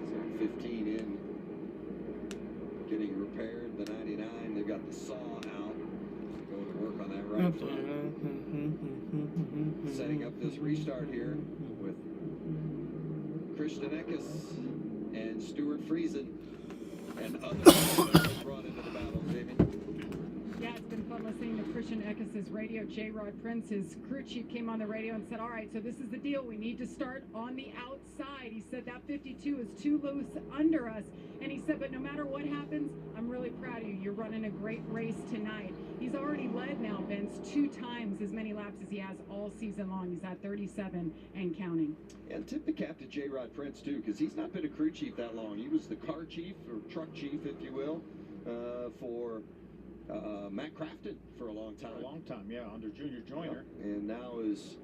So 15 in, getting repaired. The 99, they've got the saw out. Going to work on that right front. Setting up this restart here with Christian Eckes and Stuart Friesen. And others brought into the battle, Jamie. Yeah, it's been fun listening to Christian Eckes' radio. J-Rod Prince, his crew chief, came on the radio and said, all right, so this is the deal. We need to start on the outside. He said that 52 is too loose under us. And he said, but no matter what happens, I'm really proud of you. You're running a great race tonight. He's already led now, Vince, 2 times as many laps as he has all season long. He's at 37 and counting. And tip the cap to J-Rod Prince, too, because he's not been a crew chief that long. He was the car chief, or truck chief, if you will, for Matt Crafton for a long time. For a long time, yeah, under Junior Joyner. And now is...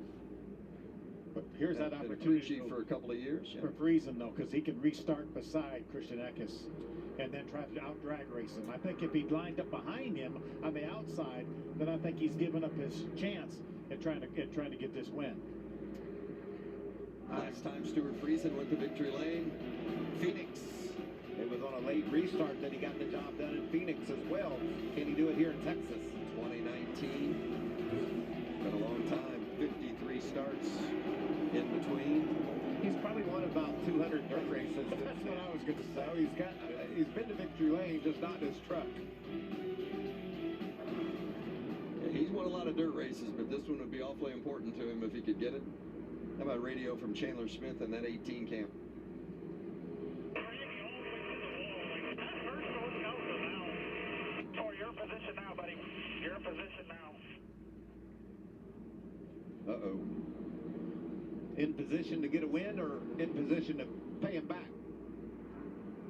But here's that been a crew opportunity chief for a couple of years. For Friesen, though, because he can restart beside Christian Eckes and then try to out-drag race him. I think if he'd lined up behind him on the outside, then I think he's given up his chance at trying to get this win. Last time Stuart Friesen went to victory lane, Phoenix. It was on a late restart that he got the job done in Phoenix as well. Can he do it here in Texas? 2019. Been a long time. 53 starts in between. He's He's probably won about 200 dirt races. That's what I was going to say. So he's been to victory lane, just not in his truck. Yeah, he's won a lot of dirt races, but this one would be awfully important to him if he could get it. How about radio from Chandler Smith and that 18 camp? Your position now, buddy. Your position now. Uh-oh. In position to get a win or in position to pay him back?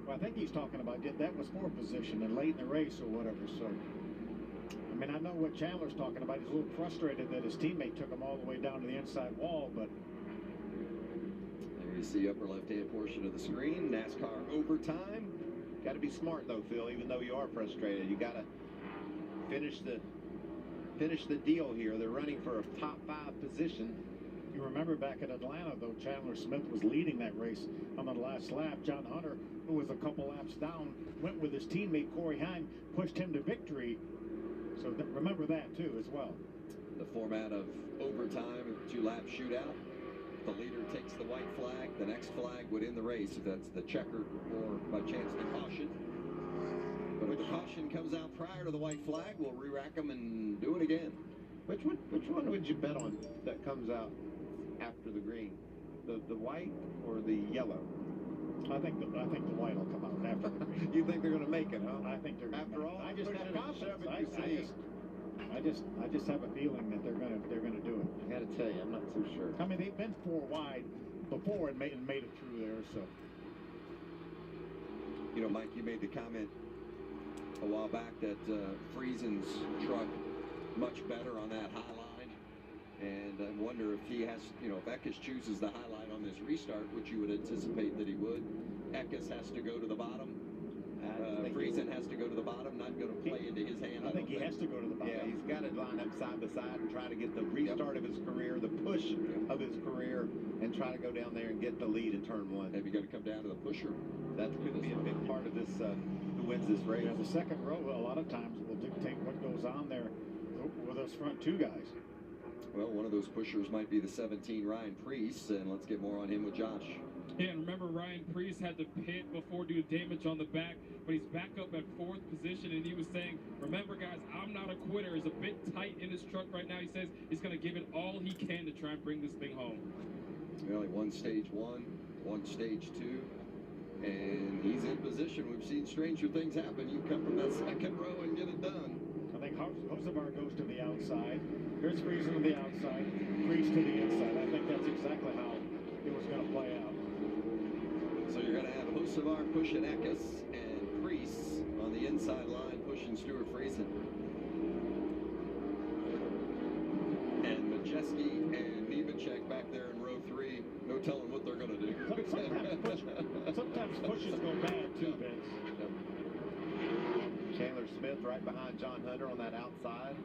Well, I think he's talking about that was for position and late in the race or whatever. So, I mean, I know what Chandler's talking about. He's a little frustrated that his teammate took him all the way down to the inside wall, but. There you see upper left-hand portion of the screen. NASCAR overtime. Got to be smart though, Phil. Even though you are frustrated, you got to finish the deal here. They're running for a top 5 position. You remember back at Atlanta, though, Chandler Smith was leading that race on the last lap. John Hunter, who was a couple laps down, went with his teammate Corey Heim, pushed him to victory. So remember that too as well. The format of overtime, 2-lap shootout. The leader takes the white flag. The next flag would end the race if that's the checker or by chance the caution. But if the caution comes out prior to the white flag, we'll re-rack them and do it again. Which one would you bet on that comes out after the green? The white or the yellow? I think the white will come out after the green. You think they're going to make it, huh? I think they're going to. After all, I just have confidence. I just have a feeling that they're going to do it. I got to tell you, I'm not too sure. I mean, they've been 4 wide before and made it through there. So, you know, Mike, you made the comment a while back that Friesen's truck much better on that high line, and I wonder if he has, you know, if Eckes chooses the highlight on this restart, which you would anticipate that he would. Eckes has to go to the bottom. Friesen has to go to the bottom, not going to play into his hand. I think he has to go to the bottom. Yeah, he's got to line up side by side and try to get the restart of his career, the push of his career, and try to go down there and get the lead in turn 1. Have you got to come down to the pusher? That could be a big part of this, who wins this race. Yeah, the second row, a lot of times, will dictate what goes on there with those front 2 guys. Well, one of those pushers might be the 17 Ryan Preece, and let's get more on him with Josh. Yeah, and remember Ryan Preece had to pit before due to damage on the back, but he's back up at 4th position, and he was saying, remember guys, I'm not a quitter. He's a bit tight in his truck right now. He says he's going to give it all he can to try and bring this thing home. Well, he won stage 1, won stage 2, and he's in position. We've seen stranger things happen. You come from that second row and get it done. I think Hosevar goes to the outside. Here's Friesen to the outside, Preece to the inside. I think that's exactly how it was going to play out. So you're going to have Hosevar pushing Eckes and Preece on the inside line pushing Stuart Friesen. And Majeski and Nemechek back there in row 3. No telling what they're going to do. Sometimes pushes go bad too, Vince. Chandler Smith right behind John Hunter on that outside.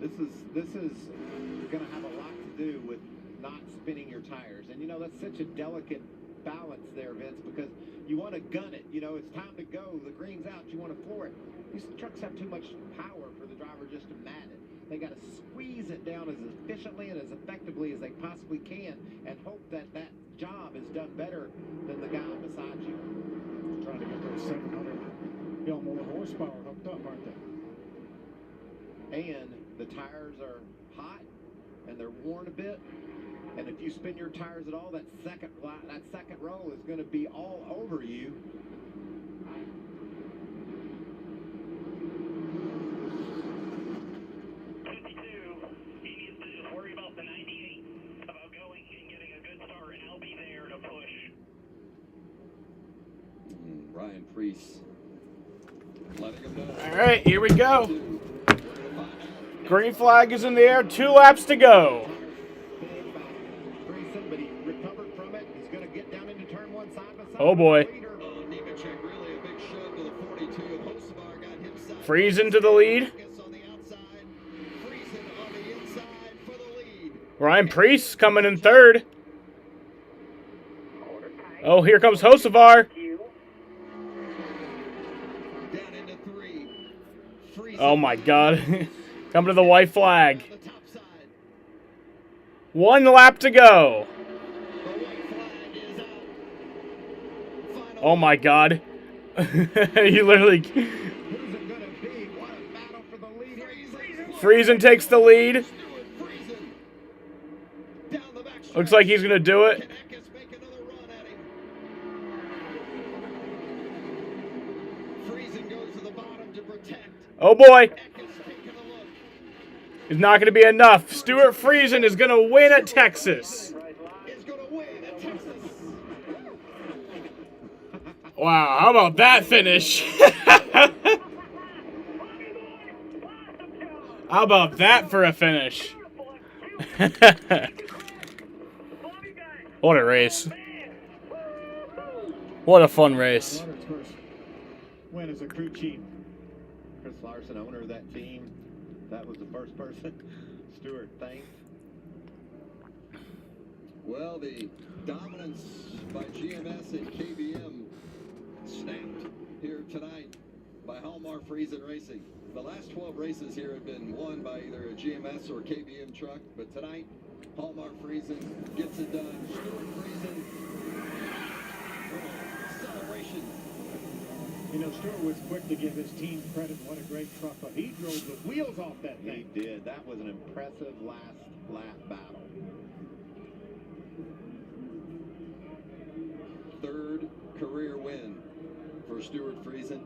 This is going to have a lot to do with not spinning your tires. And, you know, that's such a delicate balance there, Vince, because you want to gun it. You know, it's time to go. The green's out. You want to floor it. These trucks have too much power for the driver just to mat it. They got to squeeze it down as efficiently and as effectively as they possibly can and hope that that job is done better than the guy beside you. Trying to get those 700 more horsepower hooked up, aren't they? And the tires are hot and they're worn a bit. And if you spin your tires at all, that second row is going to be all over you. Ryan Preece letting him know. All right, here we go. Green flag is in the air. 2 laps to go. Oh boy. Friesen to the lead. Ryan Preece coming in 3rd. Oh, here comes Hosevar. Oh my God. Come to the white flag. 1 lap to go. Oh my God. He literally... Friesen takes the lead. Looks like he's going to do it. Oh boy. It's not going to be enough. Stuart Friesen is going to win at Texas. Wow, how about that finish? How about that for a finish? What a race. What a fun race. Win as a crew chief. Chris Larson, owner of that team. That was the first person. Stuart, thanks. Well, the dominance by GMS and KBM snapped here tonight by Halmar Friesen Racing. The last 12 races here have been won by either a GMS or KBM truck, but tonight, Halmar Friesen gets it done. Stuart Friesen, celebration. You know, Stuart was quick to give his team credit. What a great truck, but he drove the wheels off that thing. He did. That was an impressive last lap battle. Third career win for Stuart Friesen.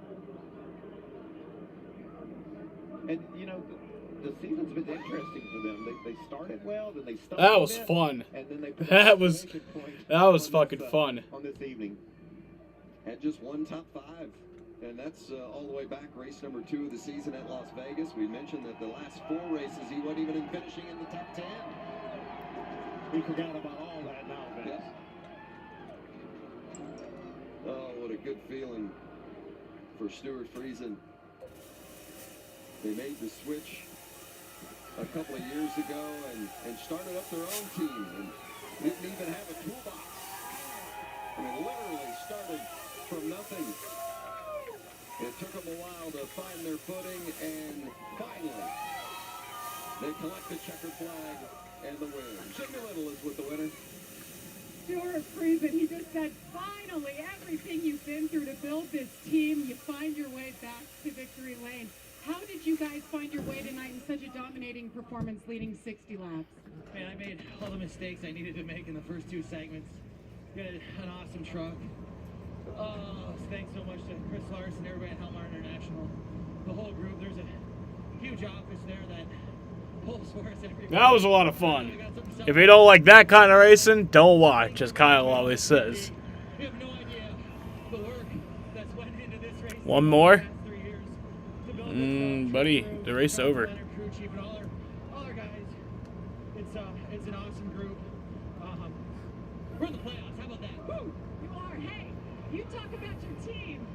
And, you know, the season's been interesting for them. They started well, then they stopped. That was fun. And then they put That was fucking fun. On this evening. Had just one top 5. And that's all the way back, race number 2 of the season at Las Vegas. We mentioned that the last 4 races, he wasn't even in finishing in the top 10. We forgot about all that now, Vince. Oh, what a good feeling for Stuart Friesen. They made the switch a couple of years ago and started up their own team and didn't even have a toolbox. I mean, literally started from nothing. It took them a while to find their footing, and finally, they collect the checkered flag and the win. Jimmy Little is with the winner. Stuart Friesen, he just said, finally, everything you've been through to build this team, you find your way back to victory lane. How did you guys find your way tonight in such a dominating performance leading 60 laps? Man, I made all the mistakes I needed to make in the first 2 segments. We had an awesome truck. Oh, thanks so much to Chris Larson, everybody at Halmar International, the whole group. There's a huge office there that pulls for us every week. That was a lot of fun. If you don't like that kind of racing, don't watch, as Kyle always says. We have no idea the work that's went into this race. One more? Buddy, the race is over. Crew chief and all our guys. It's an awesome group. We're in the playoffs. How about that? Woo! You are. Hey, you talk about your team.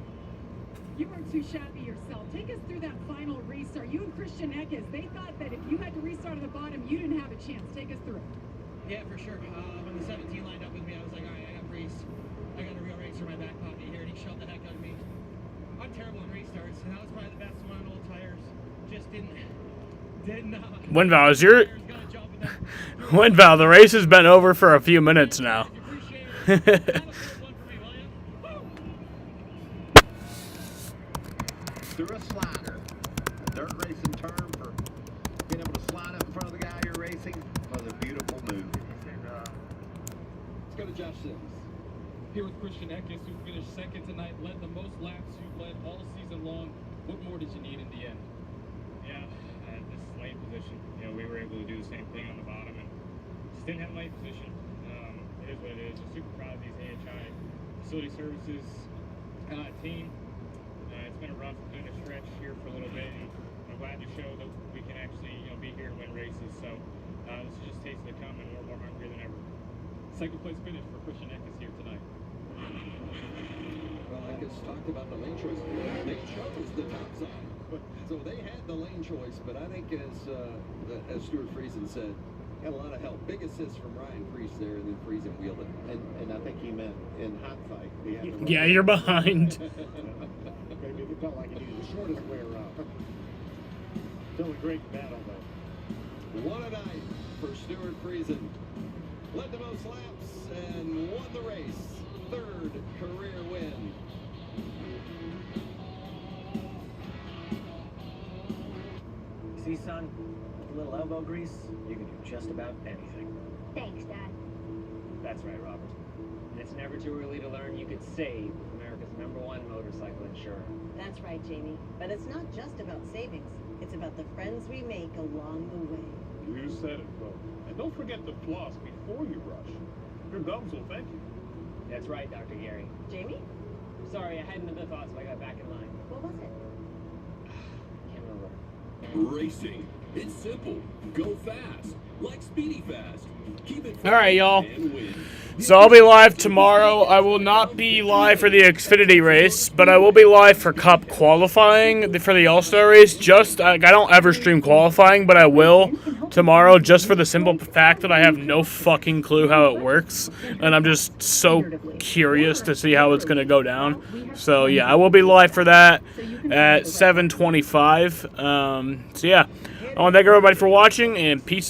You weren't too shabby yourself. Take us through that final restart. You and Christian Eckes, they thought that if you had to restart at the bottom, you didn't have a chance. Take us through it. Yeah, for sure. When the 17 lined up with me, I was like, all right, I got Reese. I got a real racer in my back pocket here, and he shoved the heck out of me. I'm terrible in restarts, and that was probably the best one on old tires. Just didn't. Winval, is your Winval? The race has been over for a few minutes now. Through a slider. A dirt racing term for being able to slide up in front of the guy you're racing was a beautiful move. Let's go to Josh Sims. Here with Christian Eckes, who finished second tonight, led the most laps you've led all season long. What more did you need in the end? Yeah, this lane position. You know, we were able to do the same thing on the bottom and just didn't have lane position. It is what it is. I'm super proud of these AHI facility services team. It's been a rough doing a stretch here for a little bit, and I'm glad to show that we can actually, be here and win races. So this is just taste of the come, and we're more hungry than ever. Second place finish for Christian Eckes here tonight. Well, Eckes talked about the lane choice. They chose the top side, so they had the lane choice. But I think, as Stuart Friesen said, had a lot of help. Big assist from Ryan Priest there, and then Friesen wheeled it. And I think he meant in hindsight. Yeah, you're behind. Maybe it felt like he needed the shortest way around. Still a great battle, though. What a night for Stuart Friesen. Led the most laps and won the race. third career win. See, son, with a little elbow grease, you can do just about anything. Thanks, Dad. That's right, Robert. And it's never too early to learn you could save with America's #1 motorcycle insurer. That's right, Jamie. But it's not just about savings. It's about the friends we make along the way. You said it, Bo. And don't forget to floss before you brush. Your gums will thank you. That's right, Dr. Gary. Jamie? Sorry, I had another thought, so I got back in line. What was it? Can't remember. Racing. It's simple. Go fast. Like Speedy Fast. Keep it All right, y'all. and win. So I'll be live tomorrow. I will not be live for the Xfinity race, but I will be live for Cup qualifying for the All-Star race. Just I don't ever stream qualifying, but I will tomorrow just for the simple fact that I have no fucking clue how it works, and I'm just so curious to see how it's going to go down. So yeah, I will be live for that at 7:25. So yeah, I want to thank everybody for watching, and peace.